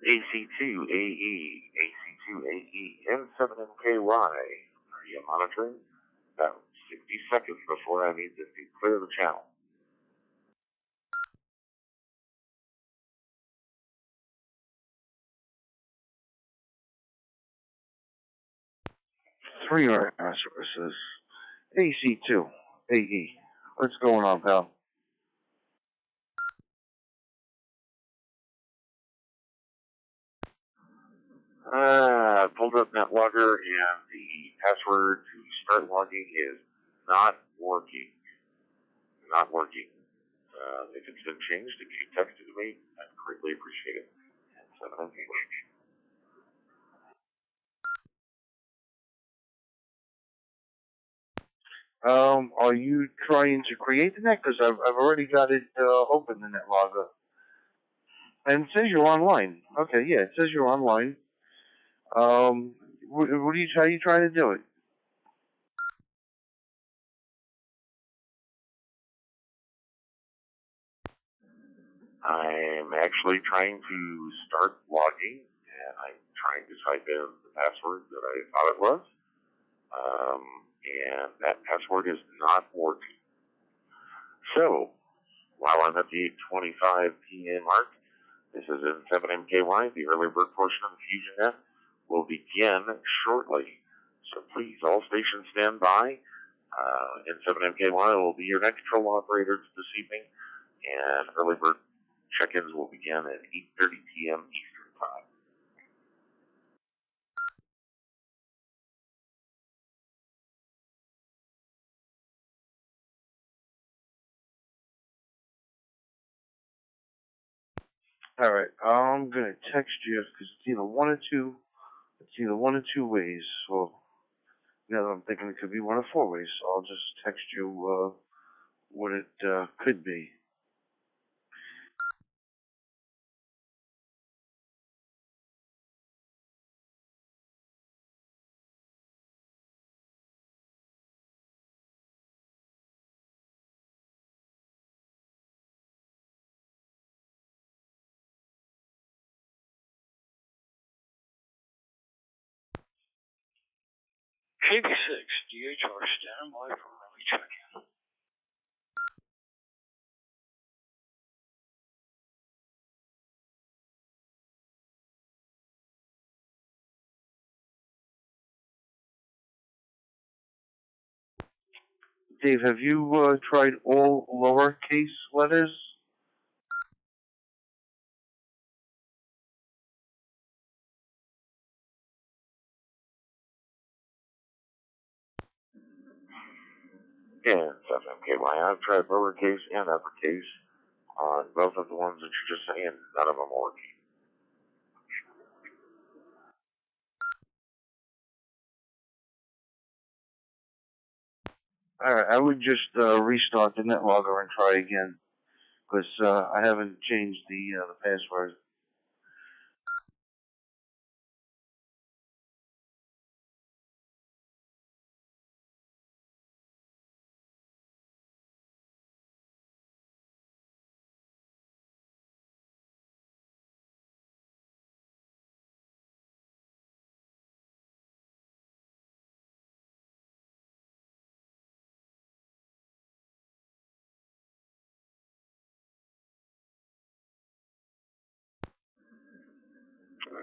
AC2AE, AC2AE, N7MKY. Are you monitoring? About 60 seconds before I need to clear the channel. Three sources. AC2AE. What's going on, pal? I pulled up NetLogger and the password to start logging is not working. Not working. If it's been changed, if you text it to me, I'd greatly appreciate it. Are you trying to create the net? Because I've already got it open, the NetLogger. And it says you're online. Okay, yeah, it says you're online. How are you trying to do it? I'm actually trying to start logging, and I'm trying to type in the password that I thought it was, and that password is not working. So, while I'm at the 8:25 p.m. mark, this is N7MKY, the early bird portion of the FusionNet will begin shortly. So please, all stations stand by. N7MKY will be your net control operators this evening, and early bird check-ins will begin at 8:30 p.m. Eastern Time. All right, I'm gonna text you because it's either one or two. It's either one or two ways. So now that I'm thinking, it could be one of four ways. So I'll just text you what it could be. KB6, DHR, stand by for early check-in. Dave, have you tried all lowercase letters? Yeah, it's FMKY. I've tried lowercase and uppercase on both of the ones that you're just saying. None of them work. Alright, I would just restart the NetLogger and try again, because I haven't changed the password.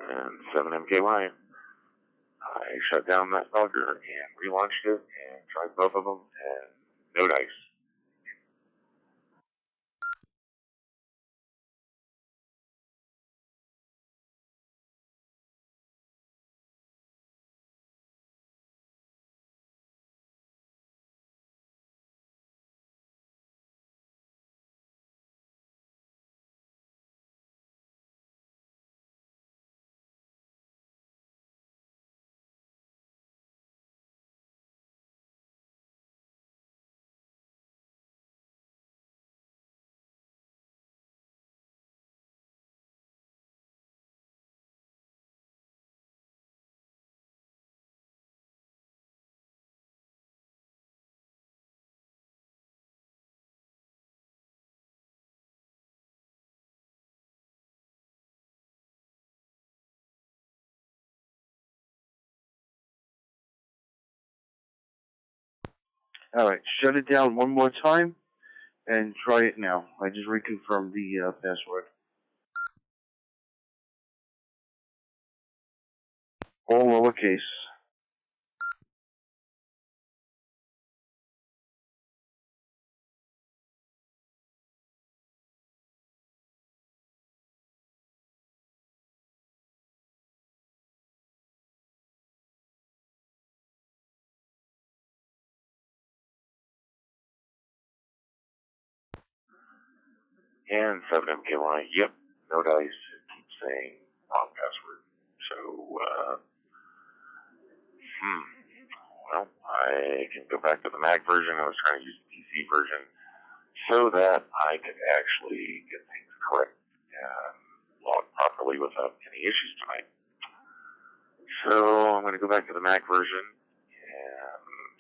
And 7MKY. I shut down that logger and relaunched it and tried both of them, and no dice. Alright, shut it down one more time and try it now. I just reconfirmed the password. All lowercase. And 7MKY, yep, no dice. It keeps saying wrong password. So, well, I can go back to the Mac version. I was trying to use the PC version so that I could actually get things correct and log properly without any issues tonight. So I'm going to go back to the Mac version, and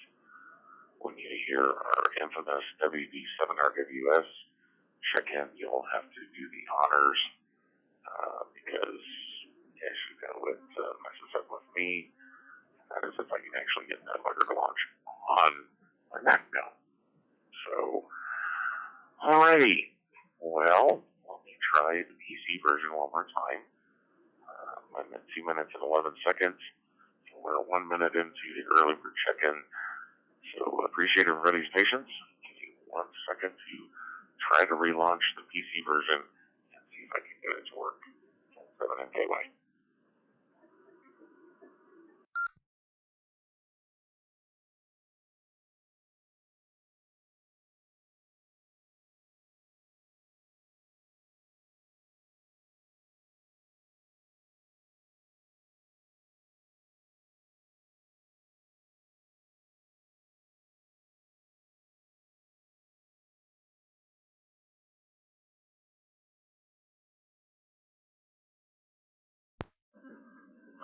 when you hear our infamous WB7RWS check-in, you'll have to do the honors because, as you know, it messes up with me. That is if I can actually get NetBugger to launch on my Mac now. So, alrighty. Well, let me try the PC version one more time. I'm at 2 minutes and 11 seconds. We're 1 minute into the early bird check-in. So appreciate everybody's patience. Give me 1 second to try to relaunch the PC version and see if I can get it to work. 7MKY.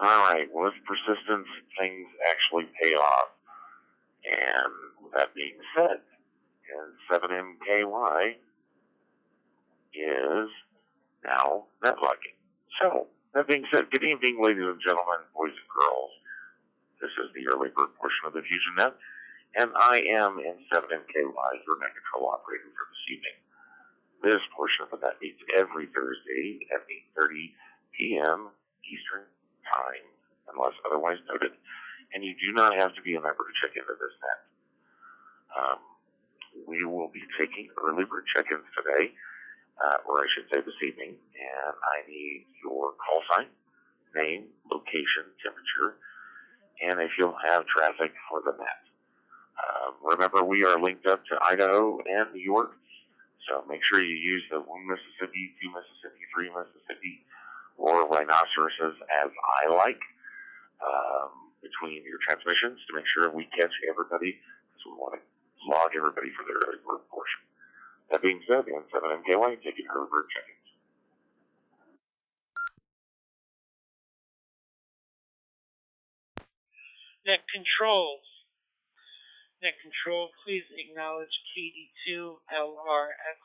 Alright, well, with persistence, things actually pay off. And with that being said, 7MKY is now netlogging. So, that being said, good evening, ladies and gentlemen, boys and girls. This is the early bird portion of the FusionNet, and I am in 7MKY, your net control operator for this evening. This portion of the net meets every Thursday at 8:30 p.m. Eastern Time, unless otherwise noted, and you do not have to be a member to check into this net. We will be taking early bird check-ins today, or I should say this evening, and I need your call sign, name, location, temperature, and if you'll have traffic for the net. Remember, we are linked up to Idaho and New York, so make sure you use the 1 Mississippi, 2 Mississippi, 3 Mississippi, or rhinoceroses as I like, between your transmissions to make sure we catch everybody, because we want to log everybody for their early bird portion. That being said, in 7MKY, taking early bird check-ins. Net control. Net control, please acknowledge KD2LRX,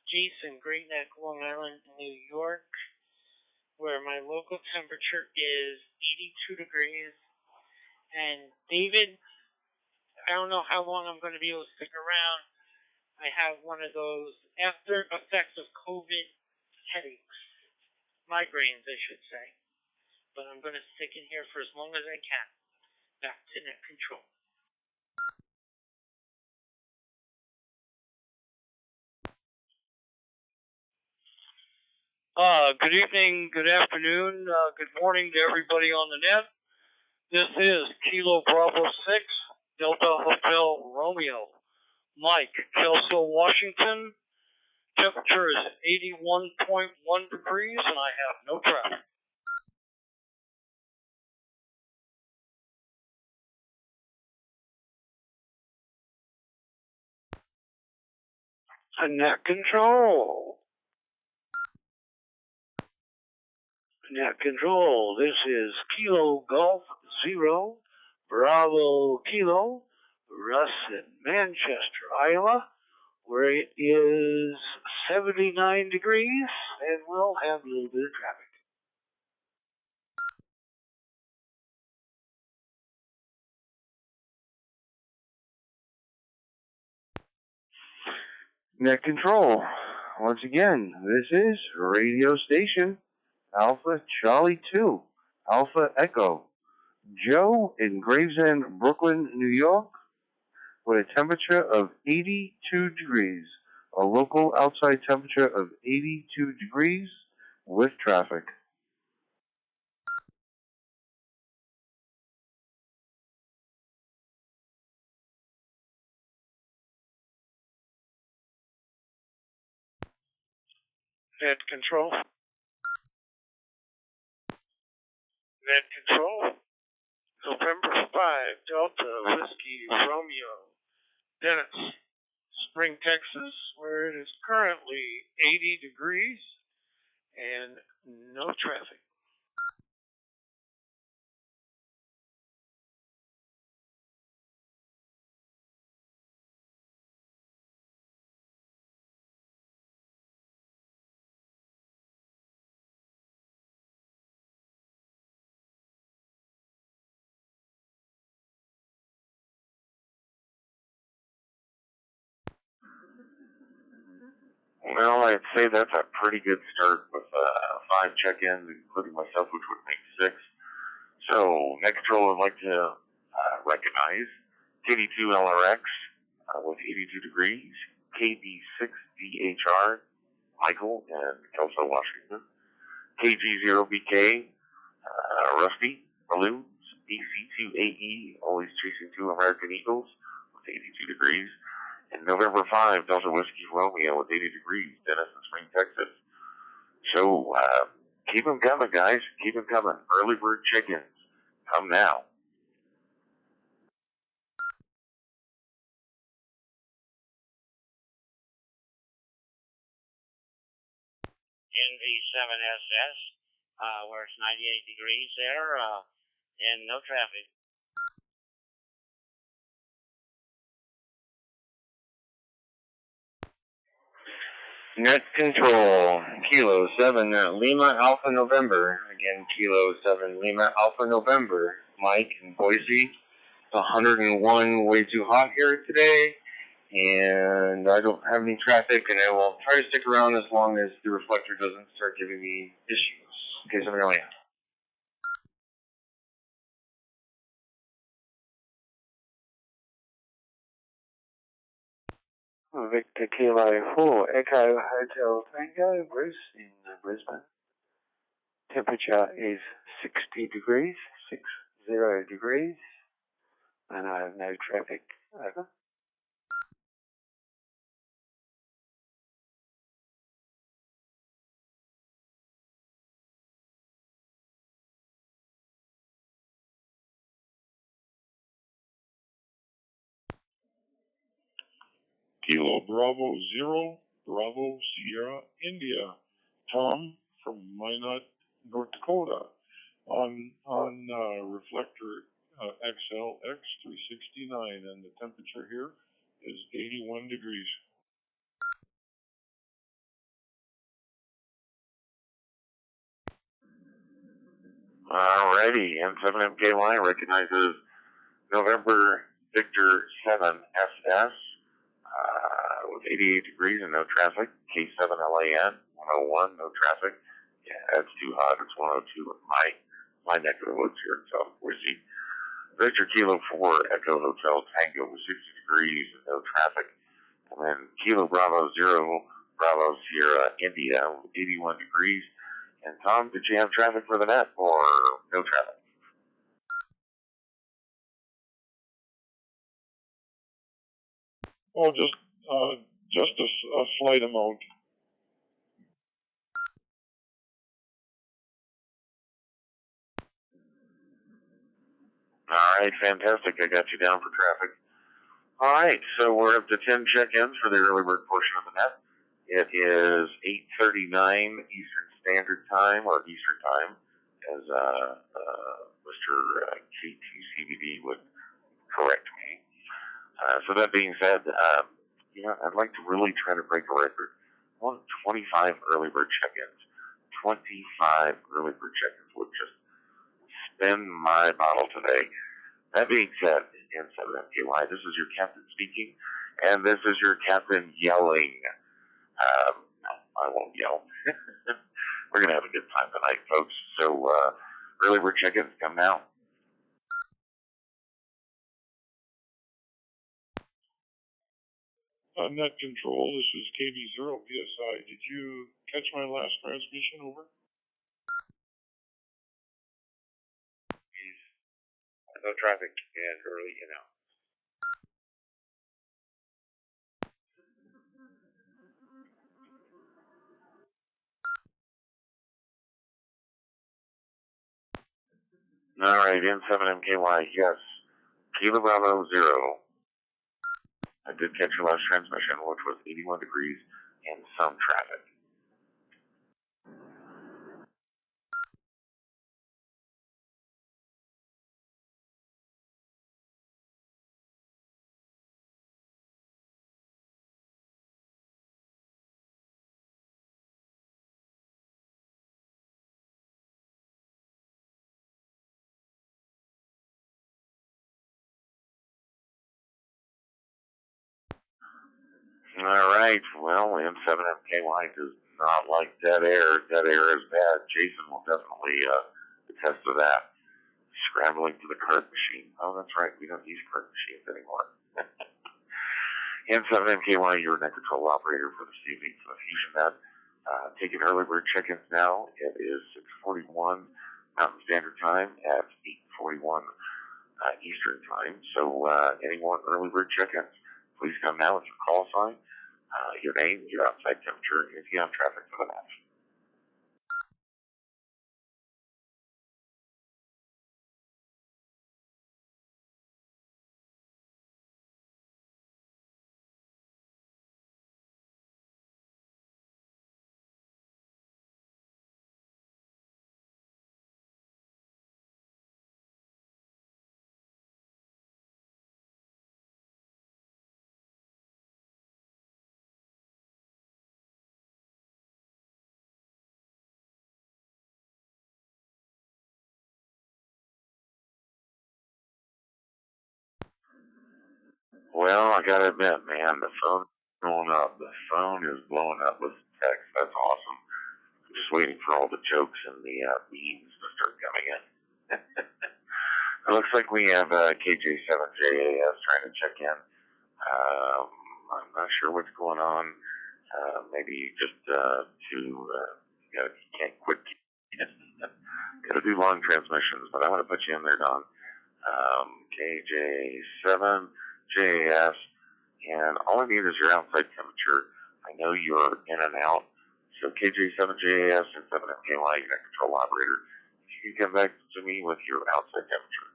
Jason, Great Neck, Long Island, New York, where my local temperature is 82 degrees. And David, I don't know how long I'm going to be able to stick around. I have one of those after effects of COVID headaches. Migraines, I should say. But I'm going to stick in here for as long as I can. Back to net control. Good evening, good afternoon, good morning to everybody on the net. This is Kilo Bravo 6, Delta Hotel Romeo, Mike, Kelso, Washington. Temperature is 81.1 degrees and I have no traffic. Net control. Net control, this is Kilo Golf 0, Bravo Kilo, Russ in Manchester, Iowa, where it is 79 degrees and we'll have a little bit of traffic. Net control. Once again, this is radio station Alpha Charlie 2, Alpha Echo. Joe in Gravesend, Brooklyn, New York, with a temperature of 82 degrees. A local outside temperature of 82 degrees with traffic. Net control. Net control. November 5, Delta Whiskey Romeo, Dennis, Spring, Texas, where it is currently 80 degrees and no traffic. Well, I'd say that's a pretty good start with 5 check-ins, including myself, which would make 6. So, net control would like to recognize KD2LRX with 82 degrees, KB6DHR, Michael and Kelso, Washington, KG0BK, Rusty, Balloons, DC2AE, always chasing 2 American Eagles with 82 degrees, and November 5, Delta Whiskey Romeo with 80 degrees, Dennis in Spring, Texas. So, keep them coming, guys. Keep them coming. Early bird chickens. Come now. NV7SS, where it's 98 degrees there, and no traffic. Net control, Kilo 7 Lima Alpha November. Again, Kilo 7 Lima Alpha November. Mike in Boise. 101, way too hot here today. And I don't have any traffic, and I will try to stick around as long as the reflector doesn't start giving me issues. Okay, so really. Victor Kilo 4 Echo Hotel Tango, Bruce in Brisbane. Temperature is 60 degrees, 60 degrees, and I have no traffic. Over. Kilo Bravo 0, Bravo Sierra India. Tom from Minot, North Dakota, on reflector XLX369, and the temperature here is 81 degrees. Alrighty, N7MKY recognizes November Victor 7 SS with 88 degrees and no traffic. K7LAN 101, no traffic. Yeah, it's too hot. It's 102 with my neck of the woods here in South Boise. Victor Kilo 4 Echo Hotel Tango with 60 degrees and no traffic. And then Kilo Bravo 0 Bravo Sierra India with 81 degrees. And Tom, did you have traffic for the net or no traffic? Oh, just a slight amount. All right, fantastic. I got you down for traffic. All right, so we're up to 10 check-ins for the early bird portion of the net. It is 8:39 Eastern Standard Time, or Eastern Time, as Mr. KTCBD would correct me. So that being said, I'd like to really try to break a record. I want 25 early bird check-ins. 25 early bird check-ins would just spin my bottle today. That being said, N7MKY, this is your captain speaking. And this is your captain yelling. No, I won't yell. We're going to have a good time tonight, folks. So, early bird check-ins come now. Net control, this is KB0 PSI. Did you catch my last transmission? Over? No traffic and early in out. All right, N7MKY, yes. Kilo Bravo 0. I did catch your last transmission, which was 81 degrees and some traffic. All right, well, M7MKY does not like dead air. Dead air is bad. Jason will definitely attest to that. Scrambling to the cart machine. Oh, that's right, we don't use cart machines anymore. M7MKY, your net control operator for this evening for the FusionNet. Taking early bird check-ins now. It is 6:41 Mountain Standard Time at 8:41 Eastern Time. So any more early bird check-ins, please come now with your call sign, your name, your outside temperature, and if you have traffic for the match. Well, I gotta admit, man, the phone's blowing up. The phone is blowing up with text. That's awesome. I'm just waiting for all the jokes and the memes to start coming in. It looks like we have KJ7JAS trying to check in. I'm not sure what's going on. Maybe just you can't quit. Gotta do long transmissions, but I'm gonna put you in there, Don. KJ7JAS, and all I need is your outside temperature. I know you're in and out, so KJ7JAS and 7MKY, your net control operator. If you can come back to me with your outside temperature.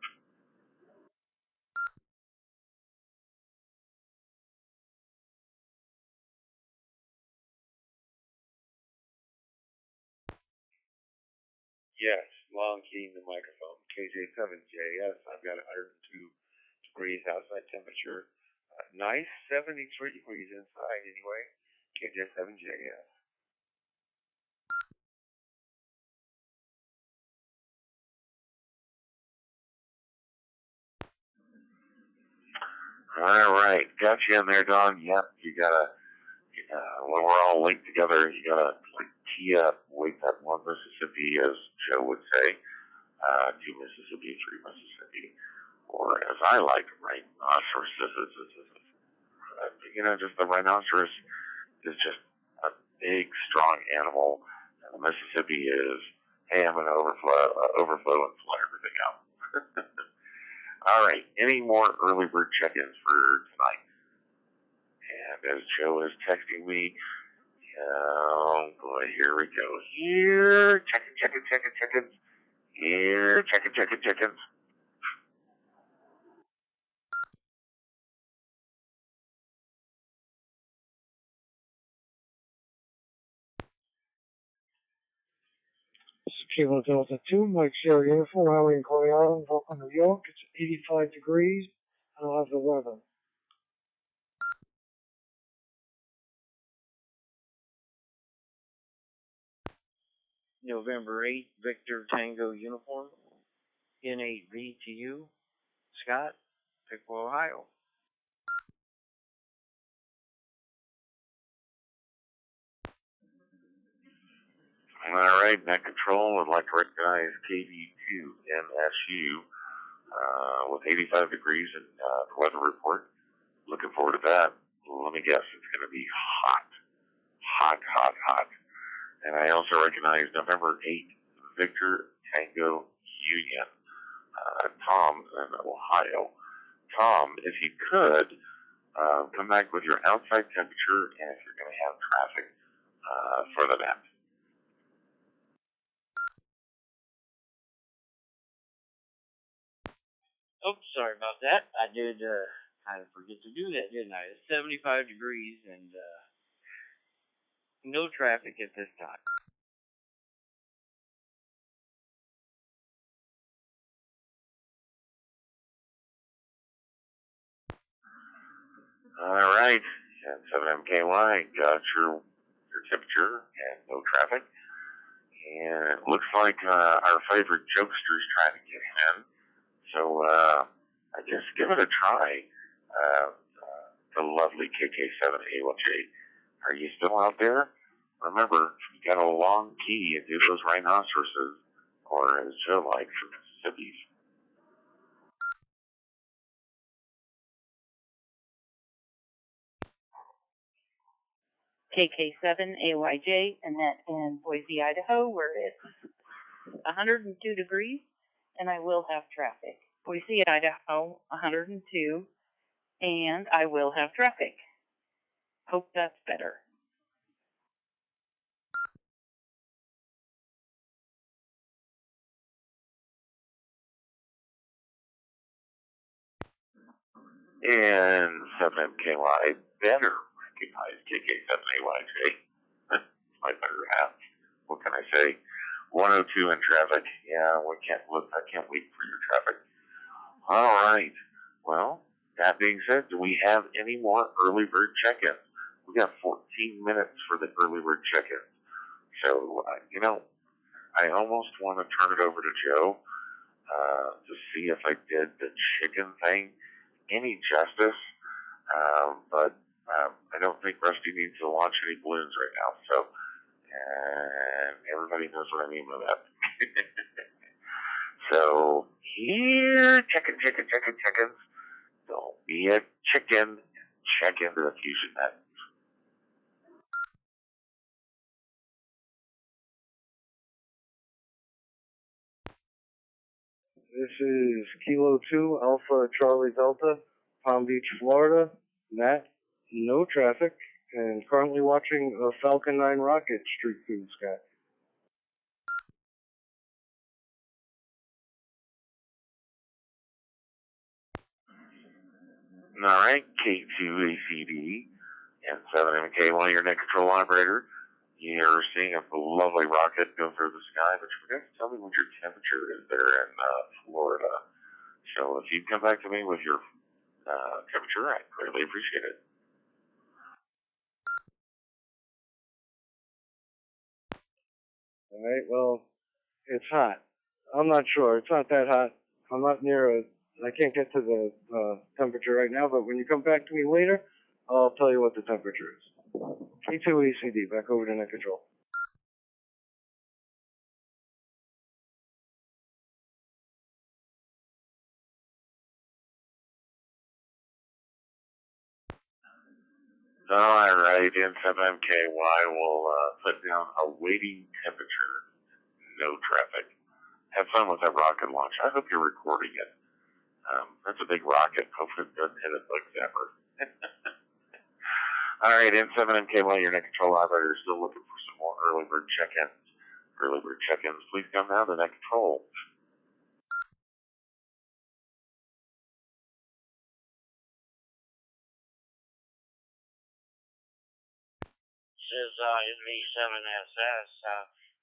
Yes, long keying the microphone. KJ7JS, I've got 102 degrees outside temperature. Nice 73 degrees inside anyway. KJ7JS. All right, got you in there, Don. Yep, you gotta, when we're all linked together, you gotta tee up, wake up one Mississippi, as Joe would say, 2 Mississippi, 3 Mississippi, or as I like, rhinoceros. Just the rhinoceros is just a big, strong animal, and the Mississippi is, hey, I'm gonna overflow and flood everything out. All right, any more early bird check-ins for tonight? And as Joe is texting me, oh boy, here we go. Here, check-ins. Here, check-ins. Kilo Delta 2, Mike Sierra Uniform, Highway in Coney Island, Brooklyn, New York. It's 85 degrees, and I'll have the weather. November 8th, Victor Tango Uniform, N8V to you, Scott, Pickle, Ohio. All right, net control would like to recognize KV2MSU with 85 degrees in the weather report. Looking forward to that. Let me guess, it's going to be hot. Hot, hot, hot. And I also recognize November 8th, Victor Tango Union. Tom in Ohio. Tom, if you could, come back with your outside temperature and if you're going to have traffic for the net. Oh, sorry about that. I did kind of forget to do that, didn't I? It's 75 degrees and no traffic at this time. All right, and 7MKY, got your temperature and no traffic. And it looks like our favorite jokester's trying to get in. So I guess give it a try. The lovely KK7A1J. Are you still out there? Remember, you got a long key into those rhinoceroses, or as Joe likes, for Mississippis. KK7AYJ, and that in Boise, Idaho, where it's 102 degrees, and I will have traffic. Boise, Idaho, 102, and I will have traffic. Hope that's better. And 7MKY better recognize KK7AYJ. My better half. What can I say? 102 in traffic. Yeah, I can't wait for your traffic. All right. Well, that being said, do we have any more early bird check-ins? We got 14 minutes for the early bird check-ins. So, I almost want to turn it over to Joe to see if I did the chicken thing any justice. But I don't think Rusty needs to launch any balloons right now. So, and everybody knows what I mean by that. So, here, chickens. Don't be a chicken. Check into the FusionNet. This is Kilo 2 Alpha Charlie Delta, Palm Beach, Florida. Nat, no traffic, and currently watching a Falcon 9 rocket streak through the sky. All right, K2ACD and 7MKY, your net control operator. You're seeing a lovely rocket go through the sky, but you forgot to tell me what your temperature is there in Florida. So if you come back to me with your temperature, I'd greatly appreciate it. All right, well, it's hot. I'm not sure. It's not that hot. I'm not near I can't get to the temperature right now, but when you come back to me later, I'll tell you what the temperature is. K2ACD, back over to net control. All right, in 7MKY, we'll put down a waiting temperature, no traffic. Have fun with that rocket launch. I hope you're recording it. That's a big rocket. Hopefully it doesn't hit a bug zapper. All right, in 7MKY, your net control operator is still looking for some more early bird check-ins. Early bird check-ins, please come now to net control. This is NV7SS.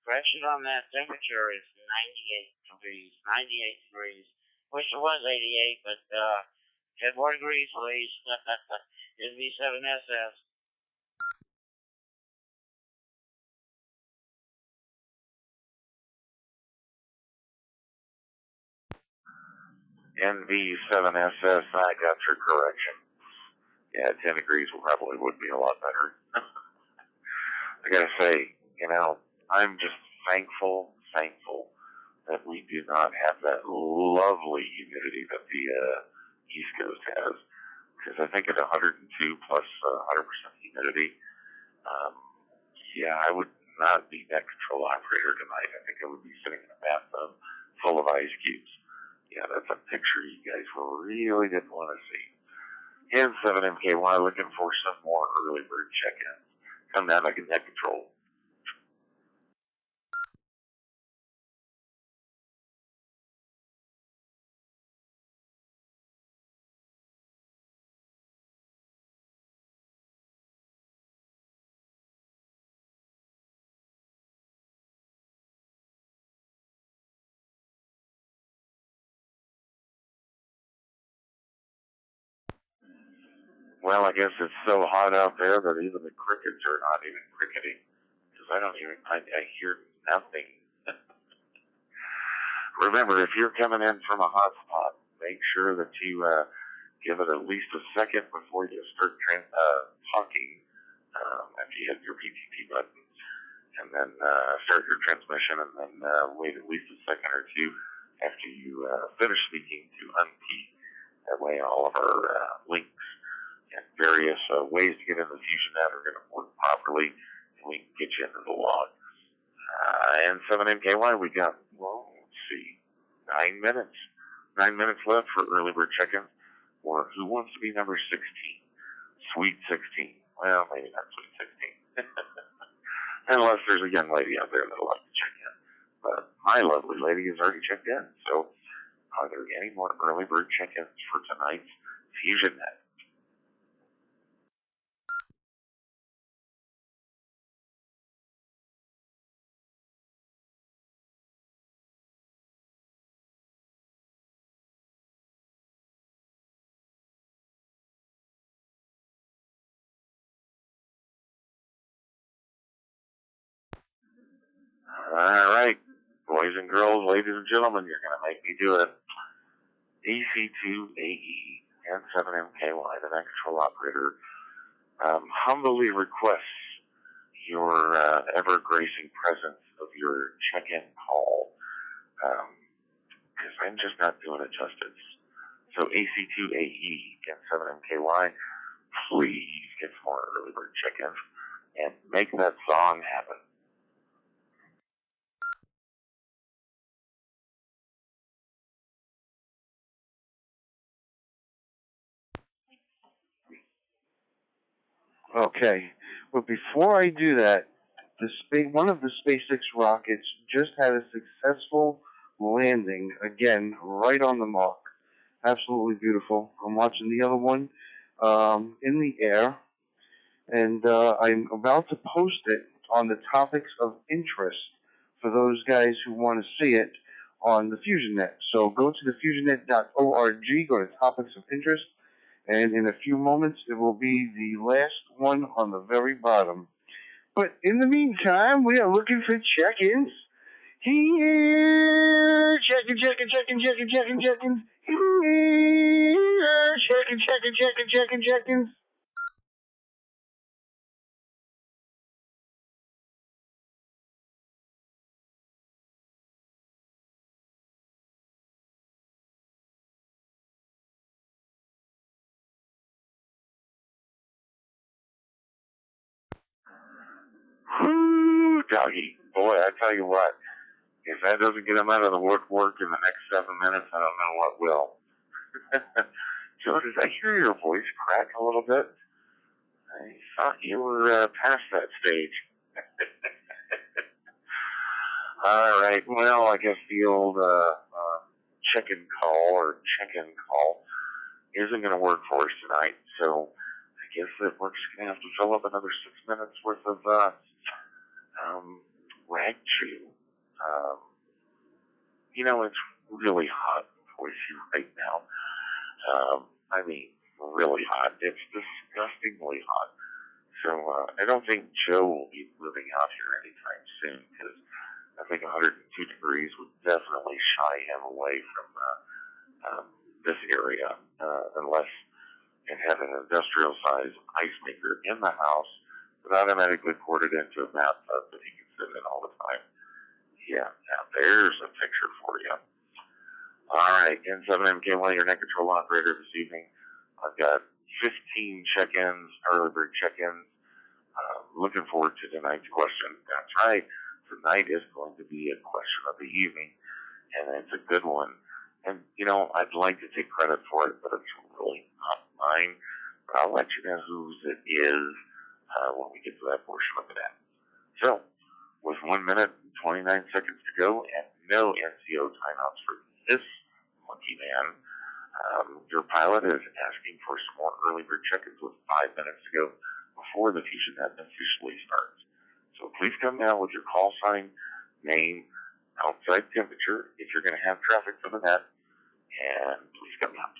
Correction on that temperature is 98 degrees. 98 degrees. Wish it was 88, but 10 more degrees, please. NV7SS. NV7SS, I got your correction. Yeah, 10 degrees probably would be a lot better. I gotta say, I'm just thankful that we do not have that lovely humidity that the East Coast has. Because I think at 102 plus 100% humidity, yeah, I would not be net control operator tonight. I think I would be sitting in a bathtub full of ice cubes. Yeah, that's a picture you guys really didn't want to see. And 7MKY looking for some more early bird check-ins. Come down like a net control. Well, I guess it's so hot out there that even the crickets are not even cricketing. Because I hear nothing. Remember, if you're coming in from a hot spot, make sure that you give it at least a second before you start talking after you hit your PTT button. And then start your transmission, and then wait at least a second or two after you finish speaking to unpeak. That way all of our links and various ways to get into FusionNet are going to work properly, and we can get you into the log. And 7MKY, we got, well, let's see, 9 minutes. 9 minutes left for early bird check-ins, or who wants to be number 16? Sweet 16. Well, maybe not sweet 16. Unless there's a young lady out there that'll like to check in. But my lovely lady has already checked in, so are there any more early bird check-ins for tonight's FusionNet? All right, boys and girls, ladies and gentlemen, you're going to make me do it. AC2AE and 7MKY, the net control operator, humbly requests your ever-gracing presence of your check-in call, because I'm just not doing it justice. So AC2AE and 7MKY, please get some more early bird check-ins and make that song happen. Okay, but before I do that, one of the SpaceX rockets just had a successful landing, again, right on the mark. Absolutely beautiful. I'm watching the other one in the air, and I'm about to post it on the topics of interest for those guys who want to see it on the FusionNet. So go to the FusionNet.org, go to topics of interest, and in a few moments it will be the last one on the very bottom. But in the meantime, we are looking for check-ins. Here, check-in. Here, check-in. Whoo, doggy. Boy, I tell you what, if that doesn't get him out of the work in the next 7 minutes, I don't know what will. Joe, did I hear your voice crack a little bit? I thought you were past that stage. All right, well, I guess the old check-in call isn't going to work for us tonight, so I guess that we're just going to have to fill up another 6 minutes worth of rag chew. You know, it's really hot in Boise right now. I mean, really hot. It's disgustingly hot. So I don't think Joe will be moving out here anytime soon, because I think 102 degrees would definitely shy him away from this area, unless it had an industrial-sized ice maker in the house that automatically poured it into a bathtub that he could sit in all the time. Yeah, there's a picture for you. Alright, N7MKY, your net control operator this evening. I've got 15 check-ins, early bird check-ins. Looking forward to tonight's question. That's right, tonight is going to be a question of the evening, and it's a good one. And, you know, I'd like to take credit for it, but it's really not mine. But I'll let you know whose it is when we get to that portion of the net. So, with 1 minute and 29 seconds to go and no NCO timeouts for this monkey man, your pilot is asking for some more early bird check-ins with 5 minutes to go before the FusionNet officially starts. So please come down with your call sign, name, outside temperature, if you're going to have traffic for the net, and please come out.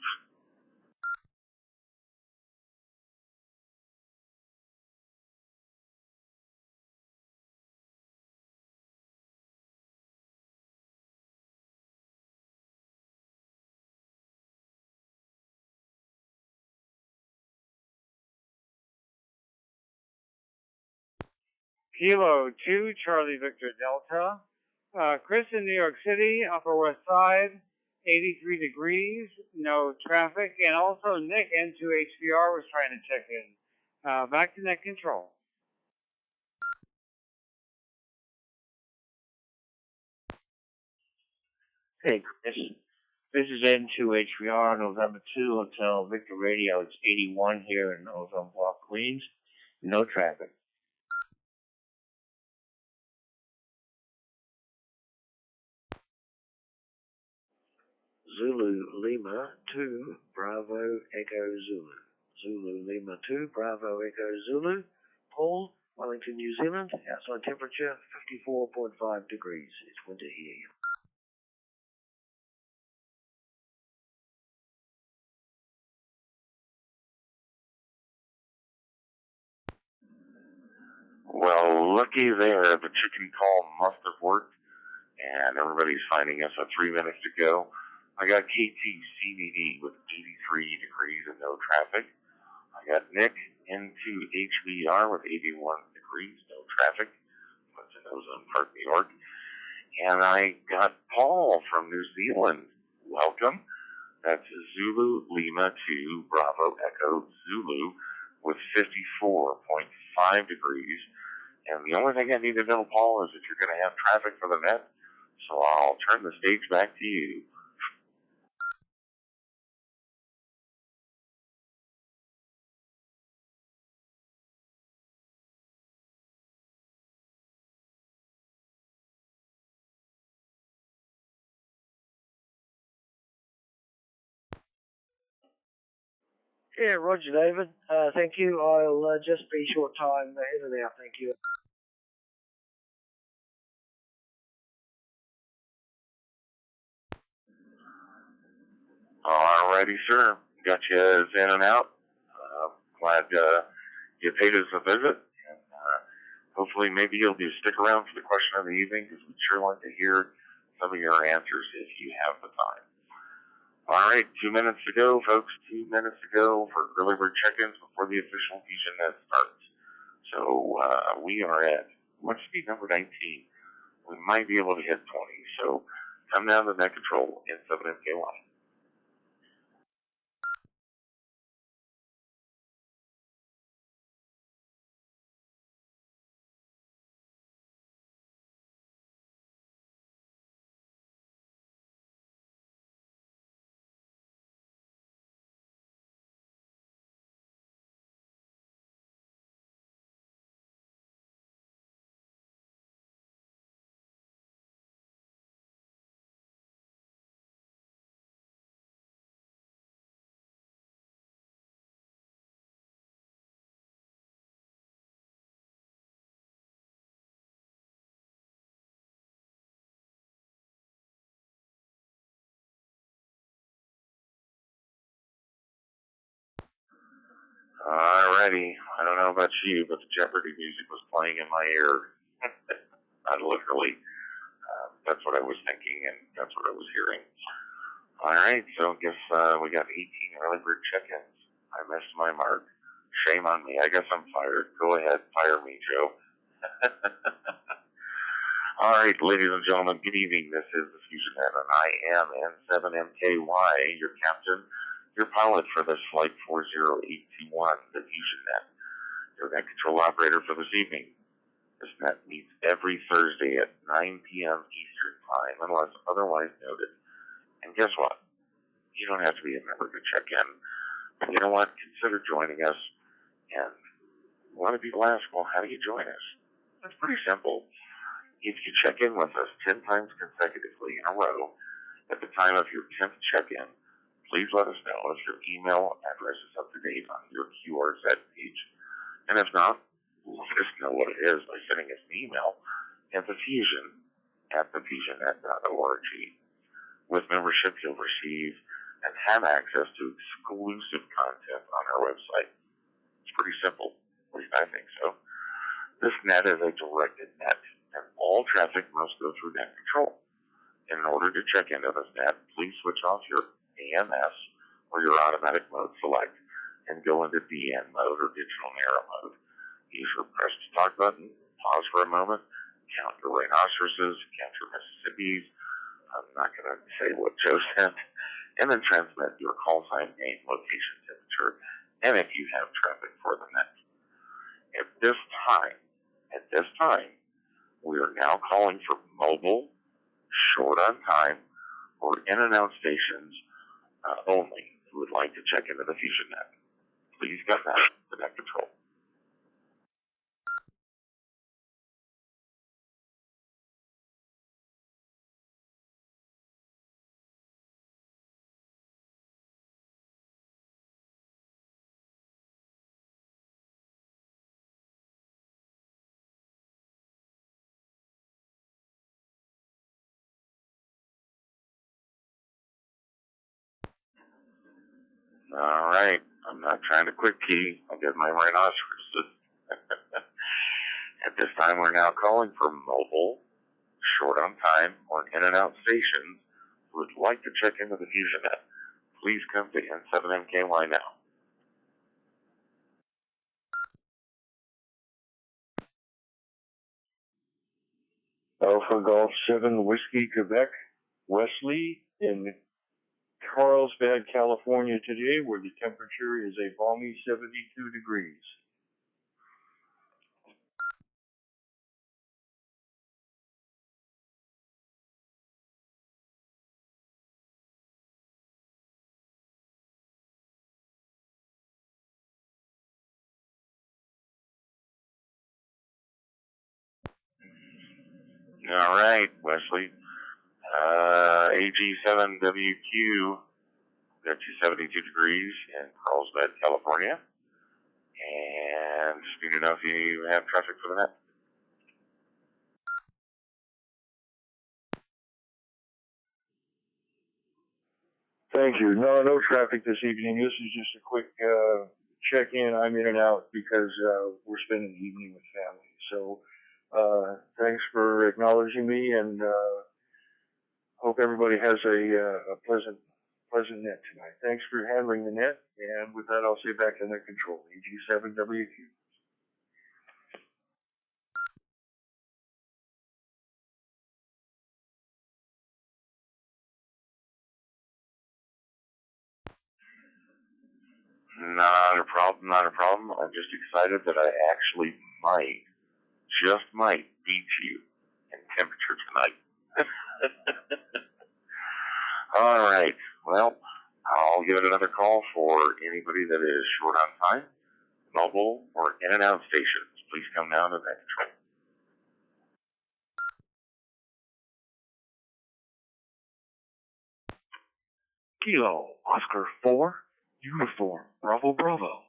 Kilo 2, Charlie Victor Delta. Chris in New York City, Upper West Side, 83 degrees, no traffic, and also Nick N2HBR was trying to check in. Back to net control. Hey, Chris. This is N2HBR, November 2, Hotel Victor Radio. It's 81 here in Ozone Park, Queens. No traffic. Zulu Lima 2, Bravo Echo Zulu. Zulu Lima 2, Bravo Echo Zulu. Paul, Wellington, New Zealand. Outside temperature 54.5 degrees. It's winter here. Well, looky there. The chicken call must have worked, and everybody's finding us at 3 minutes to go. I got KTCBD with 83 degrees and no traffic. I got Nick N2HBR with 81 degrees, no traffic. That's in Ozone Park, New York. And I got Paul from New Zealand. Welcome. That's Zulu Lima 2 Bravo Echo Zulu with 54.5 degrees. And the only thing I need to know, Paul, is if you're going to have traffic for the net. So I'll turn the stage back to you. Yeah, Roger, David. Thank you. I'll just be short time in and out. Thank you. Alrighty, sir. Got you in and out. Glad you paid us a visit. And hopefully maybe you'll stick around for the question of the evening, because we'd sure like to hear some of your answers if you have the time. All right, 2 minutes to go, folks. 2 minutes to go for early bird check-ins before the official FusionNet starts. So we are at, what's speed number 19? We might be able to hit 20. So come down to net control in 7MKY. Alrighty, I don't know about you, but the Jeopardy music was playing in my ear. Not literally. That's what I was thinking, and that's what I was hearing. Alright, so I guess we got 18 early bird check-ins. I missed my mark. Shame on me. I guess I'm fired. Go ahead, fire me, Joe. All right, ladies and gentlemen, good evening. This is the FusionNet, and I am N7MKY, your captain, your pilot for this flight 40821, the FusionNet, your net control operator for this evening. This net meets every Thursday at 9 p.m. Eastern Time, unless otherwise noted. And guess what? You don't have to be a member to check in. But you know what? Consider joining us. And a lot of people ask, well, how do you join us? It's pretty simple. If you check in with us 10 times consecutively in a row, at the time of your 10th check-in, please let us know if your email address is up to date on your QRZ page. And if not, let us know what it is by sending us an email at thefusion@thefusionnet.org. With membership, you'll receive and have access to exclusive content on our website. It's pretty simple. At least I think so. This net is a directed net, and all traffic must go through net control. In order to check into this net, please switch off your AMS or your automatic mode select and go into DN mode or digital narrow mode. Use your press to talk button, pause for a moment, count your rhinoceroses, count your Mississippis, I'm not going to say what Joe sent, and then transmit your call sign, name, location, temperature, and if you have traffic for the net. At this time, we are now calling for mobile, short on time, or in and out stations only who would like to check into the FusionNet. Please get that to net control. All right, I'm not trying to quick key. I'll get my rhinoceros. At this time, we're now calling for mobile, short on time, or in and out stations who would like to check into the FusionNet. Please come to N7MKY now. Alpha Golf 7 Whiskey Quebec, Wesley in Carlsbad, California today, where the temperature is a balmy 72 degrees. All right, Wesley. AG7WQ got you 72 degrees in Carlsbad, California. And just need to know if you have traffic for the net. Thank you. No traffic this evening. This is just a quick check-in. I'm in and out because we're spending the evening with family. So thanks for acknowledging me, and hope everybody has a pleasant net tonight. Thanks for handling the net, and with that, I'll say back to net control, EG7WQ. Not a problem, not a problem. I'm just excited that I actually just might beat you in temperature tonight. All right. Well, I'll give it another call for anybody that is short on time, mobile, or in and out stations. Please come down to net control. Kilo, Oscar 4, Uniform, Bravo Bravo.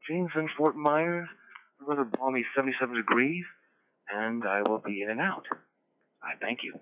James in Fort Myers, another balmy 77 degrees, and I will be in and out. I thank you.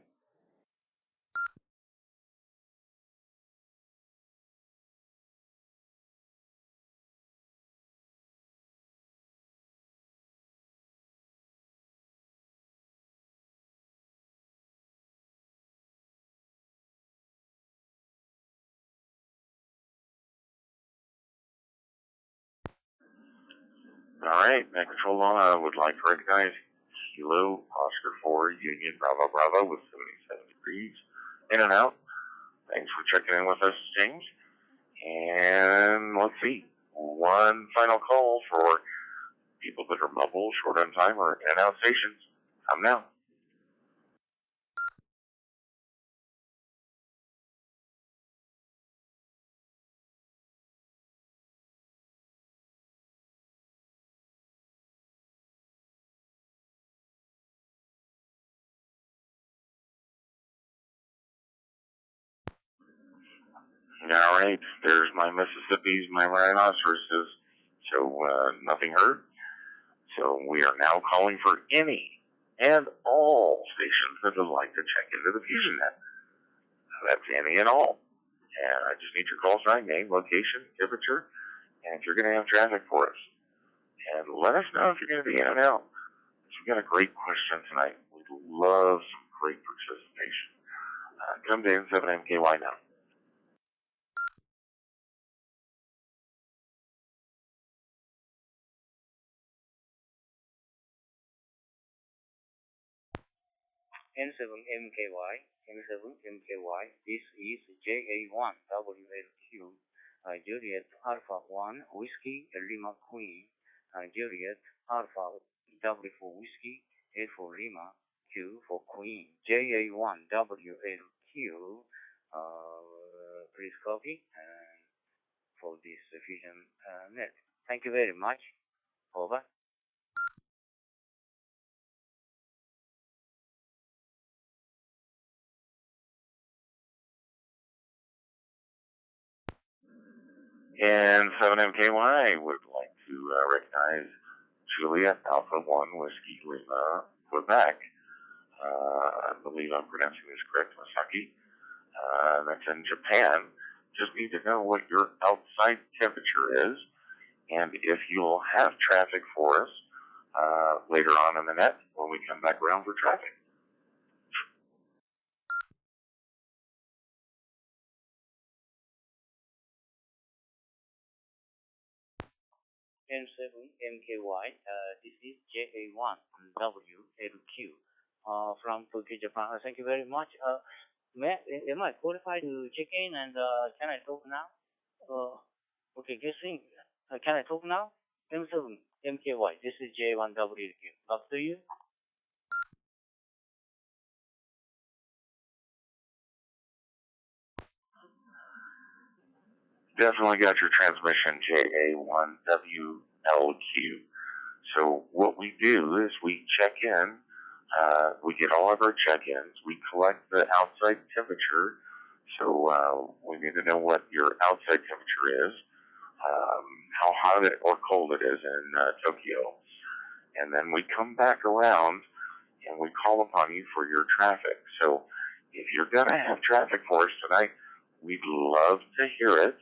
All right, net control would like to recognize Kilo Oscar 4 Union Bravo Bravo with 77 degrees. In and out. Thanks for checking in with us, James. And let's see. One final call for people that are mobile, short on time, or in and out stations. Come now. All right, there's my Mississippi's, my rhinoceroses. So nothing heard. So we are now calling for any and all stations that would like to check into the FusionNet. That's any and all. And I just need your call sign, name, location, temperature, and if you're going to have traffic for us. And let us know if you're going to be in and out. We've got a great question tonight. We'd love some great participation. Come to N7MKY now. N7MKY, N7MKY, this is JA1WLQ, Juliet Alpha 1 Whiskey Lima Queen, Juliet Alpha W for Whiskey, A for Lima, Q for Queen, JA1WLQ, please copy for this FusionNet. Thank you very much. Over. And 7MKY would like to recognize Juliet Alpha 1 Whiskey Lima, Quebec. I believe I'm pronouncing this correct, Masaki. That's in Japan. Just need to know what your outside temperature is, and if you'll have traffic for us later on in the net when we come back around for traffic. N7MKY, this is JA1WLQ from Tokyo, Japan. Thank you very much. Am I qualified to check in and can I talk now? Okay, guessing. Can I talk now? N7MKY, this is JA1WLQ. Back to you. Definitely got your transmission, JA1WLQ. So what we do is we check in, we get all of our check-ins, we collect the outside temperature, so we need to know what your outside temperature is, how hot or cold it is in Tokyo, and then we come back around and we call upon you for your traffic. So if you're going to have traffic for us tonight, we'd love to hear it.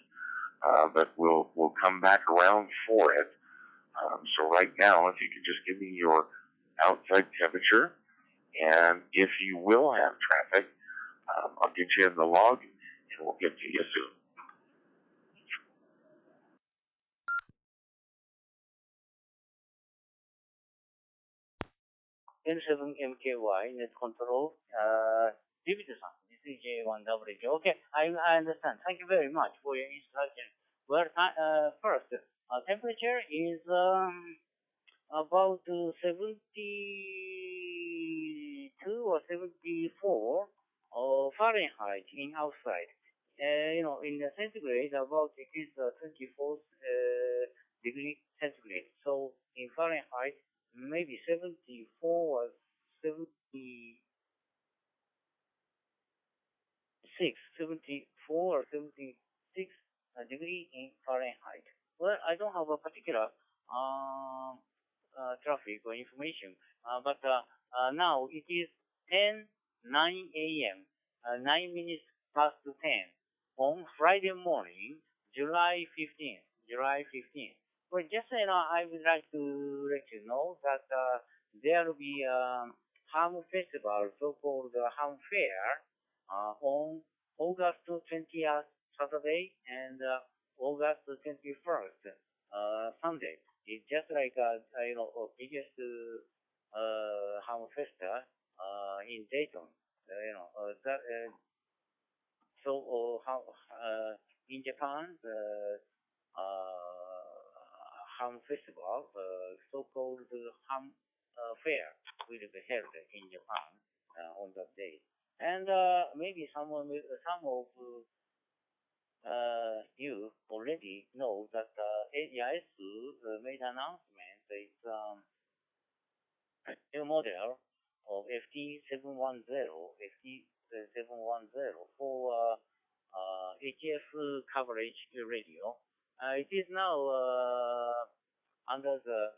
But we'll come back around for it. So right now, if you could just give me your outside temperature, and if you will have traffic, I'll get you in the log, and we'll get to you soon. N7MKY, net control, David-san, this is J1WQ. Okay, I understand. Thank you very much for your instruction. Well, first, temperature is about 72 or 74 Fahrenheit in outside. In the centigrade, about it is 24 degree centigrade. So in Fahrenheit, maybe 74 or 74 or 76 degree in Fahrenheit. Well, I don't have a particular traffic or information, but now it is 10:09 a.m., 9 minutes past 10 on Friday morning, July 15th. Well, just I would like to let you know that there will be a Ham Festival, so-called Ham Fair, on August 20th, Saturday, and August 21st, Sunday. It's just like biggest Ham Festa in Dayton. In Japan, the Ham Festival, so-called Ham Fair, will be held in Japan on that day. And maybe some of you already know that AIS made an announcement. It's a new model of FT710 for HF coverage radio. It is now under the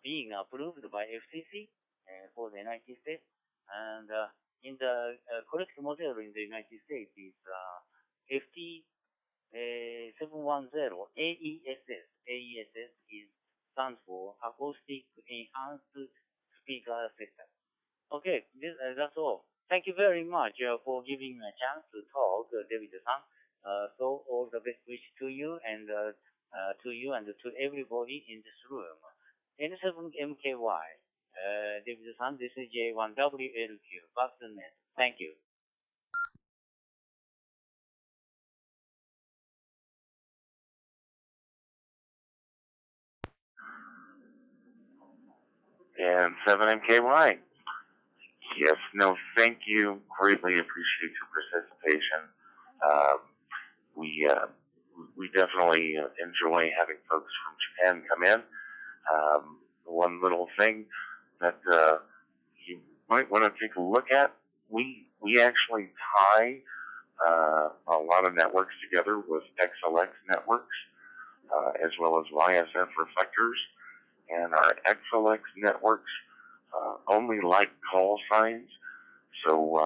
being approved by FCC for the United States, and in the correct model in the United States is FT710 AESS. AESS stands for Acoustic Enhanced Speaker System. Okay, that's all. Thank you very much for giving me a chance to talk, David-san. So all the best wish to you and to everybody in this room. N7MKY, David-san, this is J1WLQ, FusionNet. Thank you. And 7MKY. Yes, no, thank you. Greatly appreciate your participation. We definitely enjoy having folks from Japan come in. One little thing that you might want to take a look at, we actually tie a lot of networks together with XLX networks, as well as YSF reflectors. And our XLX networks only like call signs. So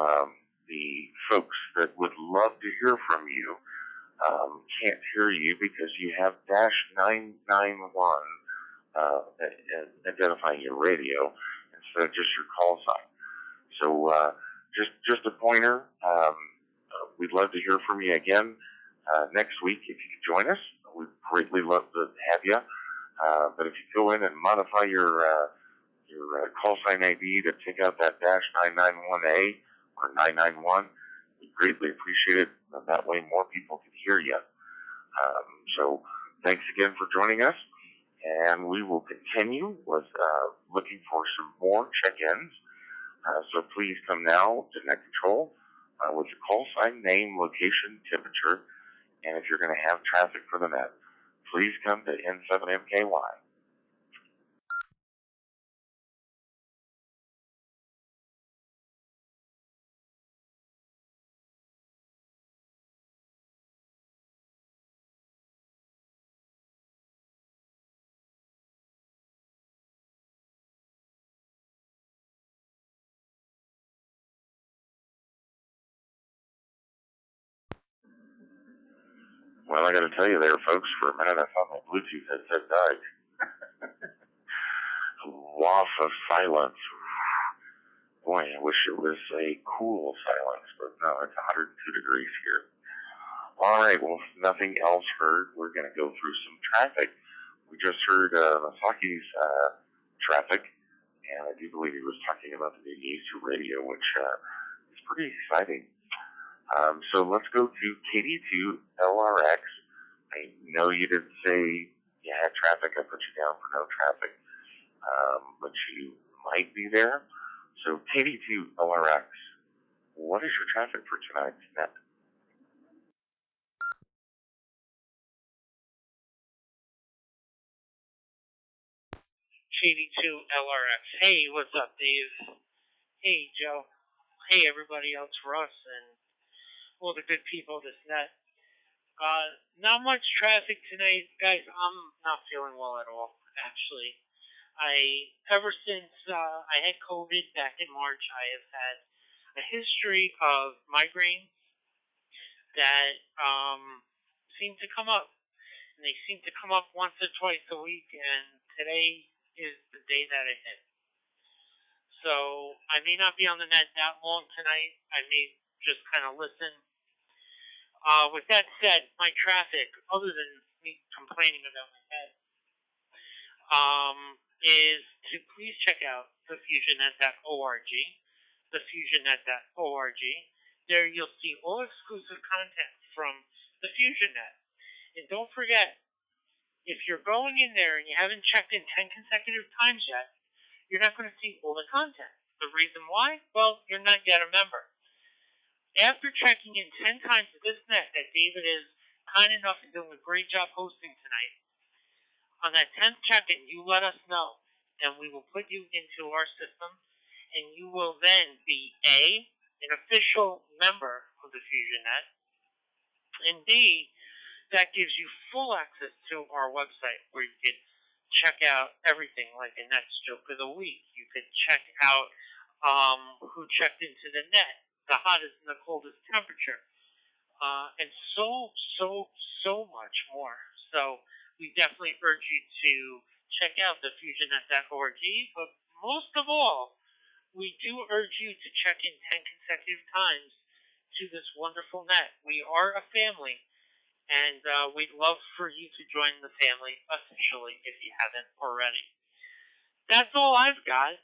the folks that would love to hear from you can't hear you because you have -991 identifying your radio instead of just your call sign. So just a pointer. We'd love to hear from you again next week if you could join us. We'd greatly love to have you. But if you go in and modify your call sign ID to take out that -991A or 991, we greatly appreciate it. That way more people can hear you. So thanks again for joining us, and we will continue with looking for some more check-ins. So please come now to Net Control with your call sign, name, location, temperature, and if you're going to have traffic for the net, please come to N7MKY. Well, I got to tell you there, folks, for a minute I thought my Bluetooth headset died. A waft of silence. Boy, I wish it was a cool silence, but no, it's 102 degrees here. All right, well, if nothing else heard, we're going to go through some traffic. We just heard Masaki's traffic, and I do believe he was talking about the new Yaesu radio, which is pretty exciting. So let's go to KD2 LRX. I know you didn't say you had traffic. I put you down for no traffic, but you might be there. So KD2 LRX, what is your traffic for tonight's net? KD2 LRX. Hey, what's up, Dave? Hey, Joe. Hey, everybody else, Russ, and all the good people this net. Not much traffic tonight, guys. I'm not feeling well at all, actually. Ever since I had COVID back in March, I have had a history of migraines that seem to come up. And they seem to come up once or twice a week, and today is the day that it hit. So I may not be on the net that long tonight. I may just kind of listen. With that said, my traffic, other than me complaining about my head, is to please check out the FusionNet.org, the FusionNet.org. There you'll see all exclusive content from the FusionNet. And don't forget, if you're going in there and you haven't checked in 10 consecutive times yet, you're not going to see all the content. The reason why? Well, you're not yet a member. After checking in 10 times to this net that David is kind enough and doing a great job hosting tonight, on that 10th check-in, you let us know, and we will put you into our system, and you will then be A, an official member of the FusionNet, and B, that gives you full access to our website where you can check out everything like a Nets joke of the week. You could check out who checked into the net, the hottest and the coldest temperature, and so much more. So we definitely urge you to check out the FusionNet.org, but most of all, we do urge you to check in 10 consecutive times to this wonderful net. We are a family, and we'd love for you to join the family officially if you haven't already. That's all I've got.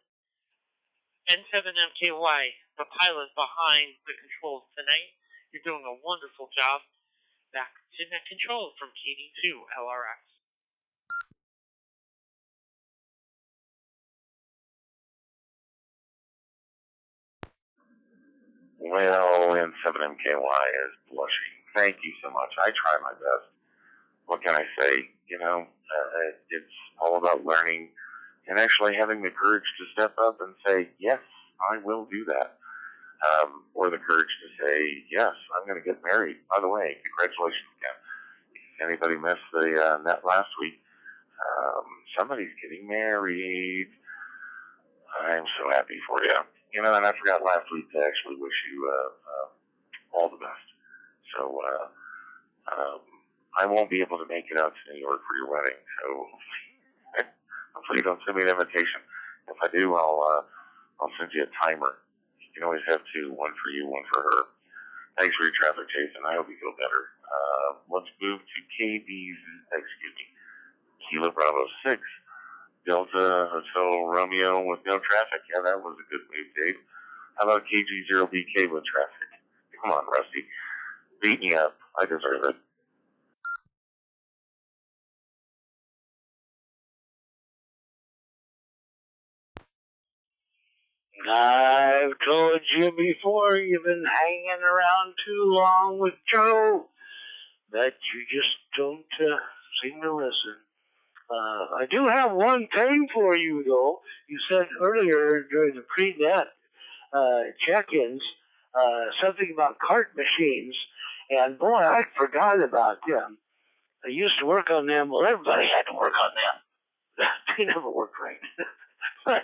N7MKY, the pilot behind the controls tonight. You're doing a wonderful job. Back to net control from KD2 LRX. Well, N7MKY is blushing. Thank you so much. I try my best. What can I say? It's all about learning and actually having the courage to step up and say, yes, I will do that. Or the courage to say, yes, I'm going to get married. By the way, congratulations again. If anybody missed the net last week, somebody's getting married. I'm so happy for you. And I forgot last week to actually wish you all the best. So I won't be able to make it out to New York for your wedding. So hopefully you don't send me an invitation. If I do, I'll send you a timer. You can always have two, one for you, one for her. Thanks for your traffic, Jason. I hope you feel better. Let's move to Kilo Bravo 6. Delta Hotel Romeo with no traffic. Yeah, that was a good move, Dave. How about KG0BK with traffic? Come on, Rusty. Beat me up. I deserve it. I've told you before, you've been hanging around too long with Joe, that you just don't seem to listen. I do have one thing for you, though. You said earlier during the pre-net check-ins something about cart machines, and boy, I forgot about them. I used to work on them. Well, everybody had to work on them. They never worked right. But,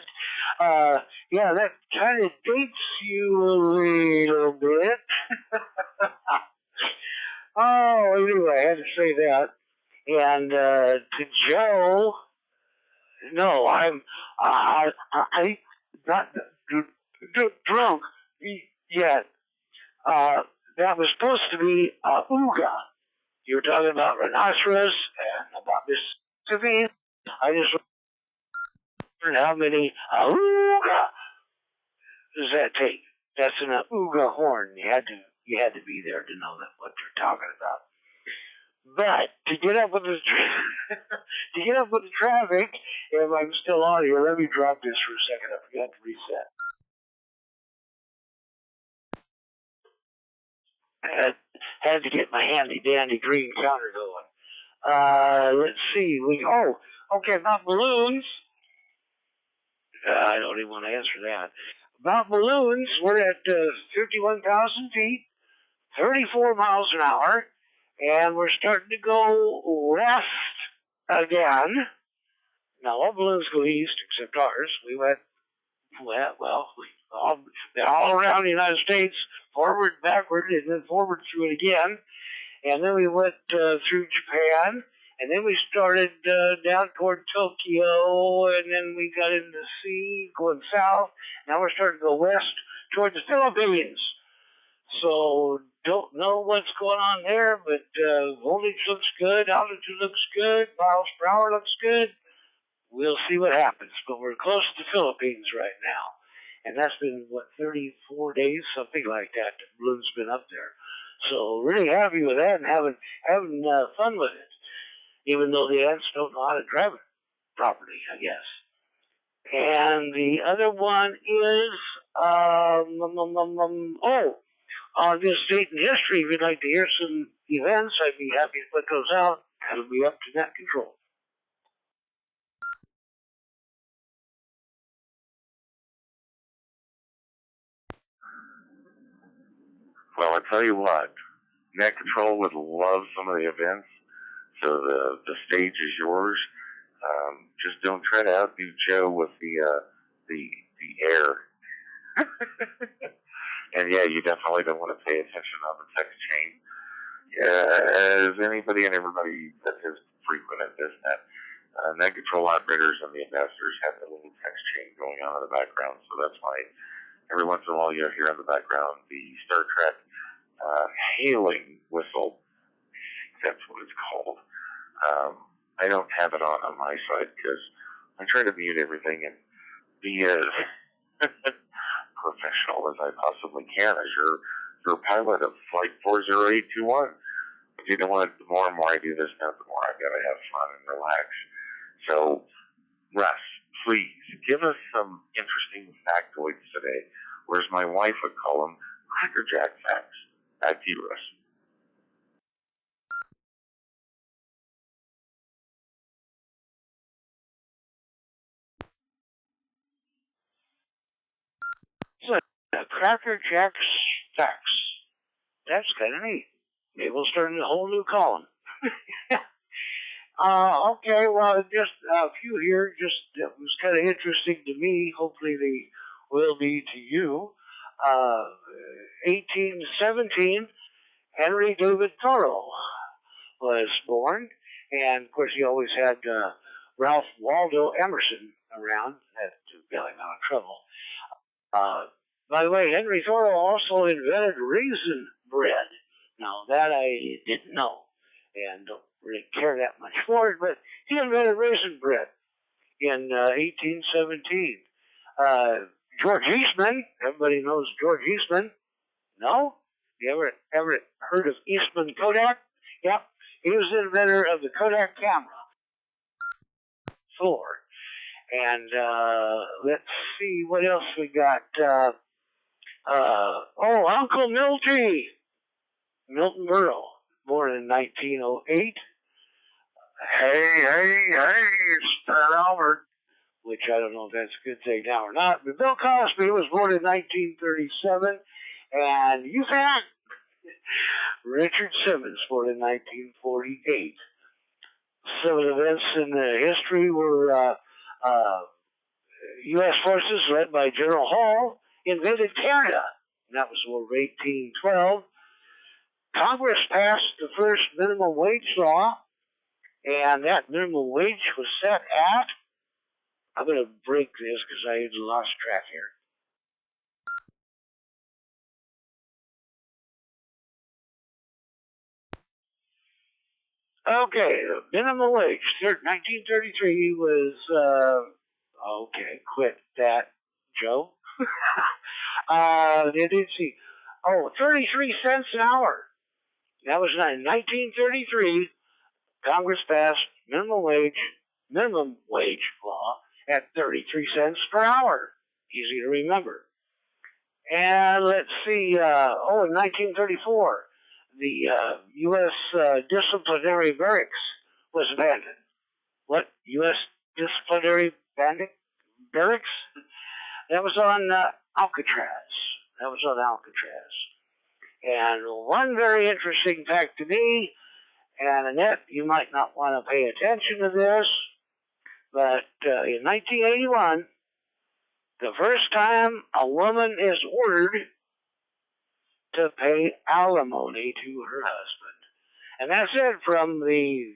yeah, that kind of dates you a little bit. Oh, anyway, I had to say that. And to Joe, no, I'm not drunk yet. That was supposed to be Ooga. You were talking about rhinoceros and about Mississippi. I just wondered how many Ooga does that take? That's an Ooga horn. You had to be there to know that what they're talking about. But to get up with the traffic, if I'm still on here, let me drop this for a second. I forgot to reset. I had to get my handy dandy green counter going. Let's see. Okay, about balloons. I don't even want to answer that. About balloons, we're at 51,000 feet, 34 miles an hour. And we're starting to go west again. Now, all balloons go east except ours. We went, all around the United States, forward, backward, and then forward through it again. And then we went through Japan. And then we started down toward Tokyo. And then we got into the sea, going south. Now we're starting to go west toward the Philippines. So don't know what's going on there, but voltage looks good, altitude looks good, miles per hour looks good. we'll see what happens. But we're close to the Philippines right now. And that's been, 34 days, something like that. The balloon's been up there. So really happy with that and having fun with it, even though the ants don't know how to drive it properly, I guess. And the other one is, on this date in history, if you'd like to hear some events, I'd be happy to put those out. That'll be up to net control. Well, I tell you what, net control would love some of the events, so the stage is yours. Just don't try to outdo Joe with the air. And yeah, you definitely don't want to pay attention on the text chain. As anybody and everybody that has frequented this net control operators and the ambassadors have a little text chain going on in the background, so that's why every once in a while you'll hear in the background the Star Trek hailing whistle. That's what it's called. I don't have it on my side because I try to mute everything and be as professional as I possibly can as your pilot of Flight 40821. But you know what? The more and more I do this now, the more I've got to have fun and relax. So, Russ, please give us some interesting factoids today, or as my wife would call them, crackerjack facts. Back to you, Russ. So, Cracker Jack's facts. That's kind of neat. Maybe we'll start a whole new column. Okay, well, just a few here. Just that was kind of interesting to me. Hopefully, they will be to you. 1817, Henry David Thoreau was born, and of course, he always had Ralph Waldo Emerson around that got him out of trouble. By the way, Henry Thoreau also invented raisin bread. Now, that I didn't know, and don't really care that much for it, but he invented raisin bread in 1817. George Eastman, everybody knows George Eastman. No? You ever heard of Eastman Kodak? Yep. He was the inventor of the Kodak camera. 4. And let's see what else we got. Uncle Milty, Milton Berle, born in 1908. Hey, it's Albert, which I don't know if that's a good thing now or not. But Bill Cosby was born in 1937, and you found Richard Simmons, born in 1948. Some of the events in history were U.S. forces led by General Hall invaded Canada, and that was War of 1812. Congress passed the first minimum wage law, and that minimum wage was set at, I'm going to break this because I lost track here. Okay, minimum wage, 1933 was, okay, quit that, Joe. They did see, 33 cents an hour. That was in 1933. Congress passed minimum wage law at 33 cents per hour. Easy to remember. And let's see, in 1934, the U.S. disciplinary barracks was abandoned. What? U.S. disciplinary barracks? That was on Alcatraz. And one very interesting fact to me, and Annette, you might not want to pay attention to this, but in 1981, the first time a woman is ordered to pay alimony to her husband. And that's it from the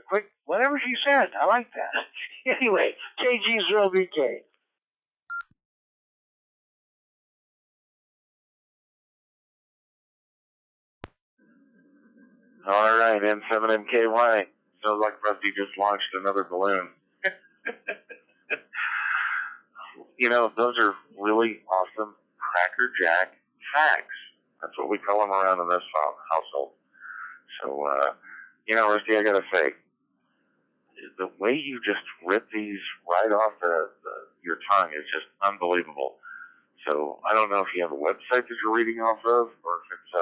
quick, whatever she said. I like that. Anyway, KG0BK. All right, N7MKY. Sounds like Rusty just launched another balloon. You know, those are really awesome Cracker Jack facts. That's what we call them around in this household. So, you know, Rusty, I gotta say, the way you just rip these right off your tongue is just unbelievable. So, I don't know if you have a website that you're reading off of, or if it's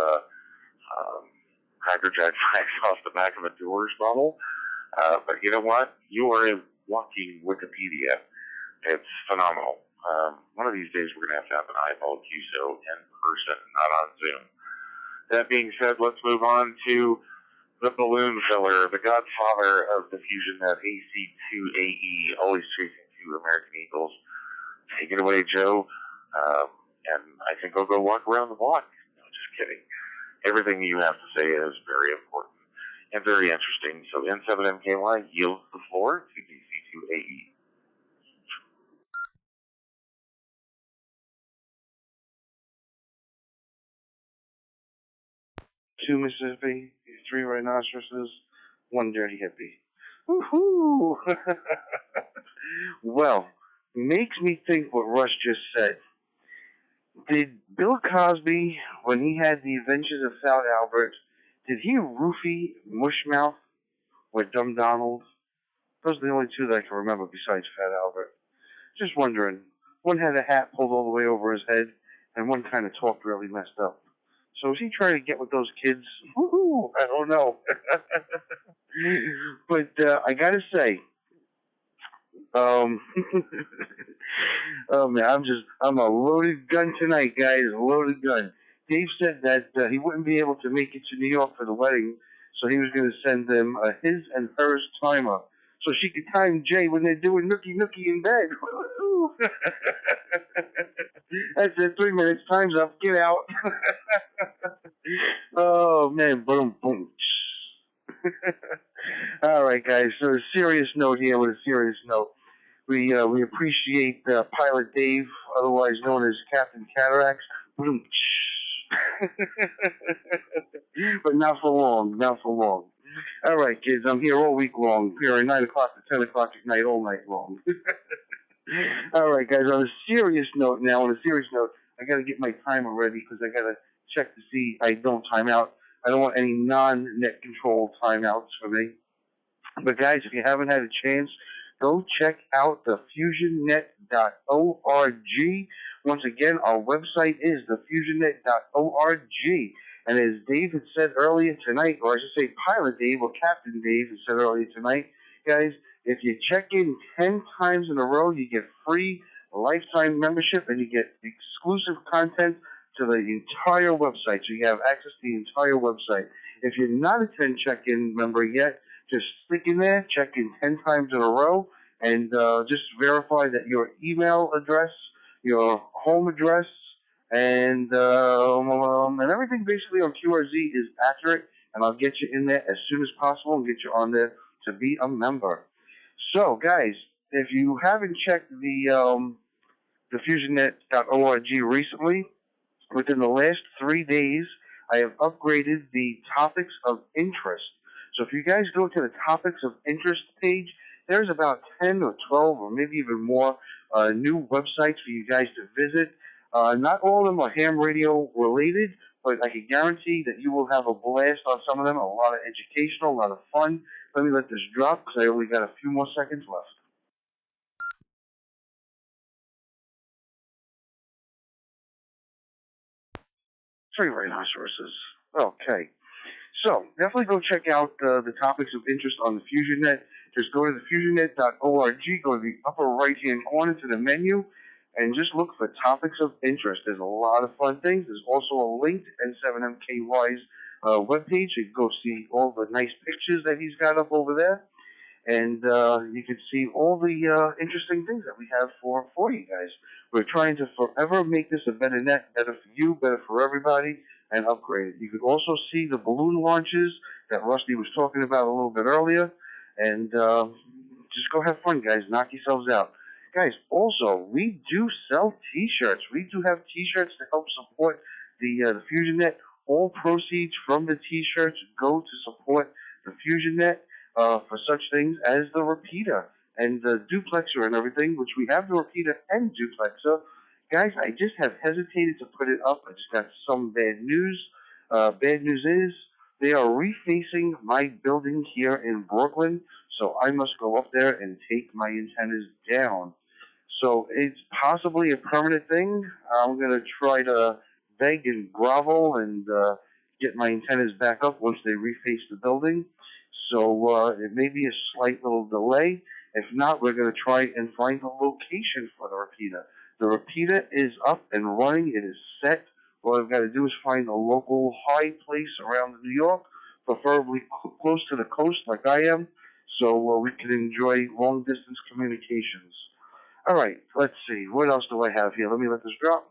Cracker Jack facts off the back of a Doers bottle. But you know what? You are a walking Wikipedia. It's phenomenal. One of these days we're going to have an eyeball QSO in person, not on Zoom. That being said, let's move on to the balloon filler, the godfather of the FusionNet AC2AE, always chasing 2 American Eagles. Take it away, Joe. And I think I'll go walk around the block. No, just kidding. Everything you have to say is very important and very interesting. So N7MKY yields the floor to DC2AE. 2 Mississippi, 3 rhinoceroses, 1 dirty hippie. Woohoo! Well, makes me think what Russ just said. Did Bill Cosby, when he had the Adventures of Fat Albert, did he roofie Mushmouth with Dumb Donald? Those are the only 2 that I can remember besides Fat Albert. Just wondering. One had a hat pulled all the way over his head, and one kind of talked really messed up. So is he trying to get with those kids? Woohoo! I don't know. But I gotta say, oh man, I'm a loaded gun tonight, guys. Loaded gun. Dave said that he wouldn't be able to make it to New York for the wedding, so he was going to send them his and hers timer, so she could time Jay when they're doing nookie in bed. That's it. 3 minutes. Time's up. Get out. Oh man, boom, boom. All right, guys. So a serious note here with a serious note. We appreciate Pilot Dave, otherwise known as Captain Cataracts. Boom. But not for long. Not for long. All right, kids. I'm here all week long. Here at 9 o'clock to 10 o'clock at night, all night long. All right, guys. On a serious note now, I got to get my timer ready because I got to check to see I don't time out. I don't want any non-net control timeouts for me. But guys, if you haven't had a chance, go check out the FusionNet.org. Once again, our website is thefusionnet.org. And as Dave had said earlier tonight, or I should say Pilot Dave or Captain Dave had said earlier tonight, guys, if you check in 10 times in a row, you get free lifetime membership and you get exclusive content to the entire website. So you have access to the entire website. If you're not a 10 check-in member yet, just stick in there, check in 10 times in a row, and just verify that your email address, your home address, and everything basically on QRZ is accurate, and I'll get you in there as soon as possible and get you on there to be a member. So, guys, if you haven't checked the FusionNet.org recently, within the last 3 days, I have upgraded the topics of interest. So if you guys go to the topics of interest page, there's about 10 or 12 or maybe even more new websites for you guys to visit. Not all of them are ham radio related, but I can guarantee that you will have a blast on some of them, a lot of educational, a lot of fun. Let me let this drop because I only got a few more seconds left. 3 rhinoceroses. Okay. So, definitely go check out the topics of interest on the FusionNet. Just go to the FusionNet.org, go to the upper right-hand corner to the menu, and just look for topics of interest. There's a lot of fun things. There's also a link to N7MKY's webpage. You can go see all the nice pictures that he's got up over there. And you can see all the interesting things that we have for you guys. We're trying to forever make this a better net, better for you, better for everybody, and upgrade it. You could also see the balloon launches that Rusty was talking about a little bit earlier. And just go have fun, guys. Knock yourselves out. Guys, also, we do sell T-shirts. We do have T-shirts to help support the FusionNet. All proceeds from the T-shirts go to support the FusionNet for such things as the repeater and the duplexer and everything, which we have the repeater and duplexer. Guys, I just have hesitated to put it up. I just got some bad news. Bad news is they are refacing my building here in Brooklyn, so I must go up there and take my antennas down. So it's possibly a permanent thing. I'm going to try to beg and grovel and get my antennas back up once they reface the building. So it may be a slight little delay. If not, we're going to try and find a location for the repeater. The repeater is up and running. It is set. What I've got to do is find a local high place around New York, preferably close to the coast like I am, so we can enjoy long-distance communications. All right, let's see. What else do I have here? Let me let this drop.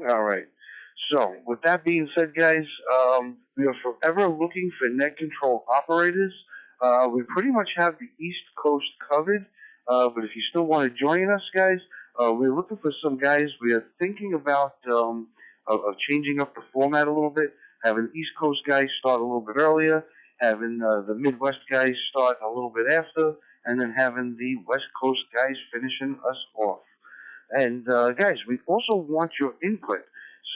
All right. So, with that being said, guys, we are forever looking for net control operators. We pretty much have the East Coast covered, but if you still want to join us, guys, we're looking for some guys. We are thinking about of changing up the format a little bit, having East Coast guys start a little bit earlier, having the Midwest guys start a little bit after, and then having the West Coast guys finishing us off. And guys, we also want your input.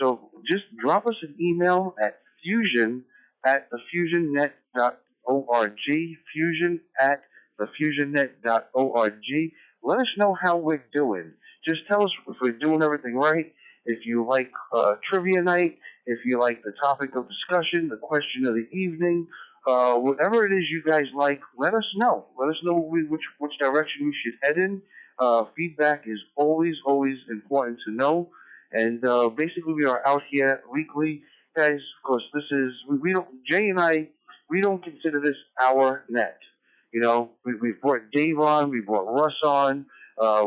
So just drop us an email at fusion@thefusionnet.org, fusion@thefusionnet.org. Let us know how we're doing. Just tell us if we're doing everything right, if you like trivia night, if you like the topic of discussion, the question of the evening, whatever it is you guys like, let us know. Let us know which direction we should head in. Feedback is always important to know. And basically, we are out here weekly, guys. Of course, this is we don't. Jay and I, we don't consider this our net. You know, we've brought Dave on, we brought Russ on.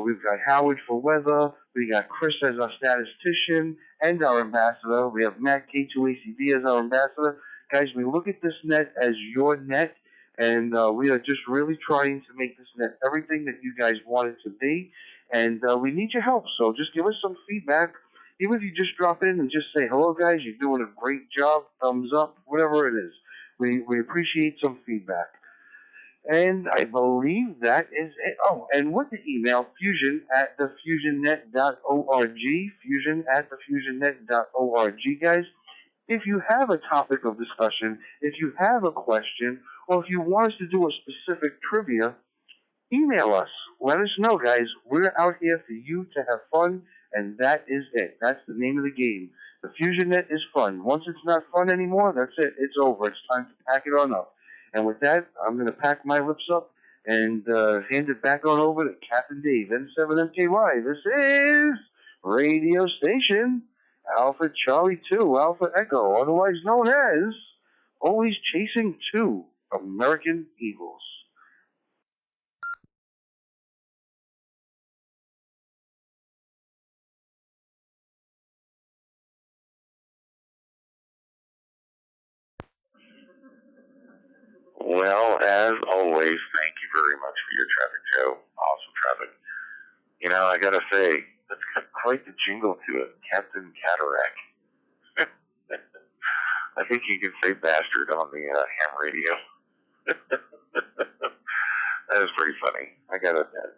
We've got Howard for weather. We got Chris as our statistician and our ambassador. We have Matt K2ACD as our ambassador. Guys, we look at this net as your net. And we are just really trying to make this net everything that you guys want it to be. And we need your help. So just give us some feedback. Even if you just drop in and just say, hello, guys, you're doing a great job, thumbs up, whatever it is. We appreciate some feedback. And I believe that is it. Oh, and with the email, fusion@thefusionnet.org, fusion@thefusionnet.org, guys. If you have a topic of discussion, if you have a question, or if you want us to do a specific trivia, email us. Let us know, guys. We're out here for you to have fun, and that is it. That's the name of the game. The FusionNet is fun. Once it's not fun anymore, that's it. It's over. It's time to pack it on up. And with that, I'm going to pack my lips up and hand it back on over to Captain Dave, N7MKY. This is Radio Station Alpha Charlie 2, Alpha Echo, otherwise known as Always Chasing 2 American Eagles. Well, as always, thank you very much for your traffic, Joe. Awesome traffic. You know, I gotta say, that's got quite the jingle to it, Captain Cataract. I think you can say bastard on the ham radio. That is pretty funny. I gotta admit,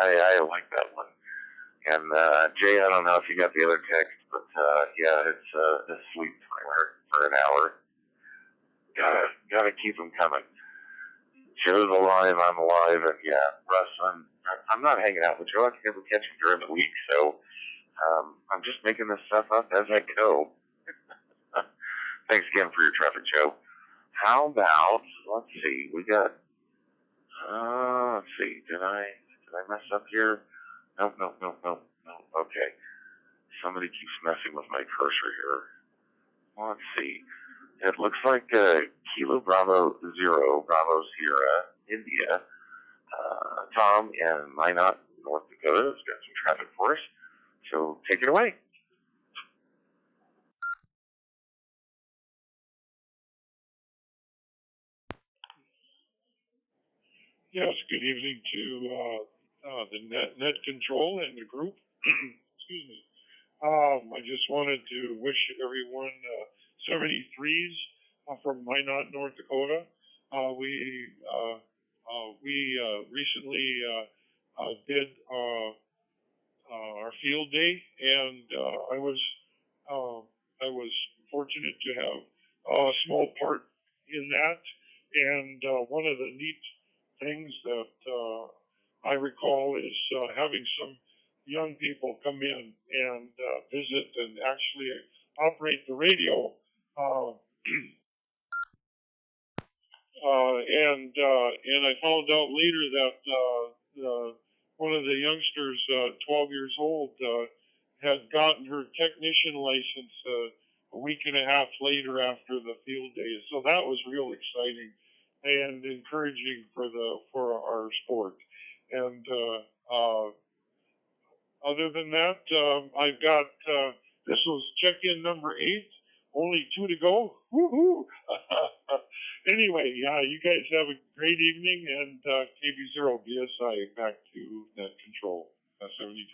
I like that one. And Jay, I don't know if you got the other text, but yeah, it's a sleep timer for an hour. Gotta keep them coming. Joe's alive, I'm alive, and yeah, Russ, I'm not hanging out with Joe. I can never catch him during the week, so I'm just making this stuff up as I go. Thanks again for your traffic, Joe. How about, let's see, we got, let's see, did I mess up here? No, okay. Somebody keeps messing with my cursor here. Let's see. It looks like Kilo Bravo 0, Bravo Sierra, India. Tom in Minot, North Dakota has got some traffic for us. So take it away. Yes, good evening to the net control and the group. Excuse me. I just wanted to wish everyone 73s from Minot, North Dakota. We recently did our field day, and I was fortunate to have a small part in that. And one of the neat things that I recall is having some young people come in and visit and actually operate the radio. And I found out later that one of the youngsters, 12 years old, had gotten her technician license a week and a half later after the field day. So that was real exciting and encouraging for our sport. And other than that, I've got this was check-in number 8. Only 2 to go. Woohoo! Anyway, you guys have a great evening, and KB0 BSI back to net control 73.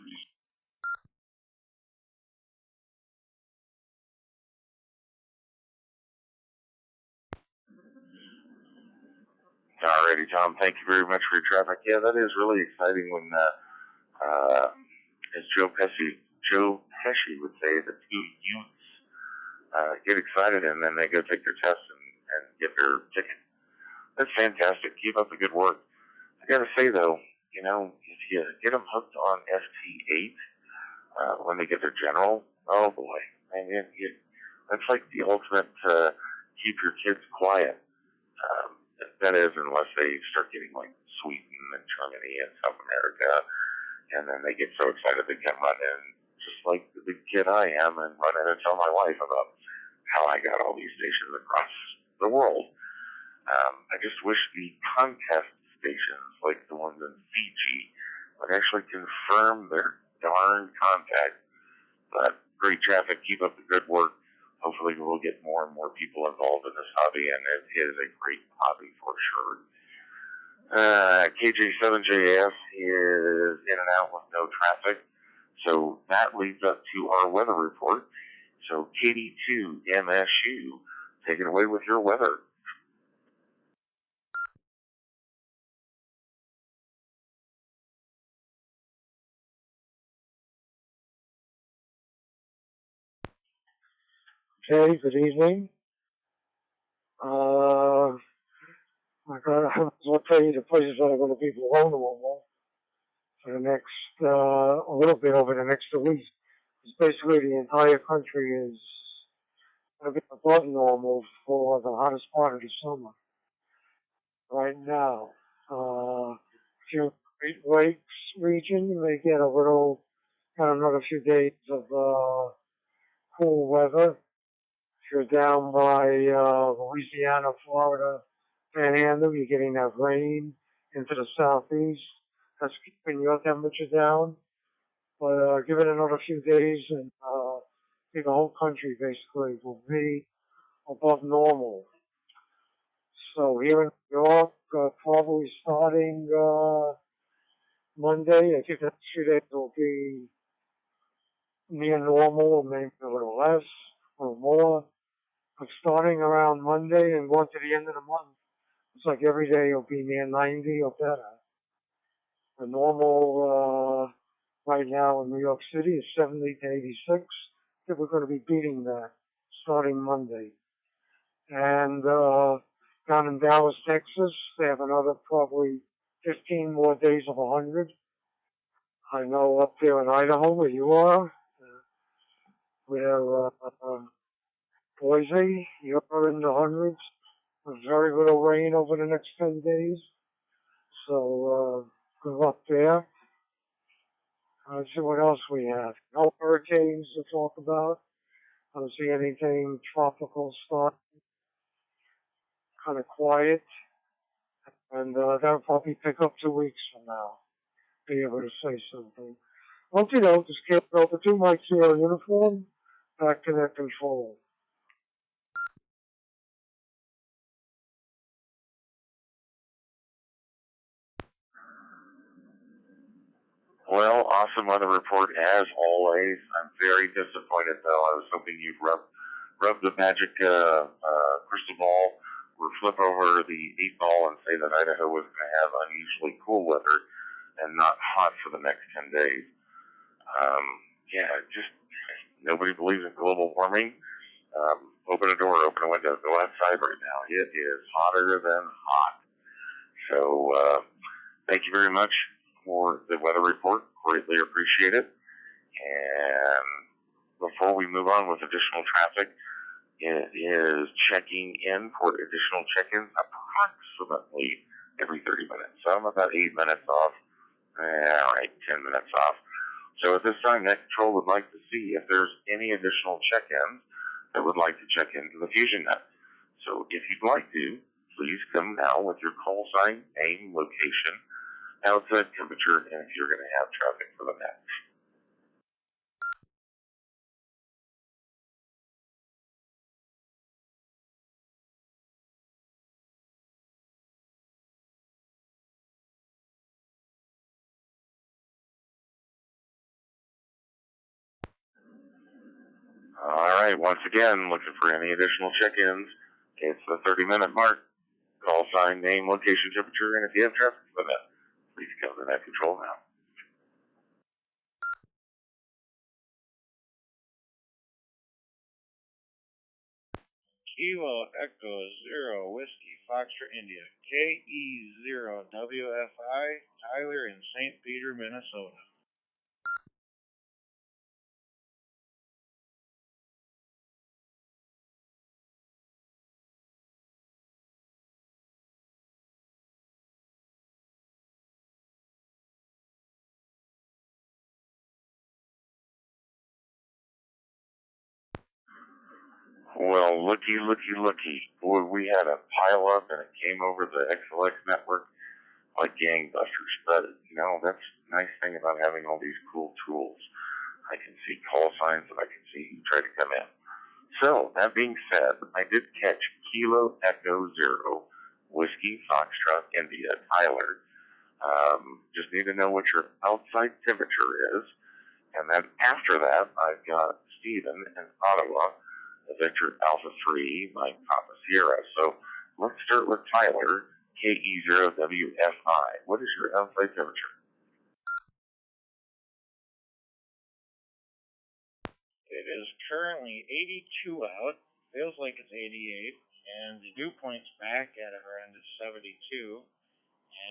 Alrighty, Tom. Thank you very much for your traffic. Yeah, that is really exciting when, as Joe Pesci would say, the two youths get excited and then they go take their test and get their ticket. That's fantastic. Keep up the good work. I gotta say though, you know, if you get them hooked on ST8 when they get their general, oh boy, man, that's like the ultimate keep your kids quiet. That is, unless they start getting like Sweden and Germany and South America, and then they get so excited they can run in, just like the big kid I am, and run in and tell my wife about how I got all these stations across the world. I just wish the contest stations, like the ones in Fiji, would actually confirm their darn contact. But great traffic, keep up the good work. Hopefully we'll get more and more people involved in this hobby, and it is a great hobby for sure. KJ7JS is in and out with no traffic, so that leads up to our weather report. So KD2MSU, take it away with your weather. Okay, good evening. I will tell you the places that are going to be below normal for the next, a little bit over the next 2 weeks. It's basically the entire country is going to be above normal for the hottest part of the summer. Right now, if you're in the Great Lakes region, you may get another few days of cool weather. If you're down by Louisiana, Florida, Panhandle, you're getting that rain into the southeast. That's keeping your temperature down. But give it another few days, and the whole country basically will be above normal. So here in New York, probably starting Monday, I think the next few days will be near normal, or maybe a little less, a little more. But starting around Monday and going to the end of the month, it's like every day will be near 90 or better. The normal right now in New York City is 70 to 86. I think we're going to be beating that starting Monday. And down in Dallas, Texas, they have another probably 15 more days of 100. I know up there in Idaho where you are, where Boise, you're in the hundreds. There's very little rain over the next 10 days. So good luck there. Let's see what else we have. No hurricanes to talk about. I don't see anything tropical starting. Kind of quiet. And that'll probably pick up 2 weeks from now. Be able to say something. Okay, though, just keep over to Mike Sierra uniform. Back to net control. Well, awesome weather report as always. I'm very disappointed though. I was hoping you'd rub the magic crystal ball or flip over the 8 ball and say that Idaho was going to have unusually cool weather and not hot for the next 10 days. Just nobody believes in global warming. Open a door, open a window, go outside right now. It is hotter than hot. So thank you very much for the weather report. Greatly appreciate it. And before we move on with additional traffic, it is checking in for additional check-ins approximately every 30 minutes. So I'm about 8 minutes off. All right, 10 minutes off. So at this time, Net Control would like to see if there's any additional check-ins that would like to check into the FusionNet. So if you'd like to, please come now with your call sign, name, location, outside temperature, and if you're going to have traffic for the net. All right, once again, looking for any additional check-ins. It's the 30-minute mark. Call sign, name, location, temperature, and if you have traffic for the net, please come to Net Control now. Kilo Echo Zero Whiskey Foxtrot India KE0WFI Tyler in St. Peter, Minnesota. Well, looky. Boy, we had a pile up and it came over the XLX network like gangbusters. But, that's the nice thing about having all these cool tools. I can see call signs and I can see who tried to come in. So, that being said, I did catch Kilo Echo Zero Whiskey Foxtrot India Tyler. Just need to know what your outside temperature is. And then after that, I've got Stephen in Ottawa, Victor Alpha 3, Mike Papa Sierra. So let's start with Tyler, KE0WFI. What is your outside temperature? It is currently 82 out. Feels like it's 88. And the dew point's back at around 72.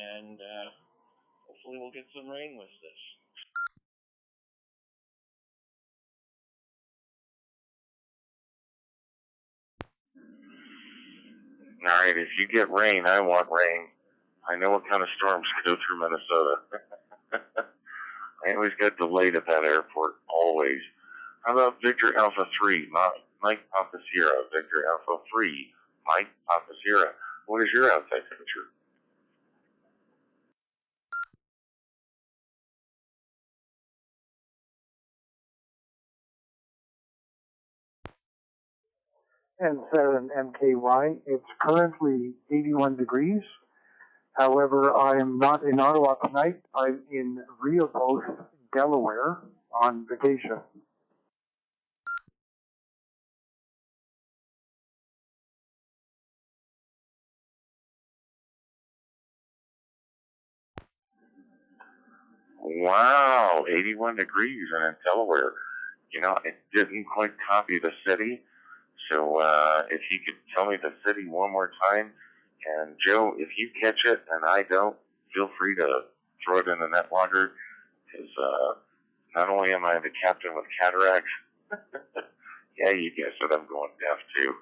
And hopefully we'll get some rain with this. All right, if you get rain, I want rain. I know what kind of storms go through Minnesota. I always get delayed at that airport, always. How about Victor Alpha 3, Mike Papa Sierra, Victor Alpha 3, Mike Papa Sierra. What is your outside temperature? N7 MKY. It's currently 81 degrees. However, I'm not in Ottawa tonight. I'm in Rehoboth, Delaware, on vacation. Wow, 81 degrees and in Delaware. It didn't quite copy the city. So if you could tell me the city one more time. And Joe, if you catch it and I don't, feel free to throw it in the net logger. Because not only am I the captain with cataracts, yeah, you guessed it, I'm going deaf too.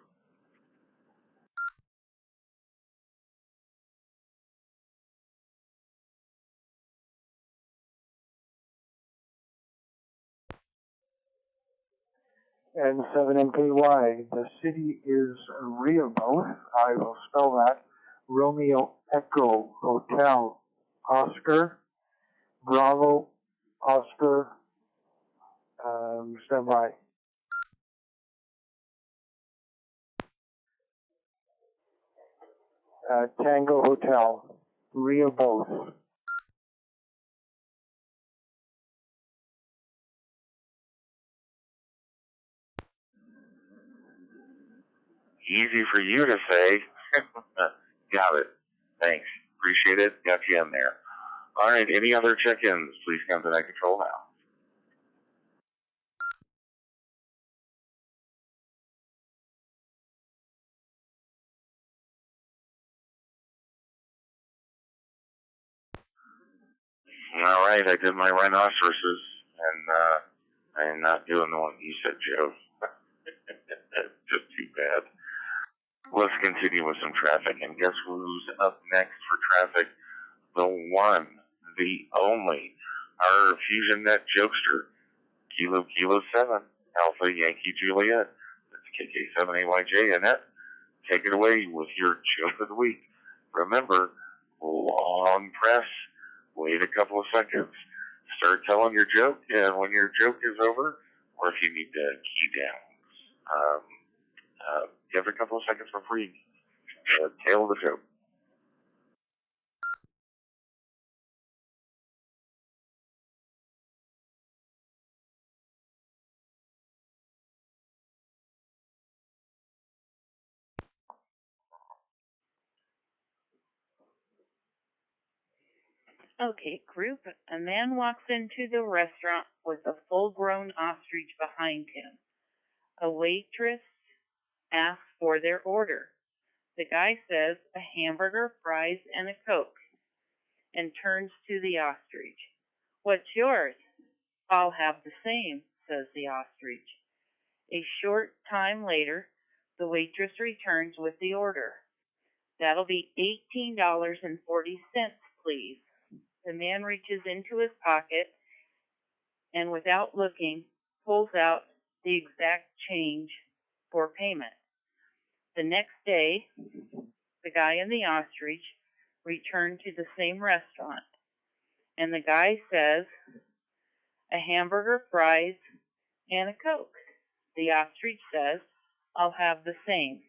N7MKY. The city is Rehoboth. I will spell that. Romeo Echo Hotel Oscar Bravo Oscar stand by. Tango Hotel Rehoboth. Easy for you to say. Got it. Thanks. Appreciate it. Got you in there. All right, any other check-ins? Please come to Net Control now. All right, I did my rhinoceroses, and I'm not doing the one you said, Joe. Just too bad. Let's continue with some traffic, and guess who's up next for traffic? The one, the only, our FusionNet jokester, Kilo 7, Alpha Yankee Juliet. That's KK7AYJ, Annette. Take it away with your joke of the week. Remember, long press, wait a couple of seconds, start telling your joke, and when your joke is over, or if you need to key down, give it a couple of seconds for free. Tail of the joke. Okay, group. A man walks into the restaurant with a full-grown ostrich behind him. A waitress asks for their order. The guy says a hamburger, fries, and a Coke, and turns to the ostrich. What's yours? I'll have the same, says the ostrich. A short time later, the waitress returns with the order. That'll be $18.40, please. The man reaches into his pocket and, without looking, pulls out the exact change for payment. The next day, the guy and the ostrich return to the same restaurant, and the guy says, a hamburger, fries, and a Coke. The ostrich says, I'll have the same.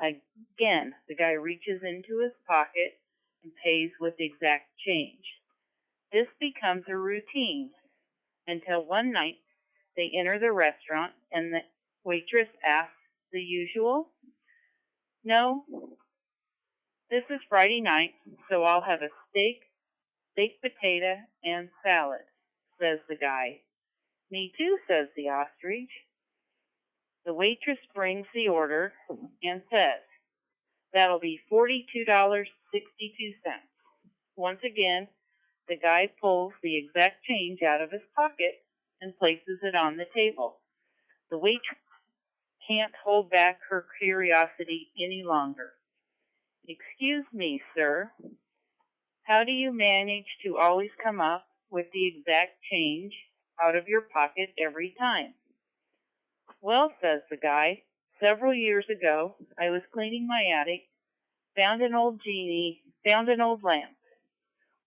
Again, the guy reaches into his pocket and pays with the exact change. This becomes a routine until one night they enter the restaurant and the waitress asks the usual, no, this is Friday night, so I'll have a steak, baked potato, and salad, says the guy. Me too, says the ostrich. The waitress brings the order and says, that'll be $42.62. Once again, the guy pulls the exact change out of his pocket and places it on the table. The waitress can't hold back her curiosity any longer. Excuse me, sir. How do you manage to always come up with the exact change out of your pocket every time? Well, says the guy, several years ago, I was cleaning my attic, found an old lamp.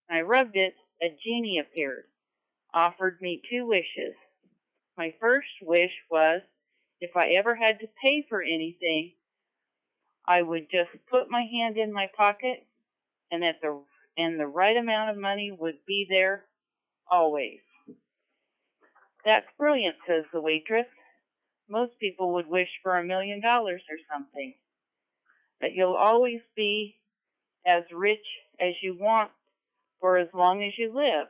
I rubbed it, a genie appeared, offered me 2 wishes. My first wish was, if I ever had to pay for anything, I would just put my hand in my pocket, and the right amount of money would be there always. That's brilliant, says the waitress. Most people would wish for $1 million or something. But you'll always be as rich as you want for as long as you live.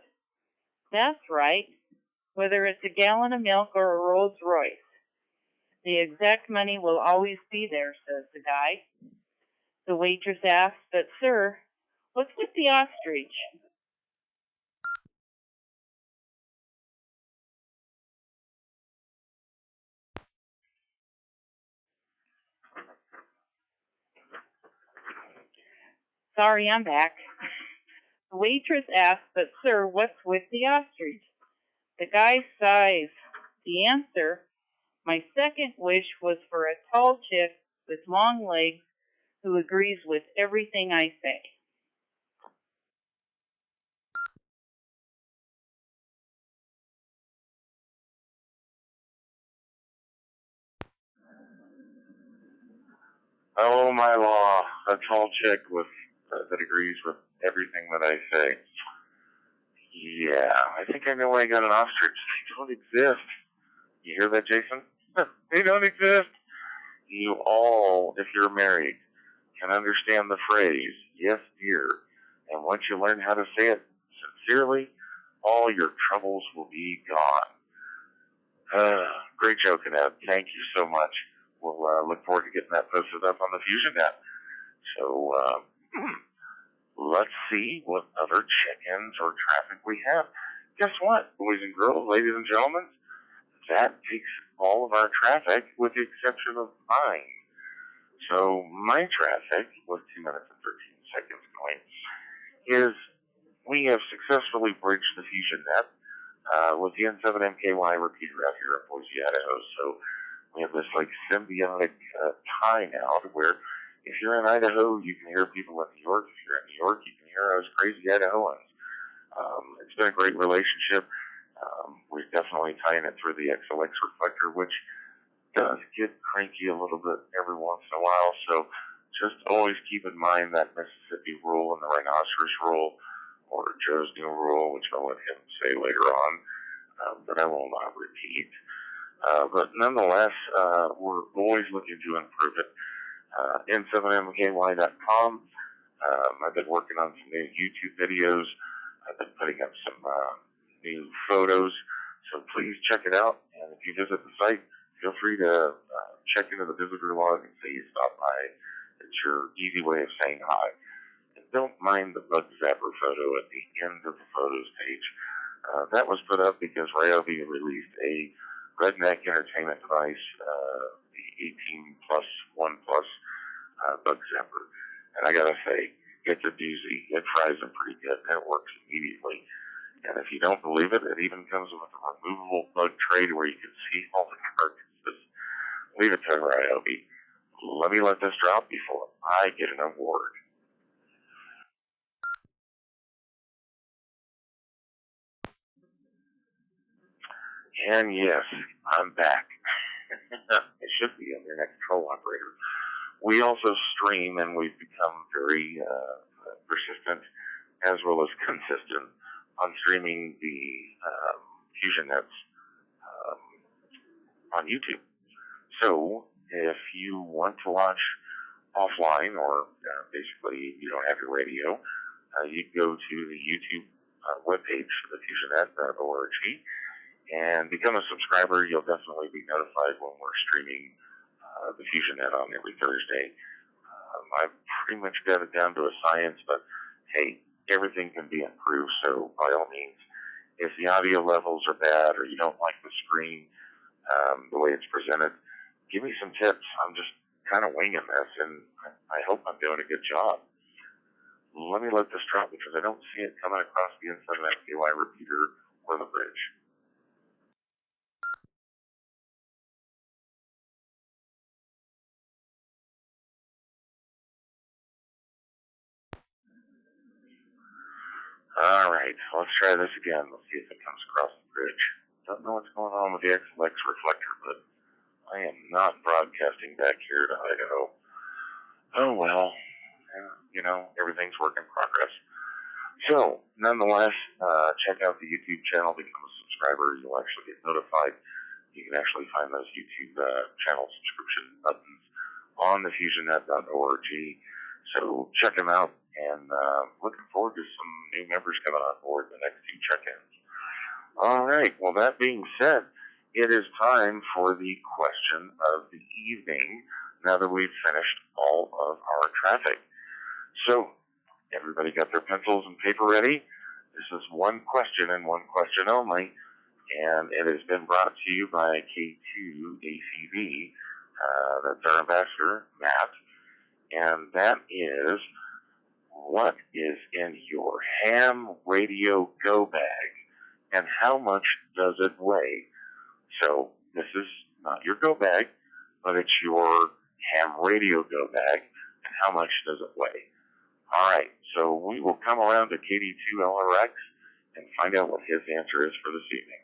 That's right, whether it's a gallon of milk or a Rolls Royce. The exact money will always be there, says the guy. The waitress asks, but sir, what's with the ostrich? Sorry, I'm back. The waitress asks, but sir, what's with the ostrich? The guy sighs. The answer, my second wish was for a tall chick with long legs who agrees with everything I say. Oh, my law. A tall chick with that agrees with everything that I say. Yeah, I think I know why I got an ostrich. They don't exist. You hear that, Jason? They don't exist. you all, if you're married, can understand the phrase, yes, dear. And once you learn how to say it sincerely, all your troubles will be gone. Great joke, Annette. Thank you so much. We'll look forward to getting that posted up on the FusionNet. So let's see what other check-ins or traffic we have. Guess what, boys and girls, ladies and gentlemen? That takes all of our traffic with the exception of mine. So my traffic, with 2 minutes and 13 seconds going, is we have successfully bridged the FusionNet with the N7MKY repeater out here in Boise, Idaho. So we have this like symbiotic tie now to where if you're in Idaho, you can hear people in New York. If you're in New York, you can hear us crazy Idahoans. It's been a great relationship. We're definitely tying it through the XLX reflector, which does get cranky a little bit every once in a while. So just always keep in mind that Mississippi rule and the rhinoceros rule, or Joe's new rule, which I'll let him say later on, but I will not repeat. But nonetheless, we're always looking to improve it. N7mky.com. I've been working on some new YouTube videos. I've been putting up some new photos, so please check it out. And if you visit the site, feel free to check into the visitor log and say you stopped by. It's your easy way of saying hi. And don't mind the bug zapper photo at the end of the photos page. That was put up because Ryobi released a Redneck Entertainment device, the 18 plus 1 plus bug zapper. And I gotta say, it's a doozy. It fries them pretty good, and it works immediately. And if you don't believe it, it even comes with a removable bug tray where you can see all the carcasses. Leave it to Ryobi. Let me let this drop before I get an award. And yes, I'm back. It should be on your next troll operator. We also stream, and we've become very persistent as well as consistent on streaming the FusionNets on YouTube. So if you want to watch offline, or basically you don't have your radio, you go to the YouTube webpage, the FusionNet.org, and become a subscriber. You'll definitely be notified when we're streaming the FusionNet on every Thursday. I've pretty much got it down to a science, but hey, everything can be improved, so by all means, if the audio levels are bad or you don't like the screen, the way it's presented, give me some tips. I'm just kind of winging this, and I hope I'm doing a good job. Let me let this drop because I don't see it coming across the inside of that KY repeater or the bridge. All right, let's try this again. Let's see if it comes across the bridge. Don't know what's going on with the XLX reflector, but I am not broadcasting back here to Idaho. Oh well, you know, everything's work in progress. So, nonetheless, check out the YouTube channel, become a subscriber. You'll actually get notified. You can actually find those YouTube channel subscription buttons on the FusionNet.org. So check them out, and looking forward to some new members coming on board the next 2 check-ins. All right, well, that being said, it is time for the question of the evening now that we've finished all of our traffic. So, everybody got their pencils and paper ready? This is one question and one question only, and it has been brought to you by K2ACB. That's our ambassador, Matt. And that is, what is in your ham radio go bag, and how much does it weigh? So this is not your go bag, but it's your ham radio go bag, and how much does it weigh? All right, so we will come around to KD2LRX and find out what his answer is for this evening.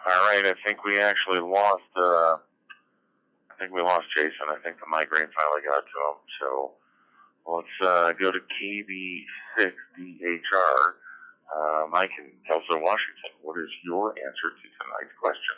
All right, I think we actually lost. Jason. I think the migraine finally got to him. So let's go to KB6DHR. Mike in Kelso, Washington. What is your answer to tonight's question?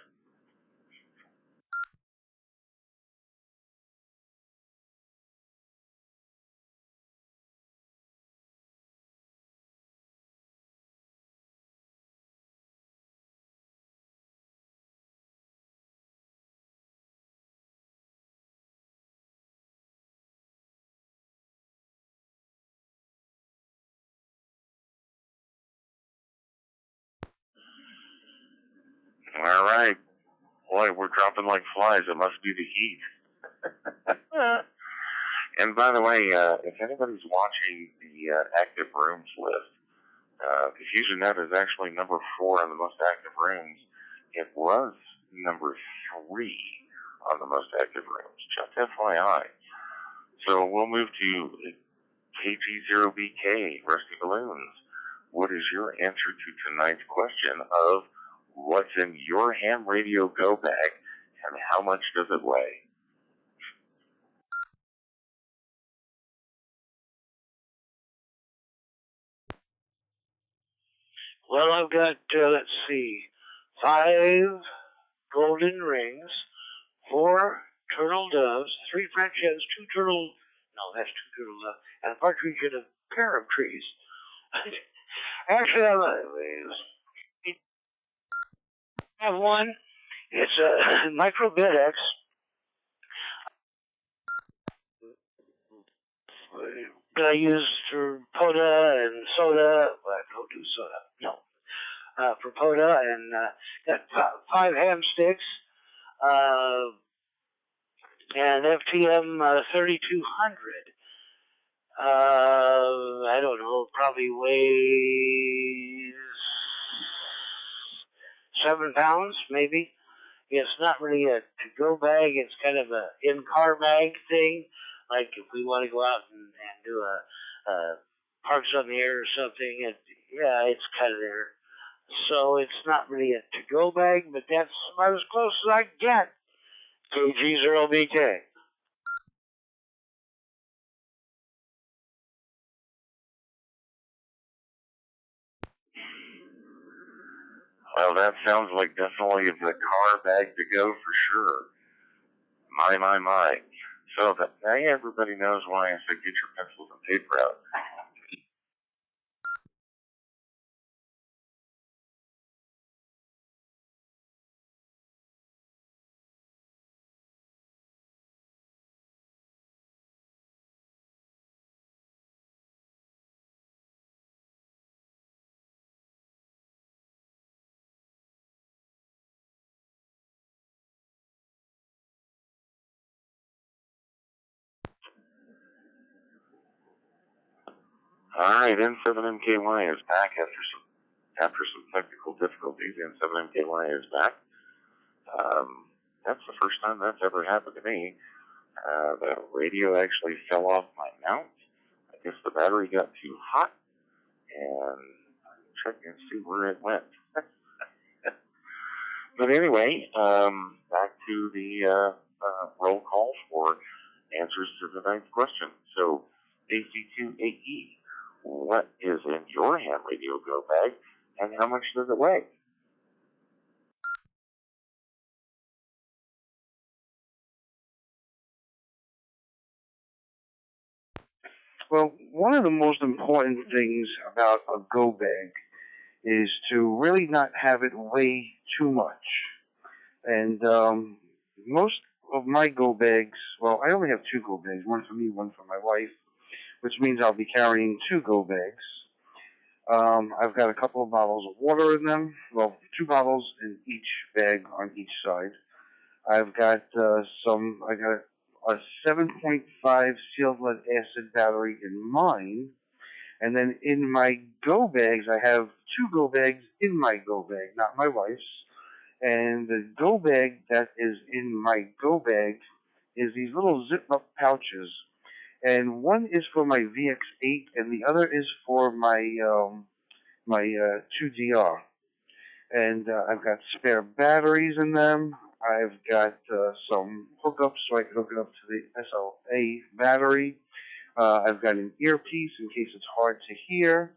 All right. Boy, we're dropping like flies. It must be the heat. And by the way, if anybody's watching the active rooms list, the FusionNet is actually number 4 on the most active rooms. It was number 3 on the most active rooms, just FYI. So we'll move to KG0BK, Rusty Balloons. What is your answer to tonight's question of what's in your ham radio go bag and how much does it weigh? Well, I've got, let's see, 5 golden rings, 4 turtle doves, 3 French hens, 2 turtle, no, that's 2 turtle doves, and a partridge in a pair of trees. Actually, I have one. It's a microBidX that I use for Poda and soda. Well, I don't do soda. No. For Poda and got 5 ham sticks and FTM 3200. I don't know, probably weighs 7 pounds, maybe. It's not really a to-go bag. It's kind of a in-car bag thing. Like if we want to go out and do a parks on the air or something, it's kind of there. So it's not really a to-go bag, but that's about as close as I can get. KG0BK. Well, that sounds like definitely the car bag to go for sure. My. So that now everybody knows why I said get your pencils and paper out. All right, N7MKY is back after some technical difficulties. N7MKY is back. That's the first time that's ever happened to me. The radio actually fell off my mount. I guess the battery got too hot, and check and see where it went. But anyway, back to the roll call for answers to tonight's question. So, AC2AE, what is in your ham radio go bag, and how much does it weigh? Well, one of the most important things about a go bag is to really not have it weigh too much. And most of my go bags, well, I only have 2 go bags, one for me, one for my wife, which means I'll be carrying 2 go bags. I've got a couple of bottles of water in them, well, 2 bottles in each bag on each side. I've got a 7.5 sealed lead acid battery in mine. And then in my go bags, I have 2 go bags in my go bag, not my wife's. And the go bag that is in my go bag is these little zip-up pouches. And one is for my VX8, and the other is for my 2DR. And I've got spare batteries in them. I've got some hookups so I can hook it up to the SLA battery. I've got an earpiece in case it's hard to hear.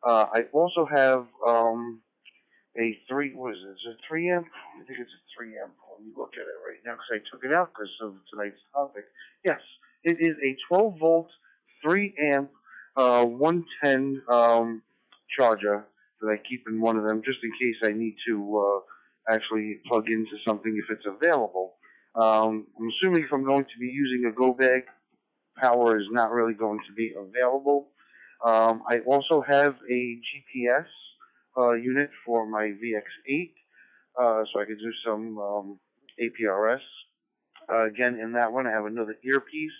I also have a what is it? Is it 3 amp? I think it's a 3 amp. Let me look at it right now because I took it out because of tonight's topic. Yes, it is a 12 volt, 3 amp, 110 charger that I keep in one of them just in case I need to actually plug into something if it's available. I'm assuming if I'm going to be using a go bag, power is not really going to be available. I also have a GPS unit for my VX8, so I could do some APRS. Again, in that one, I have another earpiece.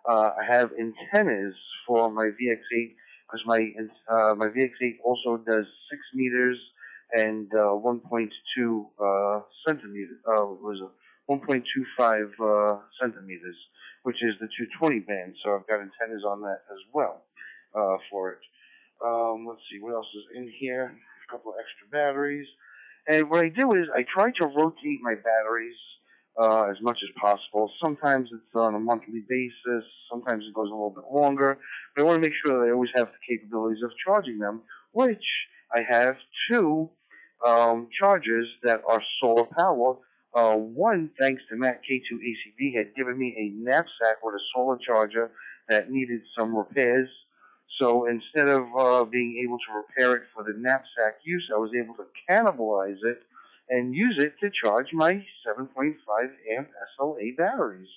I have antennas for my VX8 because my VX8 also does 6 meters and 1.2 centimeters. Was it 1.25 centimeters, which is the 220 band. So I've got antennas on that as well for it. Let's see what else is in here. A couple of extra batteries. And what I do is I try to rotate my batteries as much as possible. Sometimes it's on a monthly basis. Sometimes it goes a little bit longer. But I want to make sure that I always have the capabilities of charging them, which I have two chargers that are solar power. One, thanks to Matt K2ACB, had given me a knapsack with a solar charger that needed some repairs. So instead of being able to repair it for the knapsack use, I was able to cannibalize it and use it to charge my 7.5 amp SLA batteries.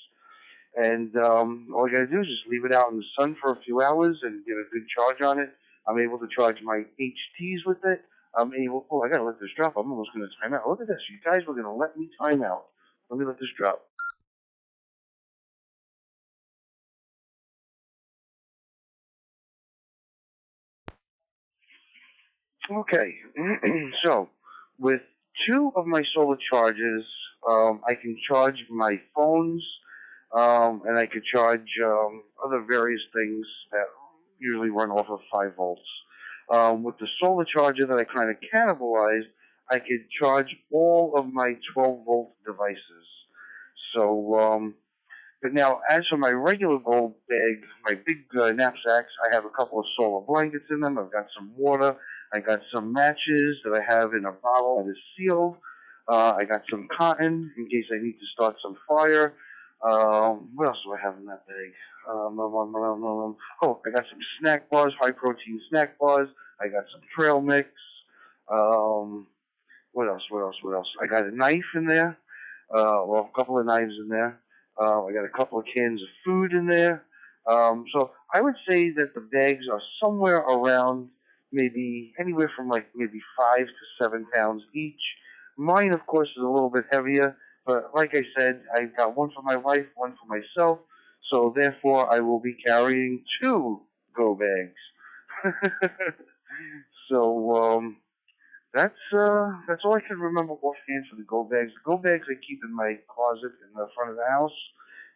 And all I got to do is just leave it out in the sun for a few hours and get a good charge on it. I'm able to charge my HTs with it. I'm able, oh, I got to let this drop. I'm almost going to time out. Look at this. You guys were going to let me time out. Let me let this drop. Okay, so with two of my solar chargers, I can charge my phones, and I could charge other various things that usually run off of 5 volts. With the solar charger that I kind of cannibalized, I could charge all of my 12 volt devices. So, but now, as for my regular gold bag, my big knapsacks, I have a couple of solar blankets in them. I've got some water. I got some matches that I have in a bottle that is sealed. I got some cotton in case I need to start some fire. What else do I have in that bag? Oh, I got some snack bars, high protein snack bars. I got some trail mix. What else? I got a knife in there. Well, a couple of knives in there. I got a couple of cans of food in there. So I would say that the bags are somewhere around maybe anywhere from like maybe 5 to 7 pounds each. Mine, of course, is a little bit heavier, but like I said, I've got one for my wife, one for myself, so therefore I will be carrying 2 go bags. So that's all I can remember offhand for the go bags. The go bags I keep in my closet in the front of the house,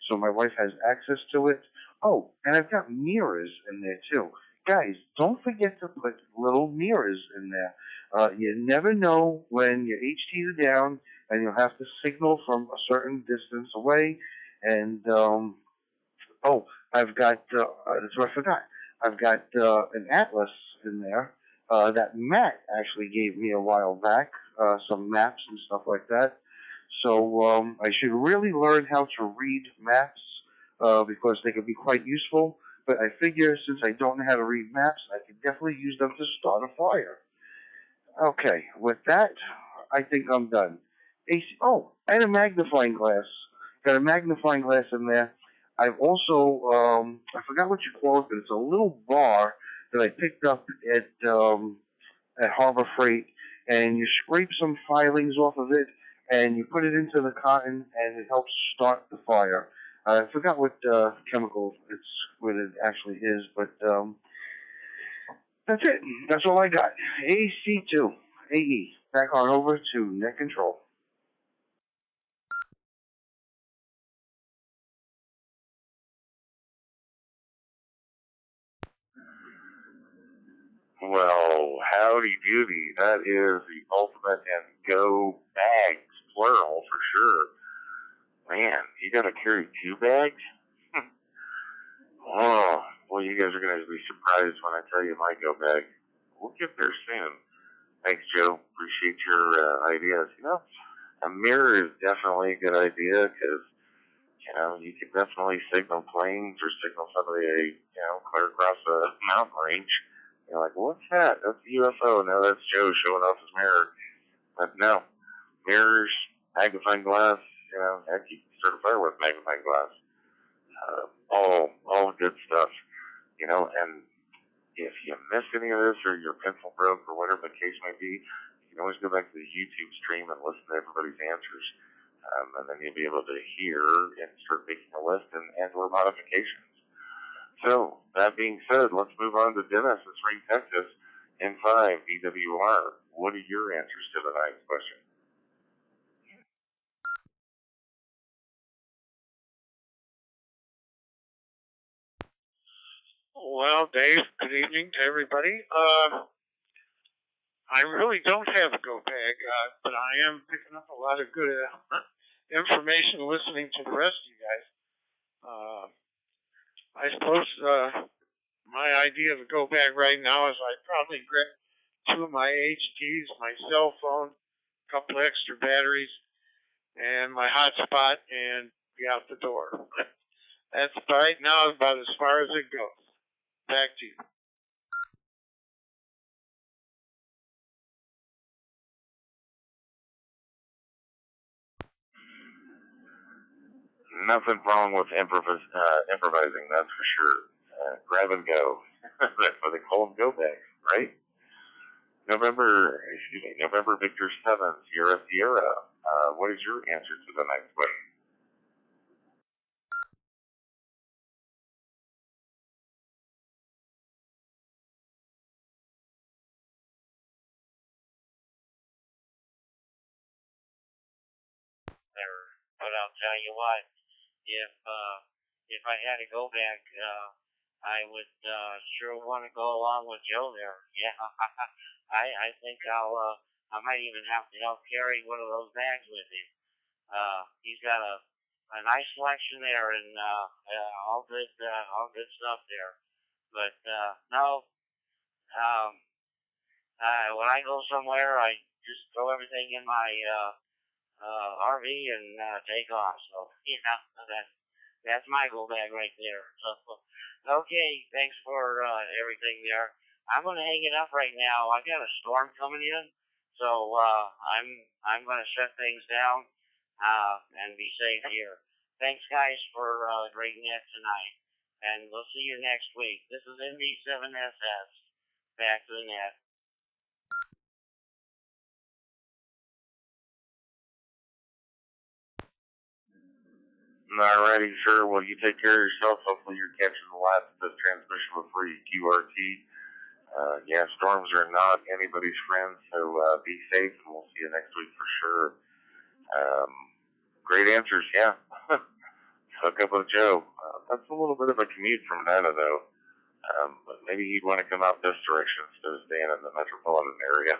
so my wife has access to it. Oh, and I've got mirrors in there too. Guys, don't forget to put little mirrors in there. You never know when your HTs are down and you'll have to signal from a certain distance away. And oh, I've got that's what I forgot. I've got an atlas in there that Matt actually gave me a while back, some maps and stuff like that. So I should really learn how to read maps because they can be quite useful. But I figure since I don't know how to read maps, I can definitely use them to start a fire. Okay, with that, I think I'm done. Oh, and a magnifying glass. Got a magnifying glass in there. I've also, I forgot what you call it, but it's a little bar that I picked up at Harbor Freight, and you scrape some filings off of it, and you put it into the cotton, and it helps start the fire. I forgot what chemical what it actually is, but that's it. That's all I got. AC2, AE. Back on over to net control. Well, howdy doody. That is the ultimate and go bags, plural for sure. Man, you gotta carry 2 bags? Oh, boy, you guys are gonna be surprised when I tell you my go bag. We'll get there soon. Thanks, Joe. Appreciate your ideas. You know, a mirror is definitely a good idea because, you know, you can definitely signal planes or signal somebody, clear across a mountain range. You're like, well, what's that? That's a UFO. No, that's Joe showing off his mirror. But no, mirrors, magnifying glass, heck, you can start a fire with magnifying glass. All good stuff, and if you missed any of this or your pencil broke or whatever the case may be, you can always go back to the YouTube stream and listen to everybody's answers. And then you'll be able to hear and start making a list and/or modifications. So, that being said, let's move on to Dennis in Spring, Texas, N5 DWR. What are your answers to the ninth question? Well, Dave, good evening to everybody. I really don't have a go bag, but I am picking up a lot of good information listening to the rest of you guys. I suppose my idea of a go bag right now is I'd probably grab 2 of my HDs, my cell phone, a couple extra batteries, and my hotspot, and be out the door. That's right now about as far as it goes. Back to you. Nothing wrong with improvising, that's for sure. Grab and go. That's what they call them, go bags, right? November Victor 7, Sierra Sierra. What is your answer to the next question? But I'll tell you what, if I had to go back, I would sure want to go along with Joe there. Yeah, I think I might even have to help carry one of those bags with him. He's got a nice selection there and all good stuff there. But no, when I go somewhere, I just throw everything in my RV and take off. So that's my go bag right there. So okay, thanks for everything there. I'm gonna hang it up right now. I got a storm coming in, so I'm gonna shut things down and be safe here. Thanks, guys, for great net tonight, and we'll see you next week. This is NV7SS. Back to the net. Alrighty, sure. Well, you take care of yourself. Hopefully you're catching the last of this transmission before you QRT. Yeah, storms are not anybody's friend, so be safe, and we'll see you next week for sure. Great answers, yeah. Hook up with Joe. That's a little bit of a commute from Nevada, though. But maybe he'd want to come out this direction instead of staying in the metropolitan area.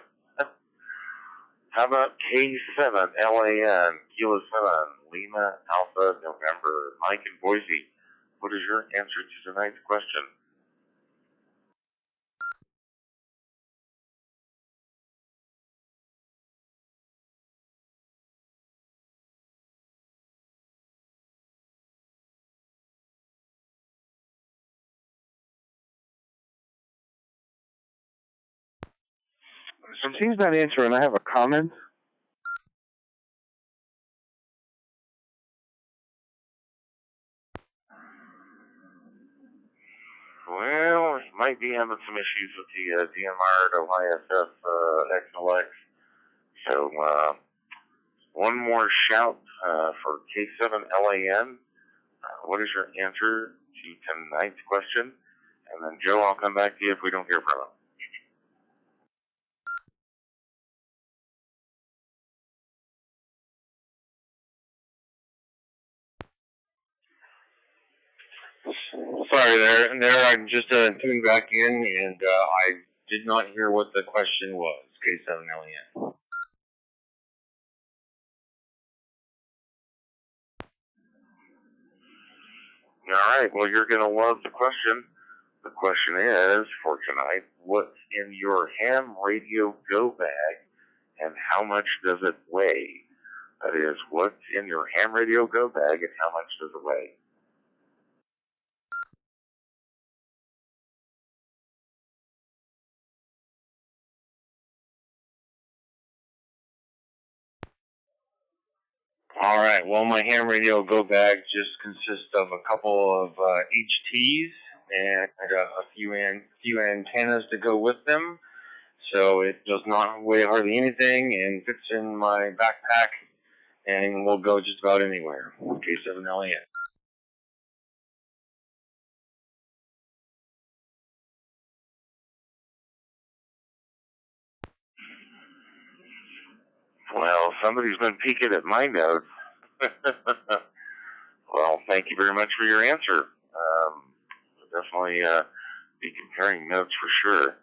How about K7 LAN, Kilo 7, Lima Alpha November, Mike in Boise? What is your answer to tonight's question? Since he's not answering, I have a comment. Well, he might be having some issues with the DMR to YSF XLX. So, one more shout for K7 LAN. What is your answer to tonight's question? And then, Joe, I'll come back to you if we don't hear from him. Sorry there. I just tuned back in, and did not hear what the question was, K7LEN. All right, well, you're going to love the question. The question is, for tonight, what's in your ham radio go bag and how much does it weigh? That is, what's in your ham radio go bag and how much does it weigh? All right, well, my ham radio go bag just consists of a couple of HTs and a few antennas to go with them. So it does not weigh hardly anything and fits in my backpack and will go just about anywhere. K7LEN. Well, somebody's been peeking at my notes. Well, thank you very much for your answer. We'll definitely be comparing notes for sure.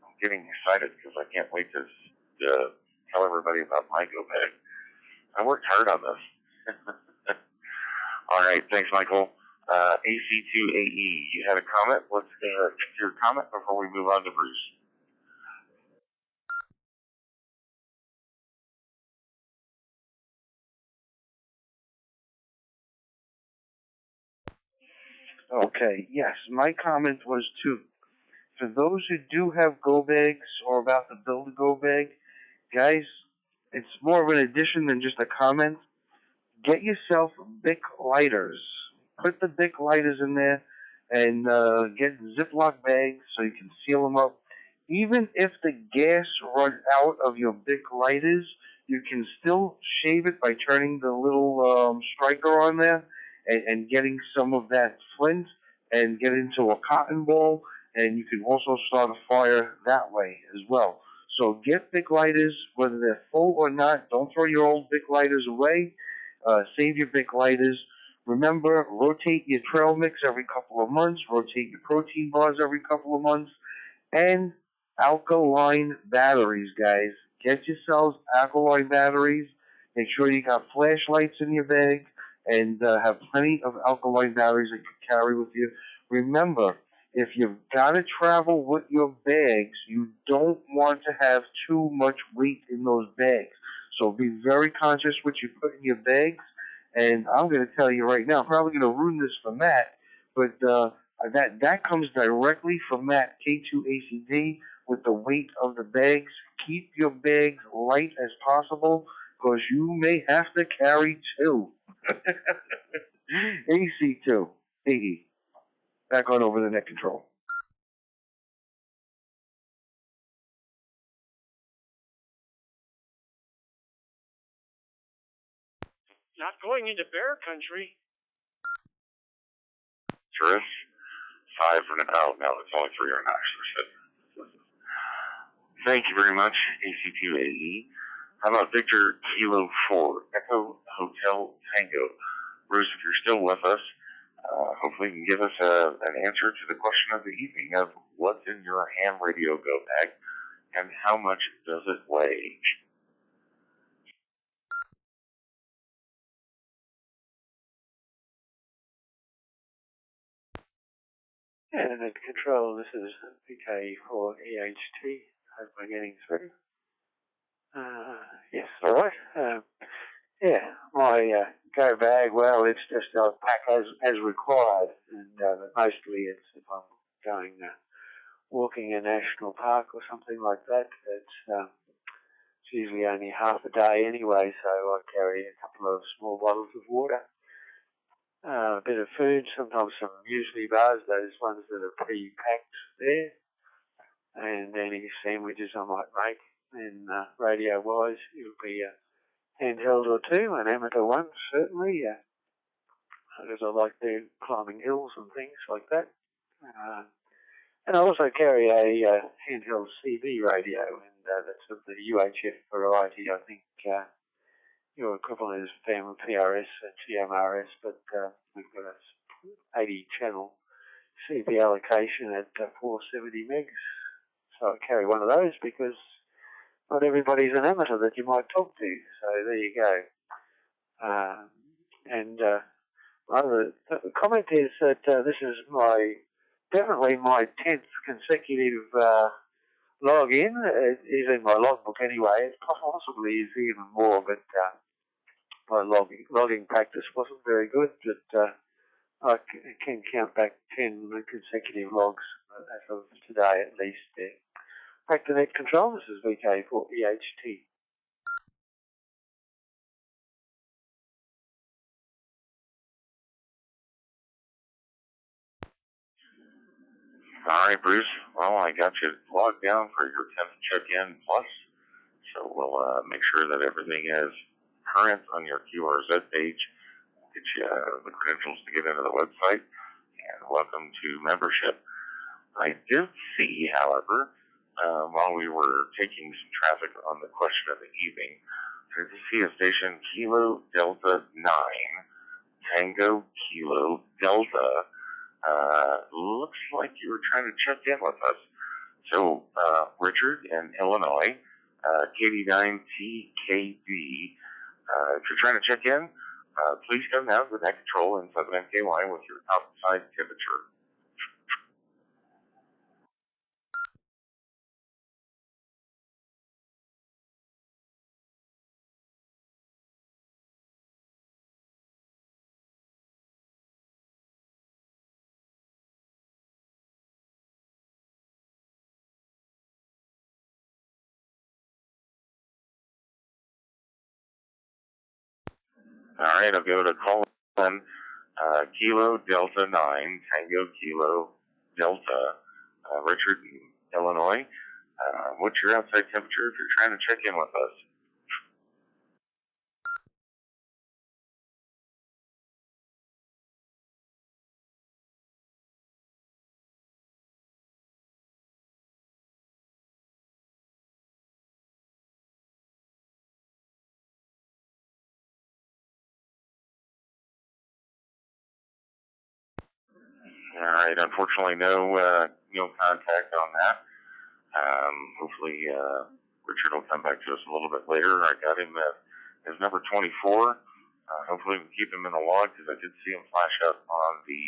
I'm getting excited because I can't wait to tell everybody about my go bag. I worked hard on this. All right, thanks, Michael. AC2AE, you had a comment? Let's get your comment before we move on to Bruce. Okay, yes, my comment was to, for those who do have go bags or about to build a go bag, guys, it's more of an addition than just a comment. Get yourself Bic lighters. Put the Bic lighters in there and get Ziploc bags so you can seal them up. Even if the gas runs out of your Bic lighters, you can still shave it by turning the little striker on there and getting some of that flint and get into a cotton ball, and you can also start a fire that way as well. So get Bic lighters, whether they're full or not. Don't throw your old Bic lighters away. Save your Bic lighters. Remember, rotate your trail mix every couple of months. Rotate your protein bars every couple of months. And alkaline batteries, guys. Get yourselves alkaline batteries. Make sure you got flashlights in your bag and have plenty of alkaline batteries that you can carry with you. Remember, if you've got to travel with your bags, you don't want to have too much weight in those bags. So be very conscious what you put in your bags. And I'm going to tell you right now, I'm probably going to ruin this for Matt, but that comes directly from Matt, K2ACD, with the weight of the bags. Keep your bags light as possible, because you may have to carry two. AC2, AE. Back on over the net control. Not going into bear country. Chris? 5 for now. No, it's only 3 or not. Thank you very much, AC2AE. How about Victor Kilo 4, Echo Hotel Tango? Bruce, if you're still with us, hopefully you can give us an answer to the question of the evening of what's in your ham radio go bag and how much does it weigh? And at control, this is PK4EHT. Hope we're getting through. Yes, all right. Yeah, my go bag, well, it's just I pack as required, and mostly it's if I'm going walking a national park or something like that. It's usually only half a day anyway, so I carry a couple of small bottles of water. A bit of food, sometimes some muesli bars, those ones that are pre-packed there, and any sandwiches I might make. And radio-wise, it'll be a handheld or two, an amateur one, certainly, because I like doing climbing hills and things like that. And I also carry a handheld CB radio, and that's of the UHF variety. I think your equivalent is family PRS and GMRS, but we've got a 80 channel CB allocation at 470 megs. So I carry one of those because not everybody's an amateur that you might talk to. So there you go. The comment is that this is definitely my 10th consecutive login. It is in my logbook anyway. It possibly is even more, but my logging practice wasn't very good. But I can count back 10 consecutive logs as of today at least. Back to net control. This is VK for EHT. All right, Bruce. Well, I got you logged down for your 10th check-in plus, so we'll make sure that everything is current on your QRZ page. Get you the credentials to get into the website, and welcome to membership. I did see, however, while we were taking some traffic on the question of the evening, I did see a station Kilo Delta 9, Tango Kilo Delta. Looks like you were trying to check in with us. So, Richard in Illinois, KD9TKB, if you're trying to check in, please come down to net control in 7MKY with your outside temperature. All right, I'll go to call in Kilo Delta 9, Tango Kilo Delta, Richard in Illinois. What's your outside temperature if you're trying to check in with us? All right, unfortunately, no contact on that. Hopefully, Richard will come back to us a little bit later. I got him at his number 24. Hopefully, we can keep him in the log because I did see him flash up on the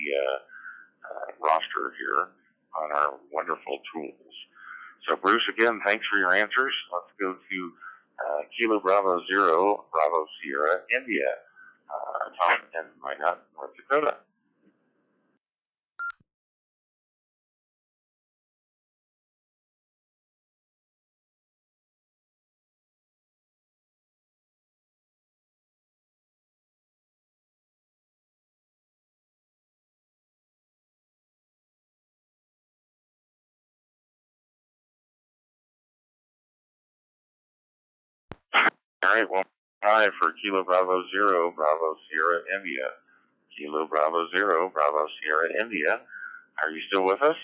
roster here on our wonderful tools. So, Bruce, again, thanks for your answers. Let's go to Kilo Bravo 0, Bravo Sierra, India, Tom and Minot, North Dakota. All right, well, hi for Kilo Bravo 0, Bravo Sierra, India. Kilo Bravo 0, Bravo Sierra, India. Are you still with us?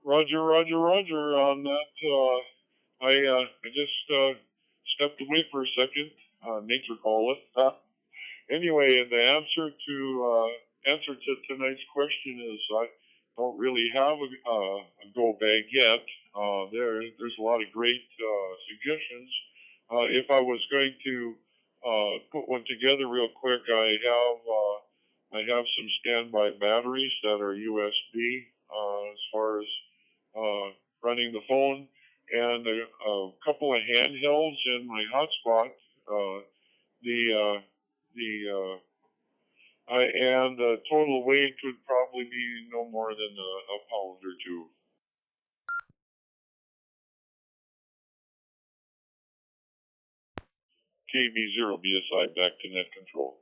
Roger, Roger, Roger on that. I just stepped away for a second. Nature call it. Anyway, and the answer to tonight's question is I don't really have a go bag yet. There's a lot of great suggestions. If I was going to put one together real quick, I have some standby batteries that are USB as far as running the phone, and a couple of handhelds in my hotspot. And the total weight would probably be no more than a pound or two. KB0 BSI back to net control.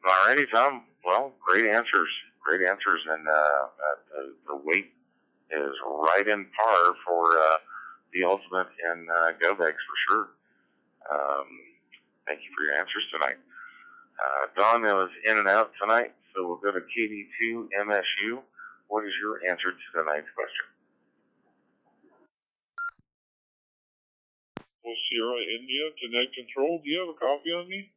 Alrighty, Tom. Well, great answers. Great answers, and the weight is right in par for the ultimate in go bags for sure. Thank you for your answers tonight. Don was in and out tonight, so we'll go to KD2 MSU. What is your answer to tonight's question? Well, Sierra India to net control. Do you have a copy on me?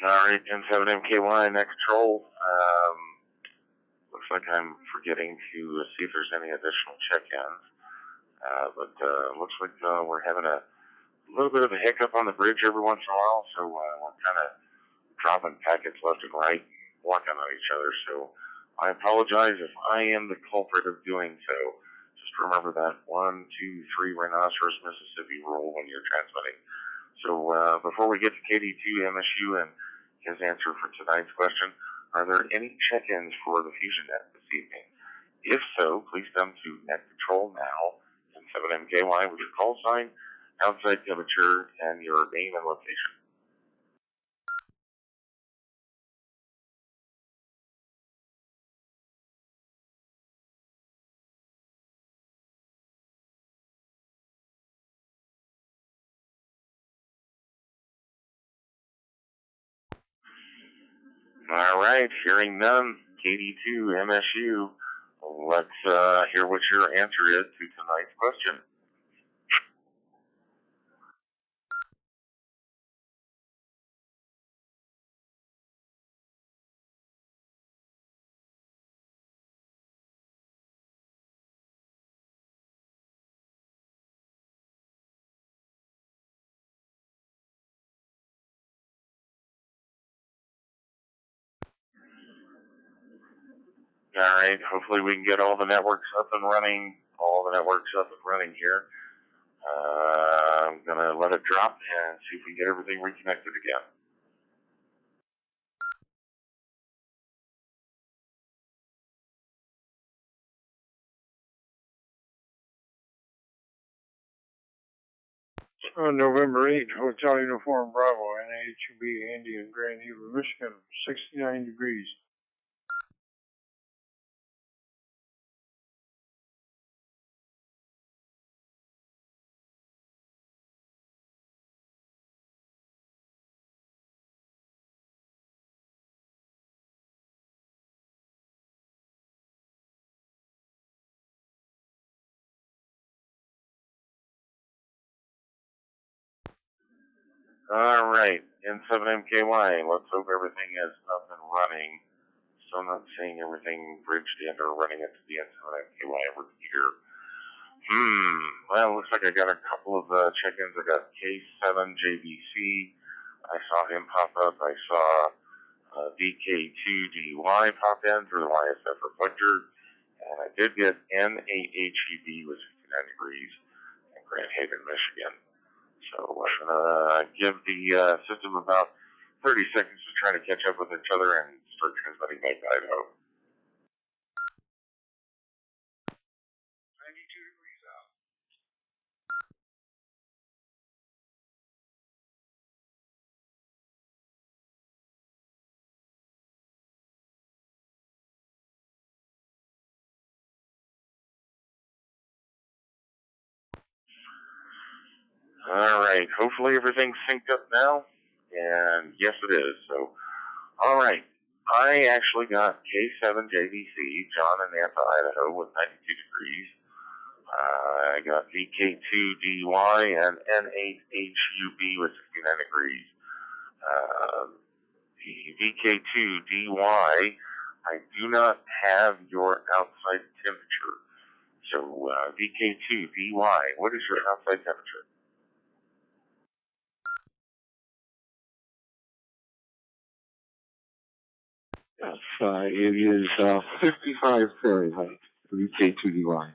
All right, N7MKY, net control. Looks like I'm forgetting to see if there's any additional check-ins. But looks like we're having a little bit of a hiccup on the bridge every once in a while, so we're kind of dropping packets left and right, walking on each other. So I apologize if I am the culprit of doing so. Just remember that 1, 2, 3 Rhinoceros, Mississippi rule when you're transmitting. So before we get to KD2 MSU and his answer for tonight's question, are there any check-ins for the FusionNet this evening? If so, please come to net control now in 7MKY with your call sign, outside temperature, and your name and location. All right, hearing none, KD2 MSU, let's hear what your answer is to tonight's question. All right, hopefully we can get all the networks up and running, here. I'm going to let it drop and see if we can get everything reconnected again. On November 8th, Hotel Uniform Bravo, NAHB, Andy in Grand Haven, Michigan, 69 degrees. All right, N7MKY, let's hope everything is up and running. Still not seeing everything bridged in or running into the N7MKY repeater. Well, looks like I got a couple of check-ins. I got K7JBC. I saw him pop up. I saw VK2DY pop in through the YSF reflector. And I did get NAHEB with 59 degrees in Grand Haven, Michigan. So I'm going to give the system about 30 seconds to try to catch up with each other and start transmitting back to Idaho. 92 degrees out. All right, hopefully everything's synced up now, and yes it is. So, all right, I actually got K7JVC, John and Nampa, Idaho, with 92 degrees. I got VK2DY and N8HUB with 69 degrees. The VK2DY, I do not have your outside temperature. So, VK2DY, what is your outside temperature? Yes, it is 55 Fahrenheit, VK2DY.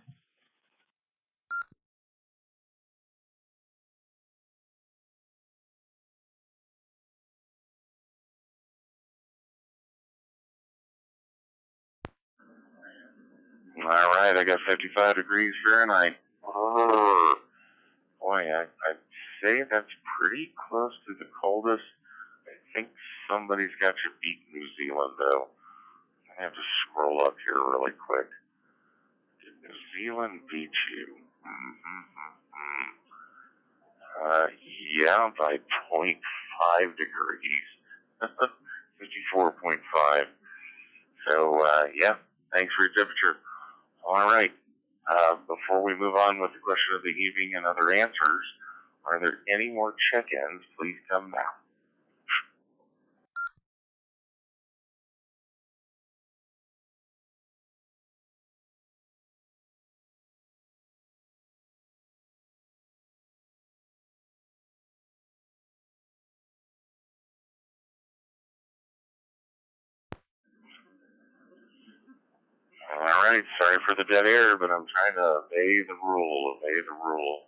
All right, I got 55 degrees Fahrenheit. Oh, boy, I'd say that's pretty close to the coldest. I think somebody's got you beat New Zealand, though. I have to scroll up here really quick. Did New Zealand beat you? Yeah, by 0.5 degrees. 54.5. So, yeah, thanks for your temperature. All right. Before we move on with the question of the evening and other answers, are there any more check-ins? Please come now. All right, sorry for the dead air, but I'm trying to obey the rule.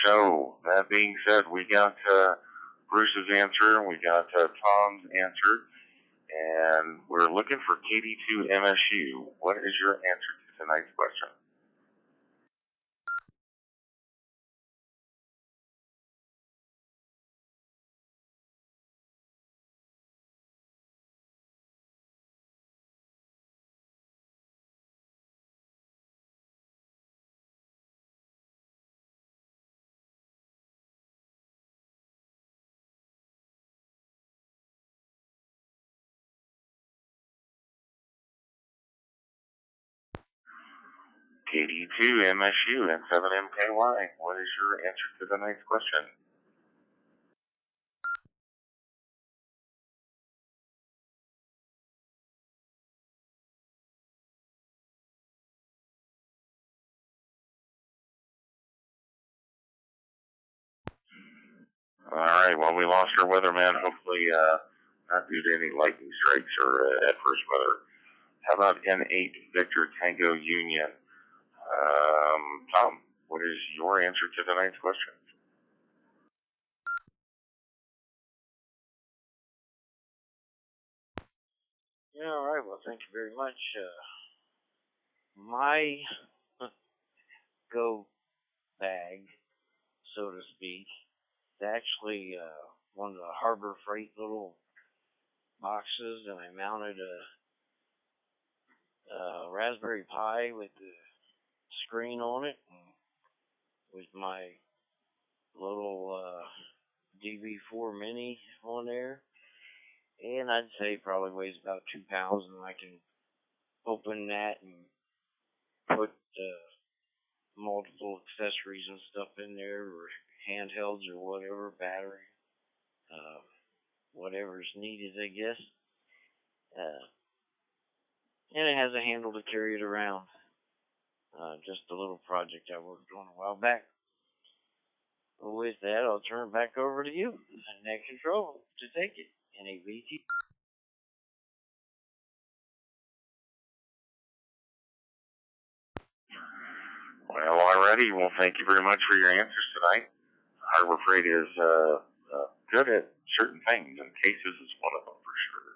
So, that being said, we got Bruce's answer, and we got Tom's answer, and we're looking for KD2 MSU. What is your answer to tonight's question? KD2 MSU and 7MKY. What is your answer to tonight's question? All right, well, we lost our weatherman. Hopefully, not due to any lightning strikes or adverse weather. How about N8 Victor Tango Union? Tom, what is your answer to tonight's question? Yeah, all right. Well, thank you very much. My go bag, so to speak, is actually one of the Harbor Freight little boxes, and I mounted a Raspberry Pi with the screen on it, and with my little DB4 Mini on there. And I'd say probably weighs about 2 pounds, and I can open that and put multiple accessories and stuff in there, or handhelds or whatever, battery, whatever's needed, I guess. And it has a handle to carry it around. Just a little project I worked on a while back. With that, I'll turn it back over to you, Net Control, to take it. NAVT. Well, alrighty. Well, thank you very much for your answers tonight. Harbor Freight is good at certain things, and cases is one of them for sure.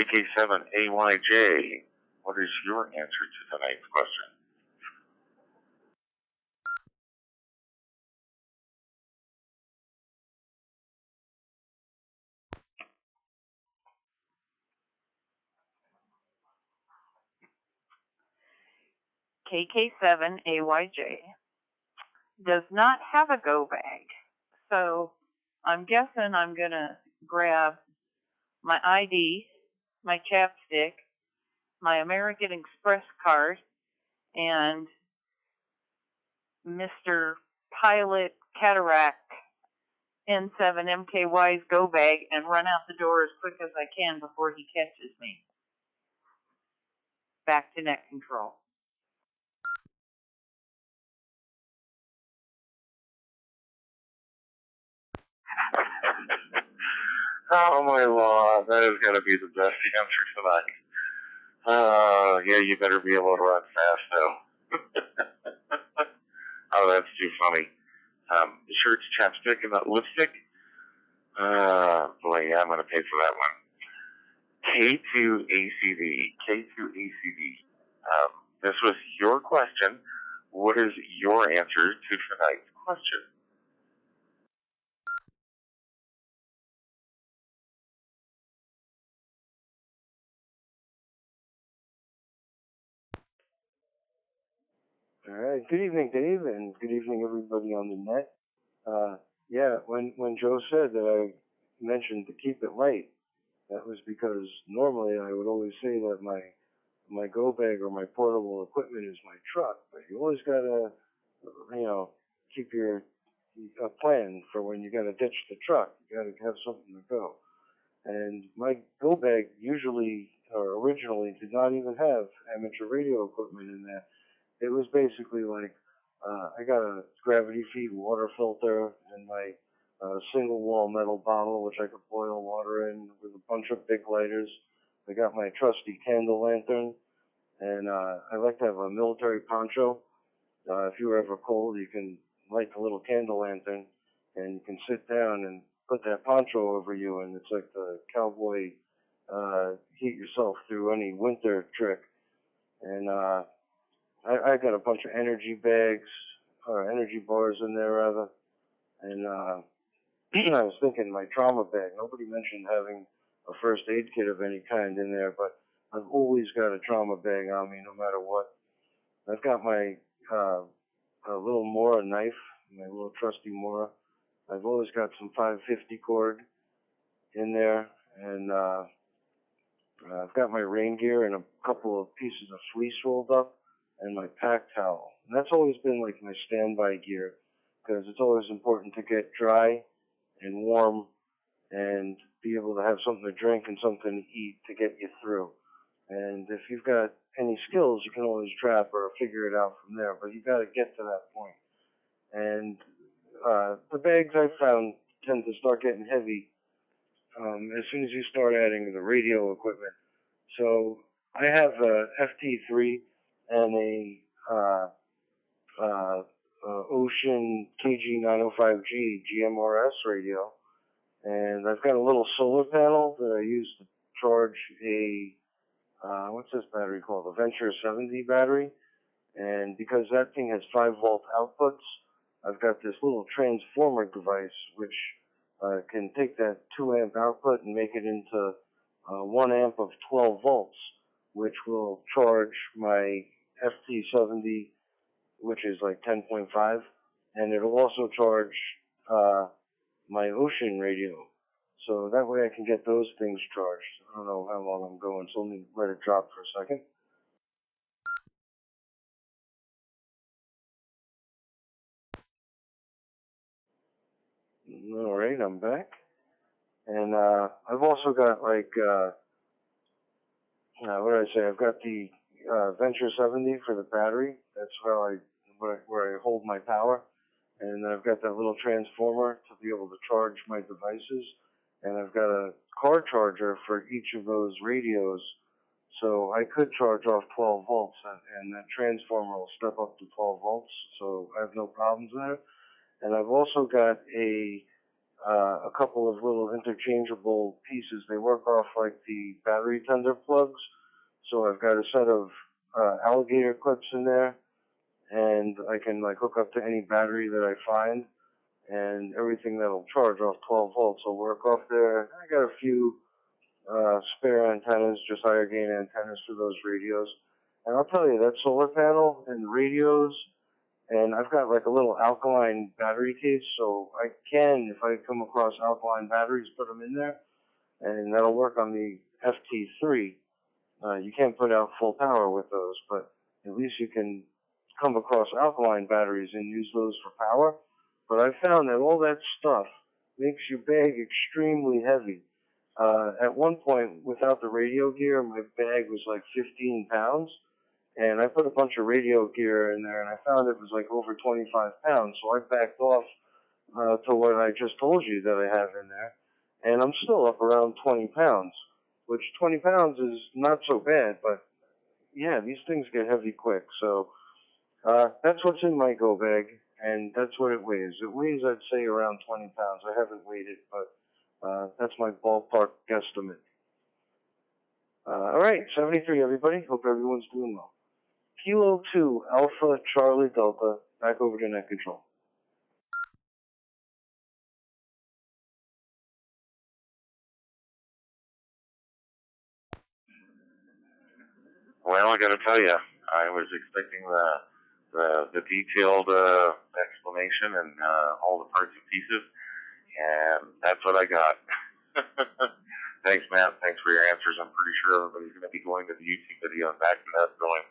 KK7AYJ, what is your answer to tonight's question? KK7AYJ does not have a go bag. So I'm guessing I'm going to grab my ID, my chapstick, my American Express card, and Mr. Pilot Cataract N7MKY's go bag and run out the door as quick as I can before he catches me. Back to Net Control. Oh my lord, that is going to be the best answer tonight. Yeah, you better be able to run fast though. Oh, that's too funny. Shirts, chapstick, and that lipstick. Boy, yeah, I'm going to pay for that one. K2ACD. This was your question. What is your answer to tonight's question? All right. Good evening, Dave, and good evening, everybody on the net. Yeah, when Joe said that I mentioned to keep it light, that was because normally I would always say that my go bag or my portable equipment is my truck, but you always gotta, keep your a plan for when you gotta ditch the truck. You gotta have something to go. And my go bag usually or originally did not even have amateur radio equipment in that. It was basically like I got a gravity feed water filter and my single wall metal bottle which I could boil water in with a bunch of big lighters. I got my trusty candle lantern, and I like to have a military poncho. If you were ever cold, you can light the little candle lantern and you can sit down and put that poncho over you, and it's like the cowboy heat yourself through any winter trick. And I got a bunch of energy bags, or energy bars in there rather. And I was thinking my trauma bag. Nobody mentioned having a first aid kit of any kind in there, but I've always got a trauma bag on me no matter what. I've got my a little Mora knife, my little trusty Mora. I've always got some 550 cord in there, and I've got my rain gear and a couple of pieces of fleece rolled up, and my pack towel. And that's always been like my standby gear, because it's always important to get dry and warm and be able to have something to drink and something to eat to get you through. And if you've got any skills, you can always trap or figure it out from there, but you got to get to that point. And the bags I found tend to start getting heavy as soon as you start adding the radio equipment. So I have a FT3 and a Ocean KG905G GMRS radio, and I've got a little solar panel that I use to charge a what's this battery called? A Venture 70 battery. And because that thing has 5-volt outputs, I've got this little transformer device which can take that 2 amp output and make it into 1 amp of 12 volts, which will charge my FT70, which is like 10.5, and it'll also charge my Ocean radio. So that way I can get those things charged. I don't know how long I'm going, so let me let it drop for a second. All right, I'm back. And I've also got like, what did I say? I've got the Venture 70 for the battery. That's where I hold my power. And then I've got that little transformer to be able to charge my devices. And I've got a car charger for each of those radios. So I could charge off 12 volts, and that transformer will step up to 12 volts. So I have no problems there. And I've also got a couple of little interchangeable pieces. They work off like the battery tender plugs. So I've got a set of alligator clips in there, and I can like hook up to any battery that I find, and everything that'll charge off 12 volts will work off there. I got a few spare antennas, just higher gain antennas for those radios. And I'll tell you, that solar panel and the radios, and I've got like a little alkaline battery case, so I can, if I come across alkaline batteries, put them in there, and that'll work on the FT3. You can't put out full power with those, but at least you can come across alkaline batteries and use those for power. But I found that all that stuff makes your bag extremely heavy. At one point, without the radio gear, my bag was like 15 pounds. And I put a bunch of radio gear in there, and I found it was like over 25 pounds. So I backed off to what I just told you that I have in there. And I'm still up around 20 pounds, which 20 pounds is not so bad. But yeah, these things get heavy quick. So that's what's in my go bag, and that's what it weighs. It weighs, I'd say, around 20 pounds. I haven't weighed it, but that's my ballpark guesstimate. All right, 73, everybody. Hope everyone's doing well. Kilo 2, Alpha Charlie Delta, back over to net control. Well, I got to tell you, I was expecting the the detailed explanation and all the parts and pieces, and that's what I got. Thanks, Matt. Thanks for your answers. I'm pretty sure everybody's going to be going to the YouTube video and backing that going,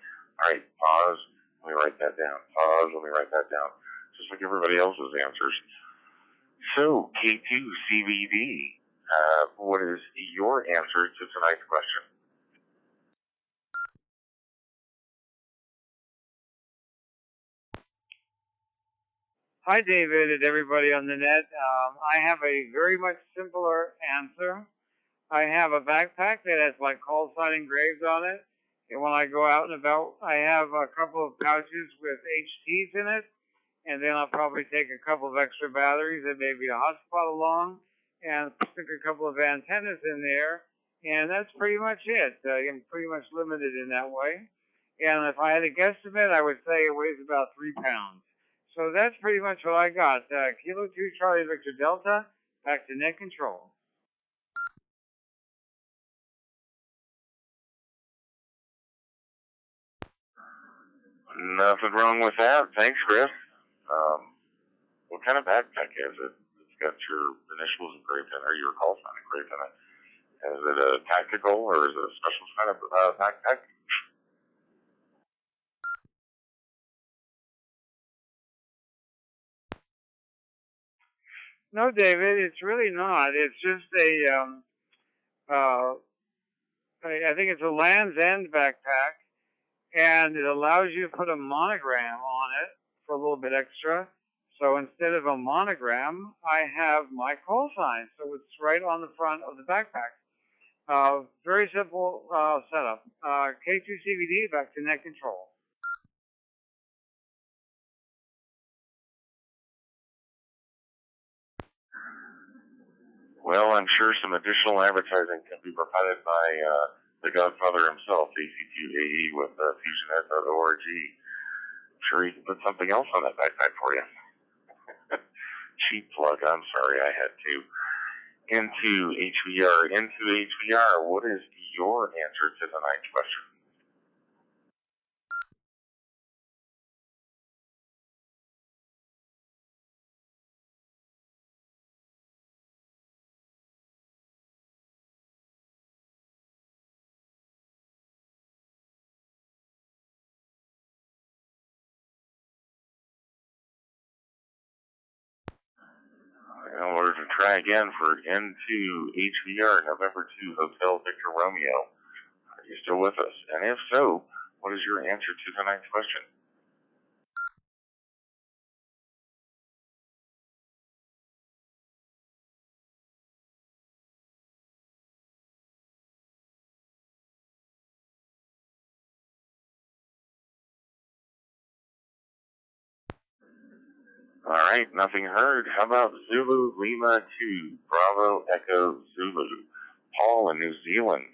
all right, pause, let me write that down. Pause, let me write that down. Just like everybody else's answers. So, K2 CVD, what is your answer to tonight's question? Hi, David, and everybody on the net. I have a very much simpler answer. I have a backpack that has my call sign engraved on it. And when I go out and about, I have a couple of pouches with HTs in it. And then I'll probably take a couple of extra batteries and maybe a hotspot along and stick a couple of antennas in there. And that's pretty much it. I'm pretty much limited in that way. And if I had a guesstimate, I would say it weighs about 3 pounds. So that's pretty much what I got. Kilo 2 Charlie Victor Delta, back to net control. Nothing wrong with that. Thanks, Chris. What kind of backpack is it? It's got your initials engraved in it, or your call sign engraved in it. Is it a tactical, or is it a special kind of backpack? No, David, it's really not. It's just I think it's a Land's End backpack, and it allows you to put a monogram on it for a little bit extra. So instead of a monogram, I have my call sign, so it's right on the front of the backpack. Very simple setup. K2CVD, back to net control. Well, I'm sure some additional advertising can be provided by the Godfather himself, AC2AE with FusionNet.org. I'm sure he can put something else on that backpack for you. Cheap plug, I'm sorry, I had to. Into HVR, what is your answer to tonight's question? In order to try again for N2 HVR, November 2 Hotel Victor Romeo. Are you still with us? And if so, what is your answer to tonight's question? All right, nothing heard. How about Zulu Lima 2, Bravo Echo Zulu? Paul in New Zealand.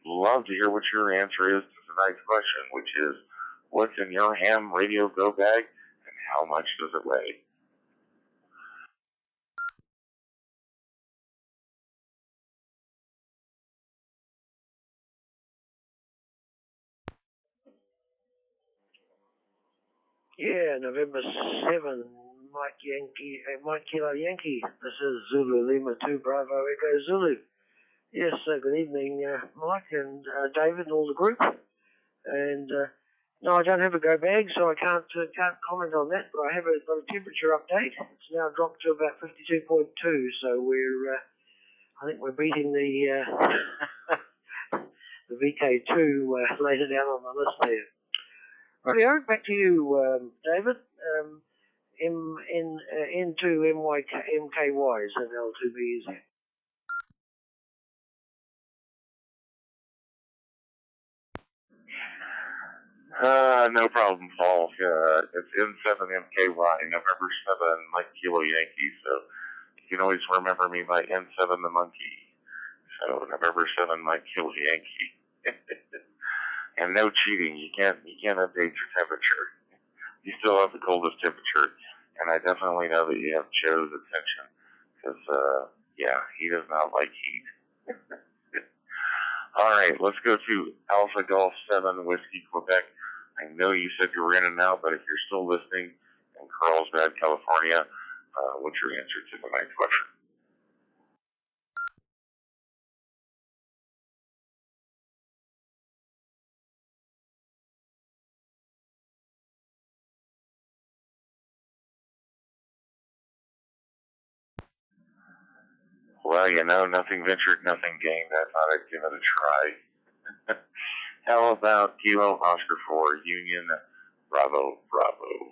Love to hear what your answer is to tonight's question, which is, what's in your ham radio go bag and how much does it weigh? Yeah, November 7, Mike Kilo Yankee. This is Zulu Lima 2 Bravo Echo Zulu. Yes, good evening, Mike and David and all the group. And no, I don't have a go bag, so I can't comment on that. But I have got a temperature update. It's now dropped to about 52.2, so I think we're beating the the VK2 later down on the list there. Right, back to you, David. N2 MKYs and L2Bs. No problem, Paul. It's N7 MKY, November 7, Mike Kilo Yankee. So you can always remember me by N7 the Monkey. So November 7, Mike Kilo Yankee. And no cheating. You can't update your temperature. You still have the coldest temperature. And I definitely know that you have Joe's attention. Because, yeah, he does not like heat. All right, let's go to Alpha Golf 7 Whiskey Quebec. I know you said you were in and out, but if you're still listening in Carlsbad, California, what's your answer to tonight's question? Well, you know, nothing ventured, nothing gained. I thought I'd give it a try. How about Kilo Oscar 4 Union Bravo Bravo?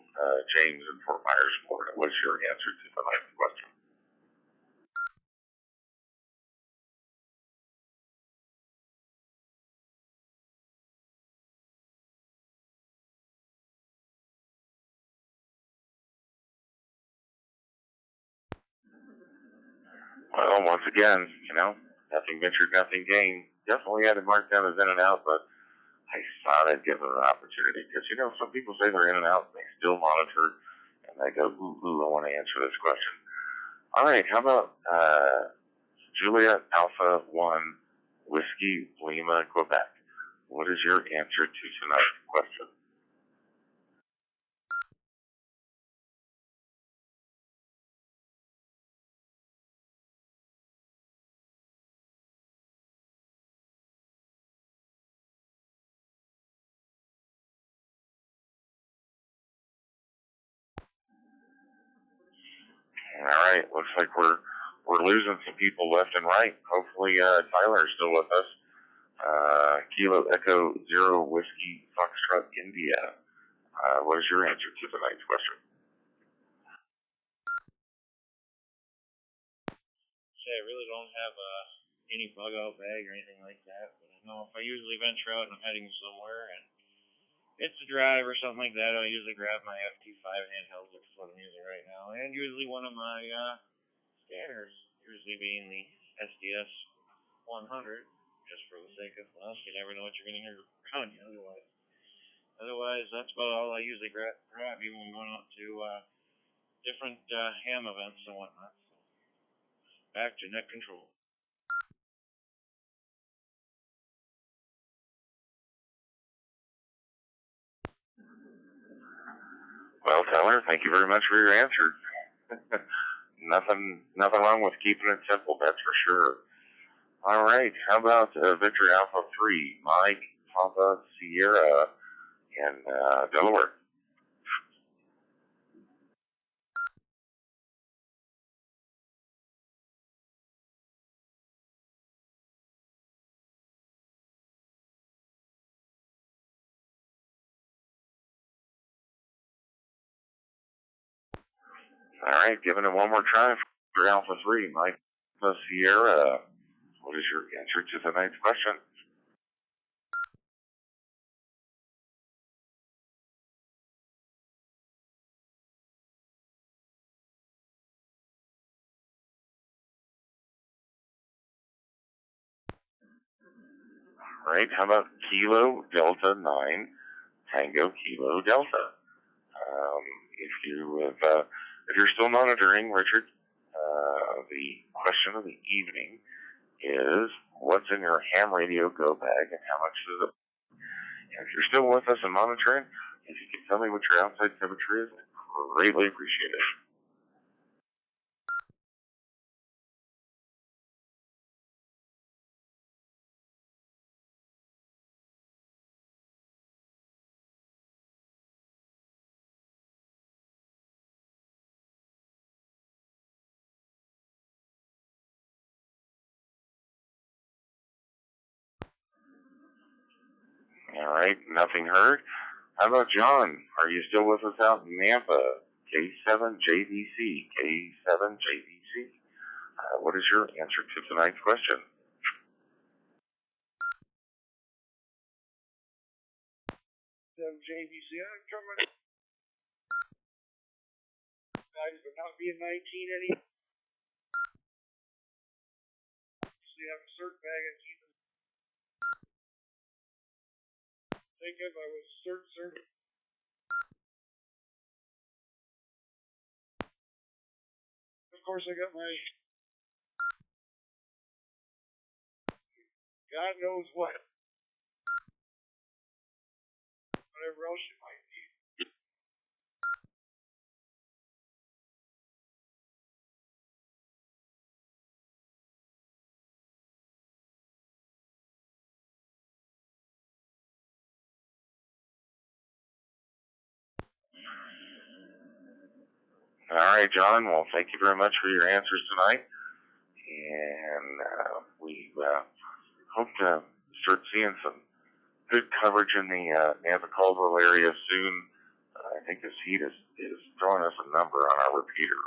James in Fort Myers, Florida. What's your answer to tonight's question? Well, once again, you know, nothing ventured, nothing gained. Definitely had it marked down as in and out, but I thought I'd give it an opportunity because, you know, some people say they're in and out, and they still monitor, and they go, ooh, I want to answer this question. All right, how about Juliet Alpha 1 Whiskey Lima, Quebec? What is your answer to tonight's question? All right, looks like we're losing some people left and right. Hopefully, Tyler's still with us. Kilo Echo Zero Whiskey Foxtrot India. What is your answer to tonight's question? Say, I really don't have any bug out bag or anything like that, but I know if I usually venture out and I'm heading somewhere and it's a drive or something like that, I usually grab my FT5 handheld, which is what I'm using right now, and usually one of my scanners, usually being the SDS 100, just for the sake of, well, you never know what you're going to hear around you otherwise. Otherwise, that's about all I usually grab even when going out to different ham events and whatnot. So, back to net control. Well, Tyler, thank you very much for your answer. Nothing wrong with keeping it simple, that's for sure. All right, how about Victory Alpha 3, Mike Papa Sierra in Delaware? All right, giving it one more try for Alpha 3, Mike Papa Sierra. What is your answer to tonight's question? All right, how about Kilo Delta 9 Tango Kilo Delta? If you're still monitoring, Richard, the question of the evening is, what's in your ham radio go bag and how much is it? And if you're still with us and monitoring, if you can tell me what your outside temperature is, I'd greatly appreciate it. All right, nothing heard. How about John? Are you still with us out in Nampa? K7JVC. K7JVC. What is your answer to tonight's question? JVC, I'm coming. Guys, but not being 19 any. See, I have a cert bag and keep it. Think if I was cert. Of course, I got my God knows what. whatever else you might need. All right, John. Well, thank you very much for your answers tonight. And we hope to start seeing some good coverage in the Napa Caldwell area soon. I think this heat is throwing us a number on our repeater.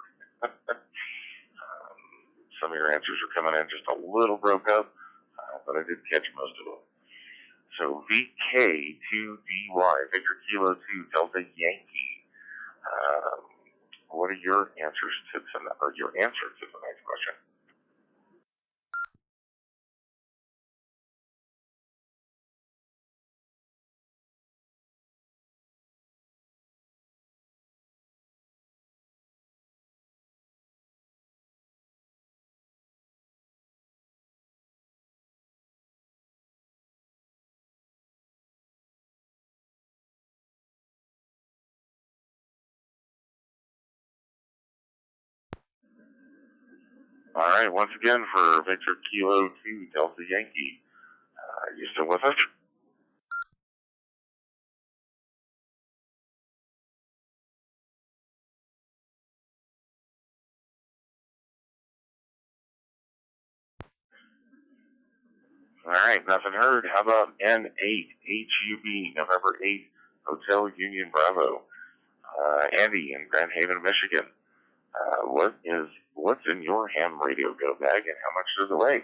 Some of your answers are coming in just a little broke up, but I did catch most of them. So VK2DY, Victor Kilo 2, Delta Yankee. What are your answers to your answer to the next question? All right, once again for Victor Kilo 2, Delta Yankee. You still with us? All right, nothing heard. How about N8, HUB, November 8th, Hotel Union Bravo. Andy in Grand Haven, Michigan. What's in your ham radio go bag and how much does it weigh?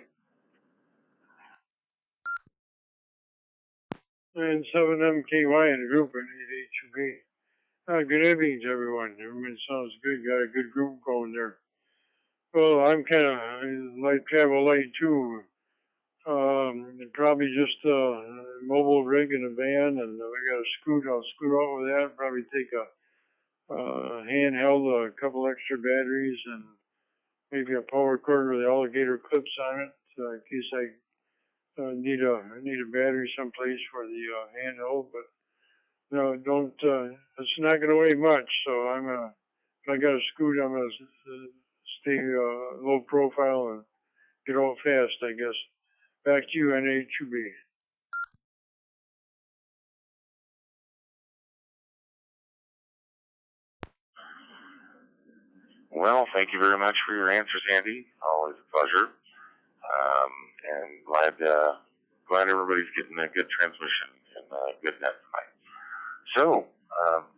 And 7MKY in a group and 8HUB. Good evening to everyone. Everyone sounds good. Got a good group going there. Well, I'm kind of light travel light too. Probably just a mobile rig and a van, and we got a scoot. I'll scoot out with that. Probably take a handheld, a couple extra batteries, and maybe a power cord with alligator clips on it, in case I need a battery someplace for the handheld. But no, don't. It's not going to weigh much, so if I got a scoot, I'm going to stay low profile and get out fast, I guess. Back to you, NHUB. Well, thank you very much for your answers, Andy. Always a pleasure. And glad everybody's getting a good transmission and good net tonight. So,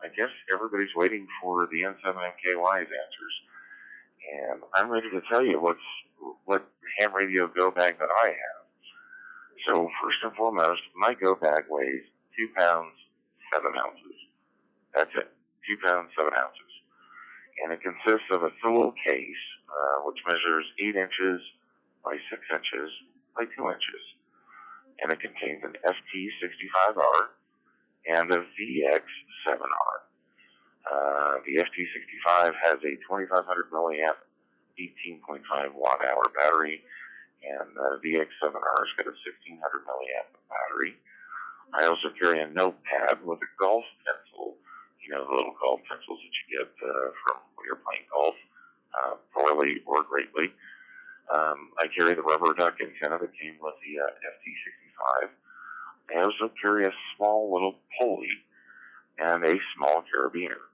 I guess everybody's waiting for the N7MKY's answers. And I'm ready to tell you what ham radio go bag that I have. So, first and foremost, my go bag weighs 2 pounds, 7 ounces. That's it. 2 pounds, 7 ounces. And it consists of a little case, which measures 8 inches by 6 inches by 2 inches. And it contains an FT65R and a VX7R. The FT65 has a 2500 milliamp, 18.5 watt hour battery, and the VX7R's got a 1600 milliamp battery. I also carry a notepad with a golf pencil, the little golf pencils that you get from when you're playing golf, poorly or greatly. I carry the rubber duck antenna that came with the FT65. I also carry a small little pulley and a small carabiner.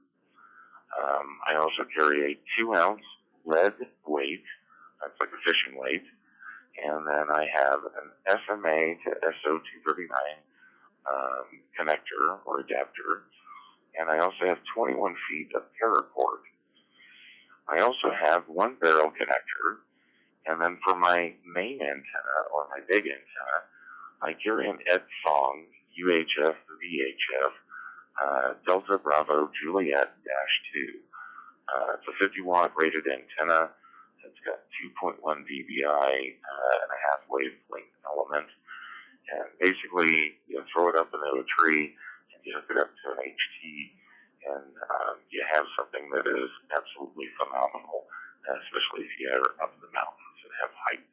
I also carry a 2-ounce lead weight, that's like a fishing weight, and then I have an SMA to SO239 connector or adapter, and I also have 21 feet of paracord. I also have 1 barrel connector, and then for my main antenna, or my big antenna, I carry an Edsong UHF VHF Delta Bravo Juliet -2. It's a 50 watt rated antenna. It's got 2.1 dBi and a half wavelength element. And basically, you throw it up into a tree and you hook it up to an HT, and you have something that is absolutely phenomenal, especially if you're up in the mountains and have height.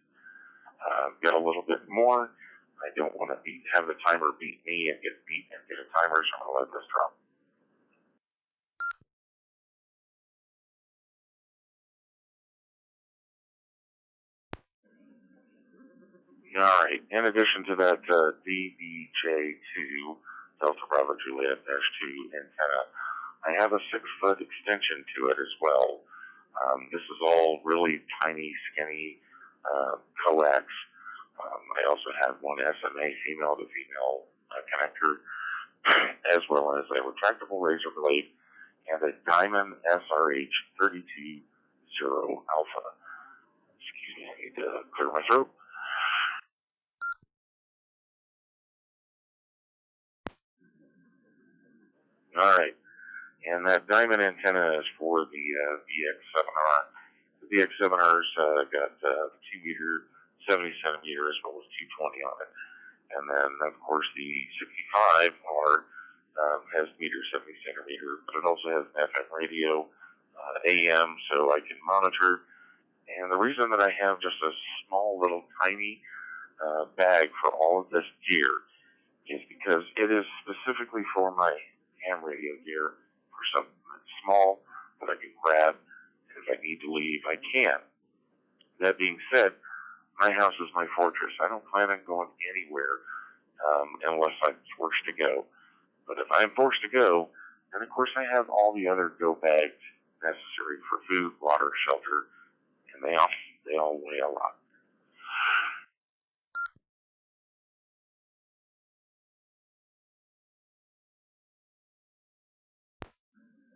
Got a little bit more. I don't want to have the timer beat me and get beat and get a timer, so I'm going to let this drop. Alright, in addition to that DBJ2 Delta Bravo Juliet -2 antenna, I have a 6-foot extension to it as well. This is all really tiny, skinny coax. I also have one SMA female to female connector, as well as a retractable razor blade and a Diamond SRH 32 Alpha. Excuse me, I need to clear my throat. Alright, and that diamond antenna is for the VX7R. The VX7R's got 2 meter, 70 centimeter, as well as 220 on it. And then, of course, the 65R has meter, 70 centimeter, but it also has an FM radio, AM, so I can monitor. And the reason that I have just a small little tiny bag for all of this gear is because it is specifically for my ham radio gear, for something that's small that I can grab, and if I need to leave, I can. That being said, my house is my fortress. I don't plan on going anywhere unless I'm forced to go. But if I'm forced to go, then of course I have all the other go bags necessary for food, water, shelter, and they all weigh a lot.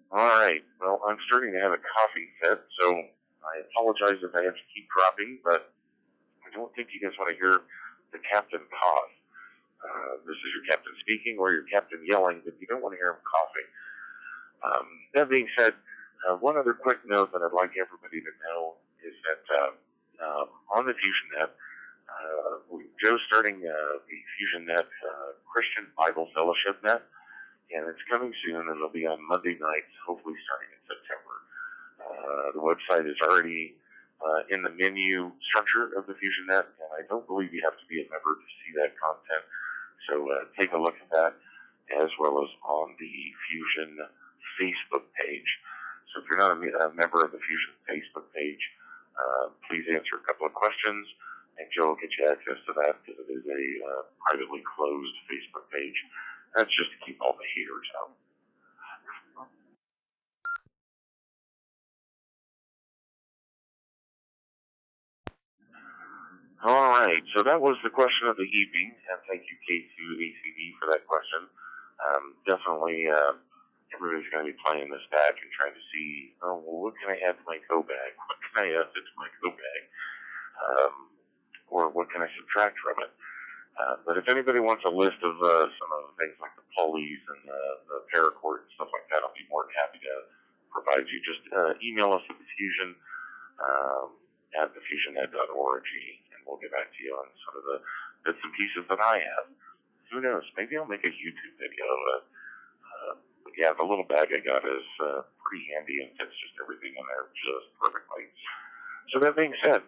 Alright, well, I'm starting to have a coughing fit, so I apologize if I have to keep dropping, but I don't think you guys want to hear the captain cough. This is your captain speaking or your captain yelling, but you don't want to hear him coughing. That being said, one other quick note that I'd like everybody to know is that on the FusionNet, Joe's starting the FusionNet Christian Bible Fellowship Net, and it's coming soon, and it'll be on Monday nights, hopefully starting in September. The website is already in the menu structure of the FusionNet, and I don't believe you have to be a member to see that content, so take a look at that, as well as on the Fusion Facebook page. So if you're not a member of the Fusion Facebook page, please answer a couple of questions, and Joe will get you access to that, because it is a privately closed Facebook page. That's just to keep all the haters out. Alright, so that was the question of the evening, and thank you K2ACD for that question. Definitely, everybody's going to be playing this back and trying to see, oh, well, what can I add to my go bag? What can I add to my go bag? Or what can I subtract from it? But if anybody wants a list of some of the things like the pulleys and the paracord and stuff like that, I'll be more than happy to provide you. Just email us at the Fusion at thefusionnet.org, and we'll get back to you on some of the bits and pieces that I have. Who knows? Maybe I'll make a YouTube video. But yeah, the little bag I got is pretty handy and fits just everything in there just perfectly. So that being said,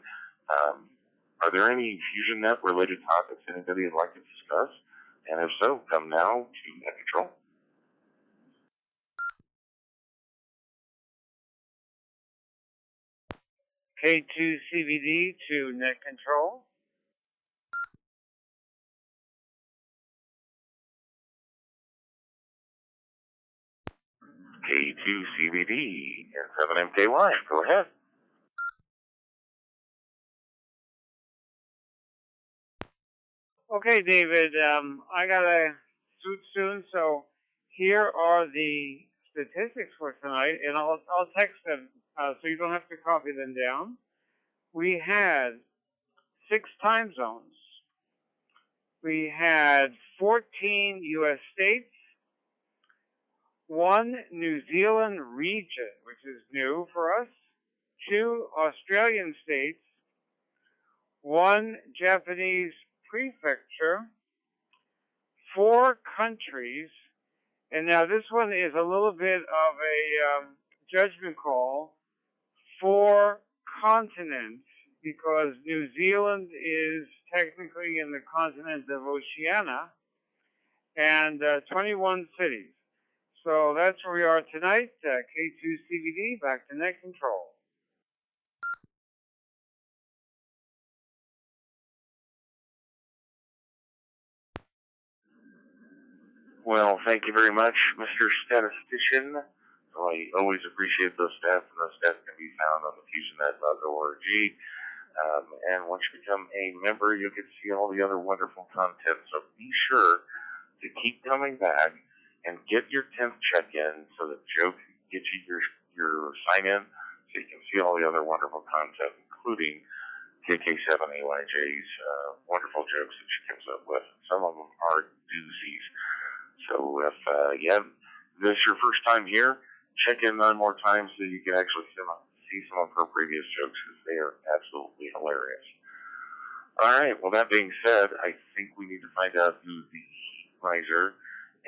are there any FusionNet related topics anybody would like to discuss? And if so, come now to Net Control. K2CVD to Net Control. K2CVD and 7MKY. Go ahead. Okay, David, I gotta shoot soon, so here are the statistics for tonight, and I'll text them so you don't have to copy them down. We had 6 time zones. We had 14 U.S. states, 1 New Zealand region, which is new for us, 2 Australian states, 1 Japanese prefecture, 4 countries, and now this one is a little bit of a judgment call, 4 continents, because New Zealand is technically in the continent of Oceania, and 21 cities. So that's where we are tonight. K2CVD, back to net control. Well, thank you very much, Mr. Statistician. I always appreciate those stats, and those stats can be found on the FusionNet.org. And once you become a member, you'll get to see all the other wonderful content. So be sure to keep coming back and get your 10th check-in so that Joe can get you your sign-in so you can see all the other wonderful content, including KK7AYJ's wonderful jokes that she comes up with. Some of them are doozies. So if this is your first time here, check in 9 more times so you can actually see some of her previous jokes because they are absolutely hilarious. All right, well, that being said, I think we need to find out who the Heat Miser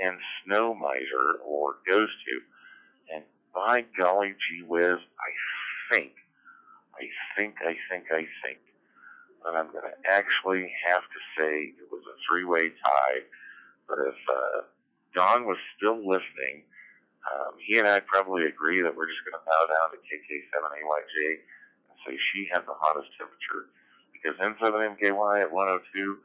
and Snow Miser or goes to. And by golly gee whiz, I think that I'm going to actually have to say it was a 3-way tie. But if Don was still listening, he and I probably agree that we're just going to bow down to KK7AYJ and say she had the hottest temperature. Because N7MKY at 102,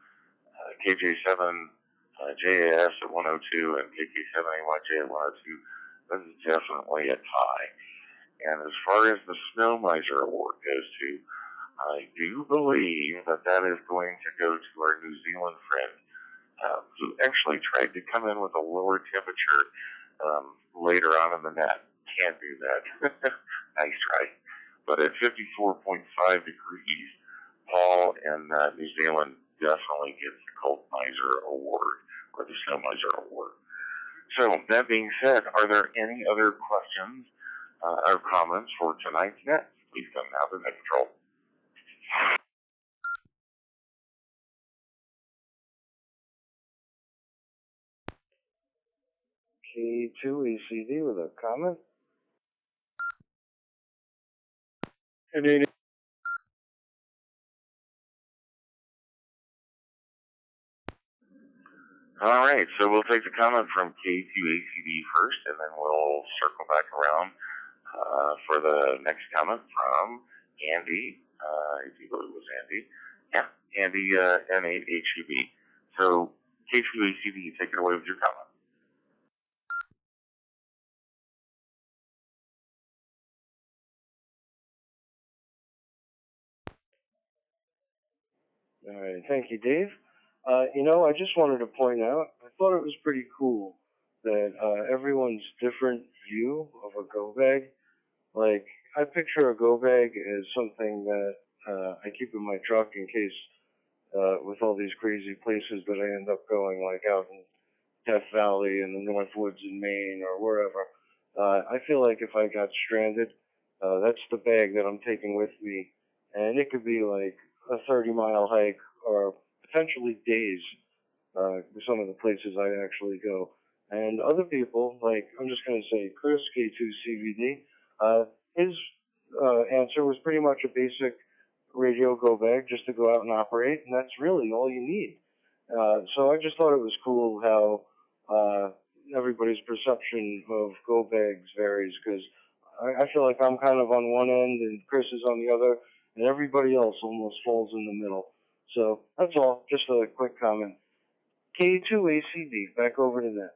KJ7JAS at 102, and KK7AYJ at 102, this is definitely a tie. And as far as the Snow Miser Award goes to, I do believe that that is going to go to our New Zealand friend, who actually tried to come in with a lower temperature later on in the net. Can't do that. Nice try. But at 54.5 degrees, Paul in New Zealand definitely gets the Cold Miser Award, or the Snow Miser Award. So, that being said, are there any other questions or comments for tonight's net? Please come now to Net Control. K2ACD with a comment. All right, so we'll take the comment from K2ACD first, and then we'll circle back around for the next comment from Andy. I think it was Andy. Yeah, Andy N8HUB. So, K2ACD, you take it away with your comment. All right, thank you, Dave. I just wanted to point out, I thought it was pretty cool that everyone's different view of a go bag. Like, I picture a go bag as something that I keep in my truck in case, with all these crazy places that I end up going, like out in Death Valley in the North Woods in Maine or wherever. I feel like if I got stranded, that's the bag that I'm taking with me. And it could be like a 30-mile hike or potentially days with some of the places I actually go. And other people, like, I'm just going to say Chris, K2CVD, his answer was pretty much a basic radio go bag just to go out and operate, and that's really all you need. So I just thought it was cool how everybody's perception of go bags varies, because I feel like I'm kind of on one end and Chris is on the other, and everybody else almost falls in the middle. So that's all, just a quick comment. K2ACD, back over to that.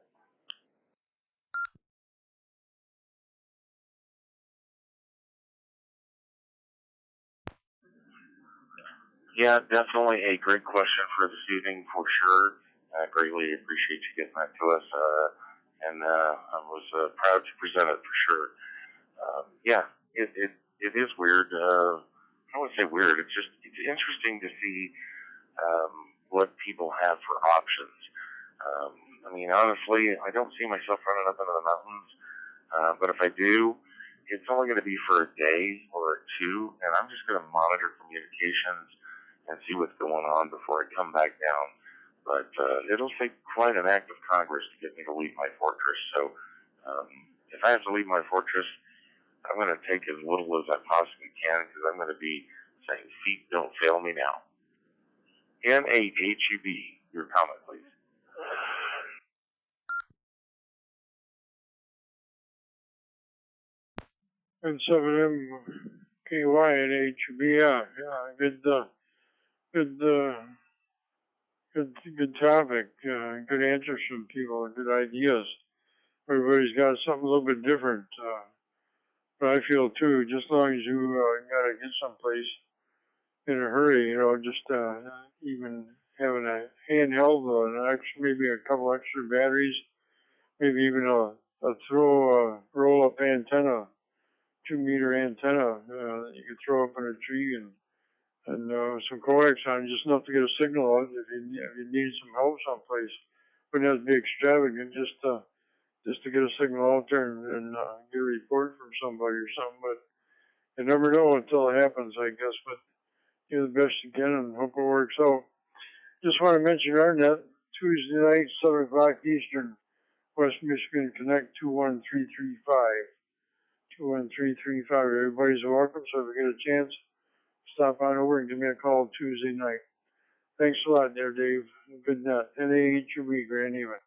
Yeah, definitely a great question for this evening, for sure. I greatly appreciate you getting that to us, and I was proud to present it for sure. Yeah, it is weird. I wouldn't say weird. It's interesting to see what people have for options. I mean, honestly, I don't see myself running up into the mountains, but if I do, it's only going to be for a day or two, and I'm just going to monitor communications and see what's going on before I come back down. But it'll take quite an act of Congress to get me to leave my fortress. So if I have to leave my fortress, I'm going to take as little as I possibly can, because I'm going to be saying, feet don't fail me now. N8HUB, your comment, please. N7MKY and HUB, yeah, good topic, good answers from people, good ideas. Everybody's got something a little bit different, but I feel too, just as long as you gotta get someplace in a hurry, just even having a handheld, maybe a couple extra batteries, maybe even a roll-up antenna, 2-meter antenna that you could throw up in a tree and some coax on, just enough to get a signal out if you need some help someplace. Wouldn't have to be extravagant, just to get a signal out there and get a report from somebody or something. But you never know until it happens, I guess. But do the best you can and hope it works out. Just want to mention our net, Tuesday night, 7 o'clock Eastern, West Michigan Connect 21335. 21335. Everybody's welcome, so if you get a chance, stop on over and give me a call Tuesday night. Thanks a lot there, Dave. Good night. NAHUB, Grand Haven.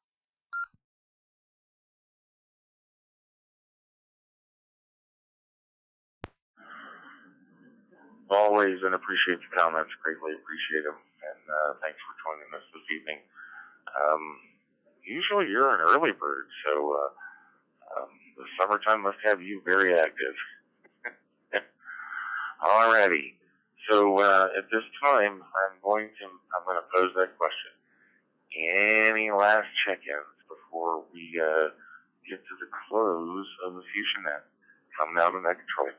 Always, and appreciate the comments. Greatly appreciate them. And thanks for joining us this evening. Usually you're an early bird, so the summertime must have you very active. Alrighty. So at this time, I'm going to pose that question. Any last check-ins before we get to the close of the FusionNet coming out of Net Detroit?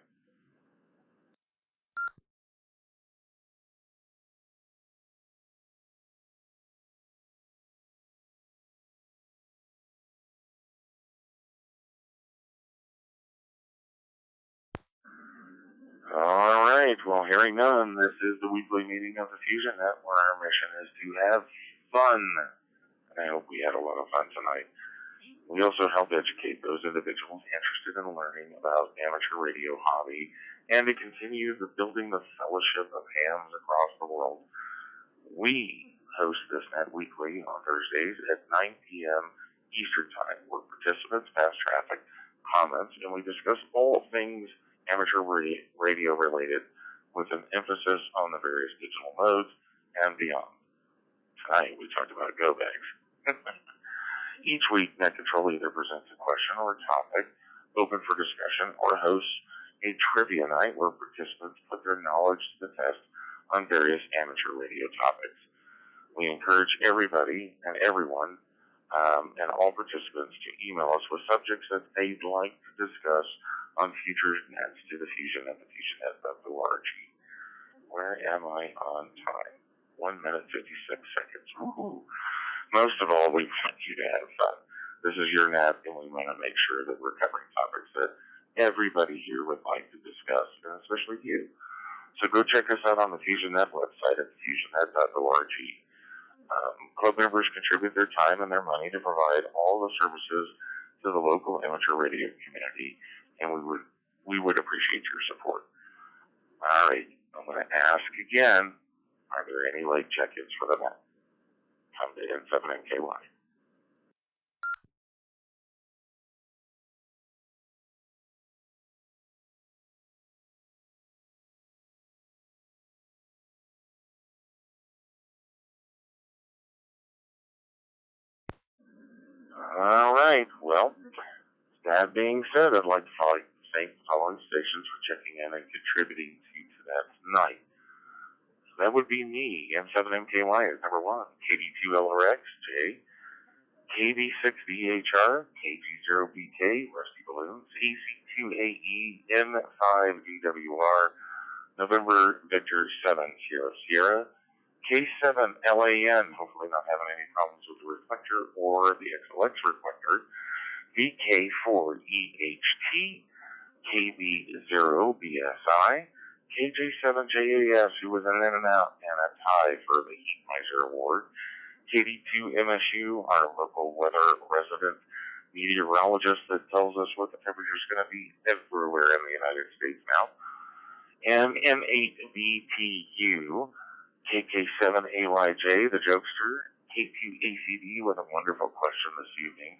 All right. Well, hearing none, this is the weekly meeting of the FusionNet, where our mission is to have fun. And I hope we had a lot of fun tonight. We also help educate those individuals interested in learning about amateur radio hobby and to continue building the fellowship of hams across the world. We host this net weekly on Thursdays at 9 p.m. Eastern Time, where participants pass traffic, comments, and we discuss all things amateur radio related, with an emphasis on the various digital modes and beyond. Tonight we talked about go bags. Each week, Net Control either presents a question or a topic open for discussion, or hosts a trivia night where participants put their knowledge to the test on various amateur radio topics. We encourage everybody and everyone and all participants to email us with subjects that they'd like to discuss on future nets to the FusionNet, the FusionNet.org. Where am I on time? 1 minute, 56 seconds. Woo-hoo. Most of all, we want you to have fun. This is your net, and we want to make sure that we're covering topics that everybody here would like to discuss, and especially you. So go check us out on the FusionNet website at FusionNet.org. Club members contribute their time and their money to provide all the services to the local amateur radio community, and we would appreciate your support. All right, I'm going to ask again, are there any late check-ins for the net? Come to N7MKY. All right, well, that being said, I'd like to thank the following stations for checking in and contributing to that tonight. So that would be me, N7MKY is number 1, KD2LRXJ, KB6BHR, KG0BK, Rusty Balloons, AC2AE, N5DWR, November Victor 7 Sierra Sierra, K7LAN, hopefully not having any problems with the reflector or the XLX reflector, VK4EHT, KB0BSI, KJ7JAS, who was in and out, and a tie for the Heat Miser Award, KD2MSU, our local weather resident meteorologist that tells us what the temperature is going to be everywhere in the United States now, and N8BTU, KK7AYJ, the jokester. K2ACD with a wonderful question this evening.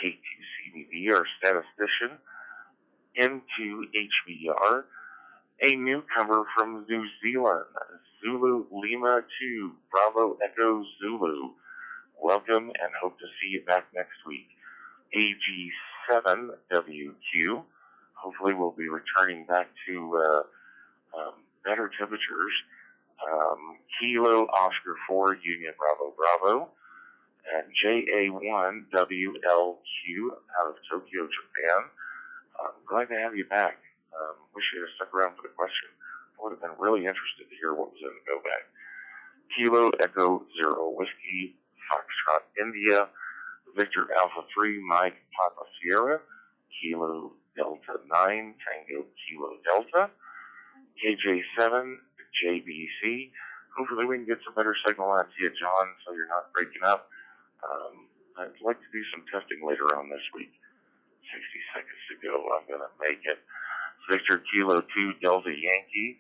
K2CBB, our statistician. N2HBR, a newcomer from New Zealand. Zulu Lima 2, Bravo Echo Zulu. Welcome and hope to see you back next week. AG7WQ, hopefully we'll be returning back to better temperatures. Kilo Oscar 4, Union Bravo Bravo. And JA1WLQ out of Tokyo, Japan. Glad to have you back. Wish you had stuck around for the question. I would have been really interested to hear what was in the go bag. Kilo Echo 0 Whiskey Foxtrot India. Victor Alpha 3 Mike Papa Sierra. Kilo Delta 9 Tango Kilo Delta. KJ7 JBC. Hopefully we can get some better signal out to you, John, so you're not breaking up. I'd like to do some testing later on this week. 60 seconds to go. I'm going to make it. Victor Kilo 2 Delta Yankee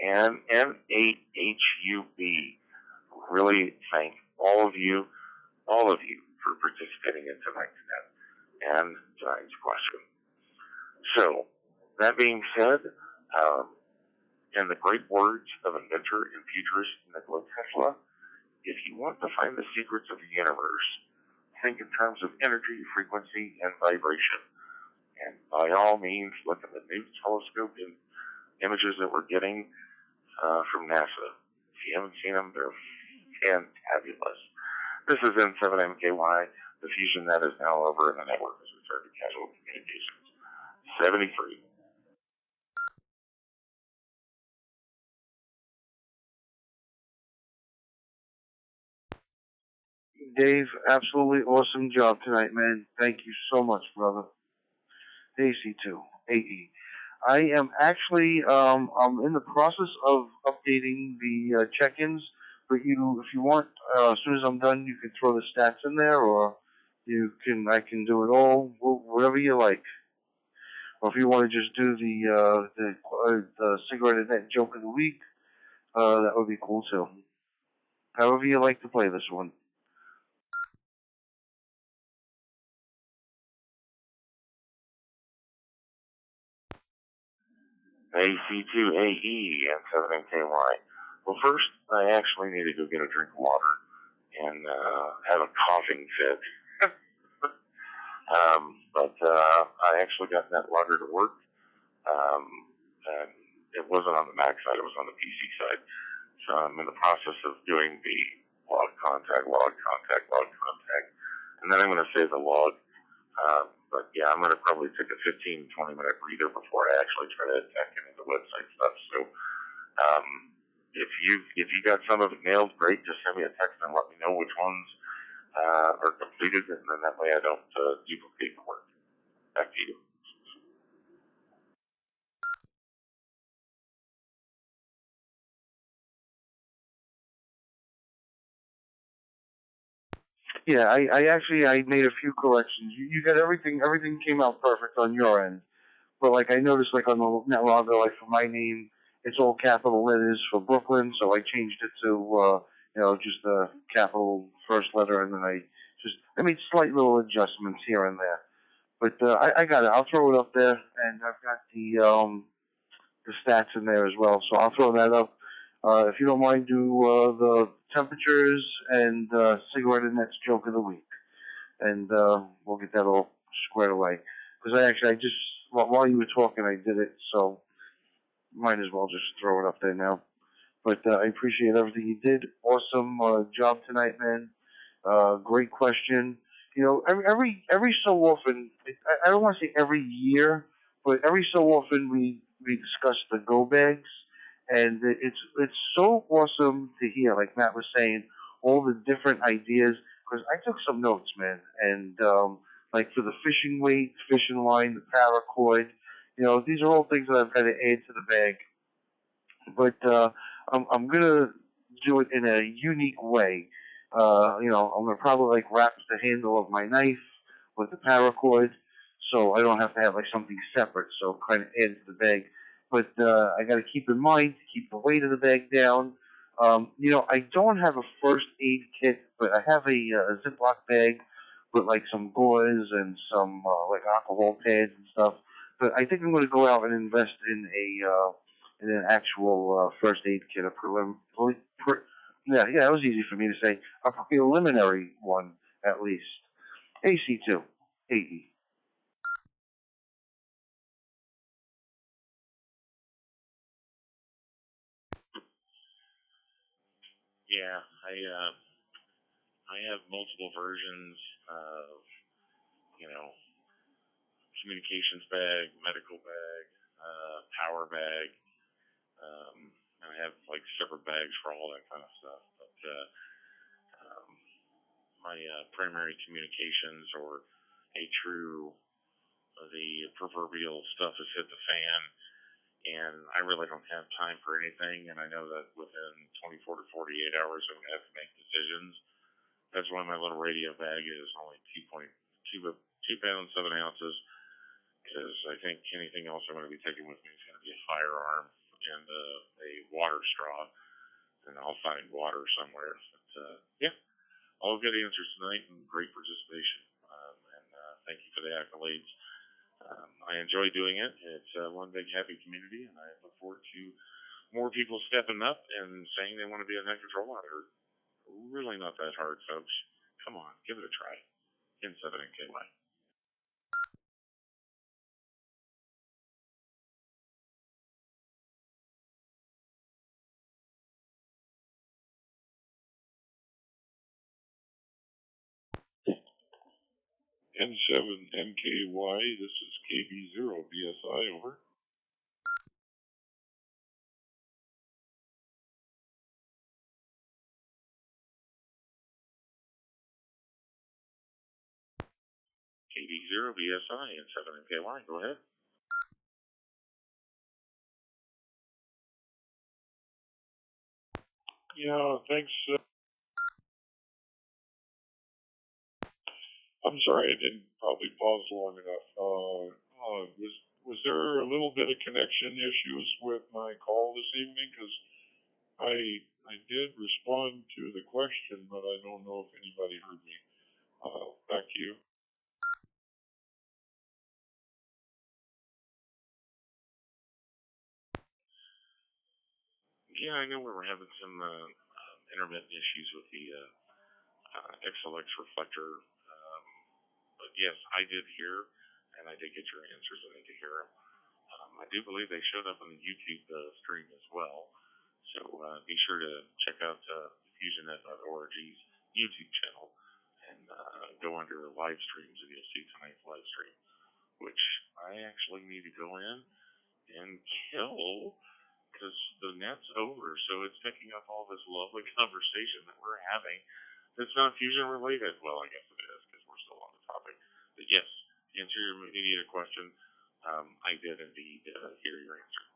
and N8HUB. Really thank all of you for participating in tonight's net and tonight's question. So, that being said, in the great words of inventor and futurist Nikola Tesla, if you want to find the secrets of the universe, think in terms of energy, frequency, and vibration. And by all means, look at the new telescope images that we're getting from NASA. If you haven't seen them, they're fantabulous. This is N7MKY. The FusionNet is now over, and the network has returned to casual communications. 73. Dave, absolutely awesome job tonight, man. Thank you so much, brother. AC2, AE. I am actually, I'm in the process of updating the check-ins, but if you want, as soon as I'm done, you can throw the stats in there, or I can do it all, whatever you like. Or if you want to just do the cigarette net joke of the week, that would be cool too. However you like to play this one. AC2AE and 7MKY. Well, first, I actually need to go get a drink of water and have a coughing fit. But I actually got that logger to work. And it wasn't on the Mac side, it was on the PC side. So I'm in the process of doing the log contact, and then I'm going to save the log. But yeah, I'm going to probably take a 15-20 minute breather before I actually try to attack any of the website stuff. So if you got some of it nailed, great. Just send me a text and let me know which ones are completed, and then that way I don't duplicate the work. Back to you. Yeah, I made a few corrections. You got everything came out perfect on your end. But like I noticed like on the net logger, like for my name, it's all capital letters for Brooklyn, so I changed it to just the capital first letter, and then I made slight little adjustments here and there. But I got it. I'll throw it up there, and I've got the stats in there as well, so I'll throw that up. If you don't mind, do the temperatures and cigarette and nets joke of the week, and we'll get that all squared away. Because I just while you were talking, I did it, so might as well just throw it up there now. But I appreciate everything you did. Awesome job tonight, man. Great question. You know, every so often, I don't want to say every year, but every so often we discuss the go bags. And it's so awesome to hear, like Matt was saying, all the different ideas. Because I took some notes, man. And like for the fishing weight, fishing line, the paracord, these are all things that I've got to add to the bag. But I'm gonna do it in a unique way. I'm gonna probably like wrap the handle of my knife with the paracord, so I don't have to have like something separate. So kind of add to the bag. But I got to keep in mind to keep the weight of the bag down. I don't have a first aid kit, but I have a Ziploc bag with like some gauze and some like alcohol pads and stuff. But I think I'm going to go out and invest in in an actual first aid kit, yeah, that was easy for me to say. A preliminary one, at least. AC2, AE. Yeah, I have multiple versions of, you know, communications bag, medical bag, power bag. And I have like separate bags for all that kind of stuff. But um, my primary communications or a true the proverbial stuff has hit the fan, and I really don't have time for anything. And I know that within 24 to 48 hours, I'm gonna have to make decisions. That's why my little radio bag is only 2 pounds 7 ounces, because I think anything else I'm going to be taking with me is going to be a firearm and a water straw, and I'll find water somewhere. But yeah, all good answers tonight and great participation. And thank you for the accolades. I enjoy doing it. It's one big happy community, and I look forward to more people stepping up and saying they want to be a net control auditor. Really not that hard, folks. Come on, give it a try. N7 and KY. N7MKY, this is KB0 BSI, over. KB0 BSI and 7MKY, go ahead. Yeah, thanks. I'm sorry I didn't probably pause long enough. Was there a little bit of connection issues with my call this evening? Because I did respond to the question, but I don't know if anybody heard me. Back to you. Yeah, I know we were having some intermittent issues with the XLX reflector. But yes, I did hear, and I did get your answers. I need to hear them. I do believe they showed up on the YouTube stream as well. So be sure to check out FusionNet.org's YouTube channel and go under live streams, and you'll see tonight's live stream, which I actually need to go in and kill because the net's over. So it's picking up all this lovely conversation that we're having that's not fusion related. Well, I guess it is because we're still on the topic. But yes, to answer your immediate question, I did indeed hear your answer.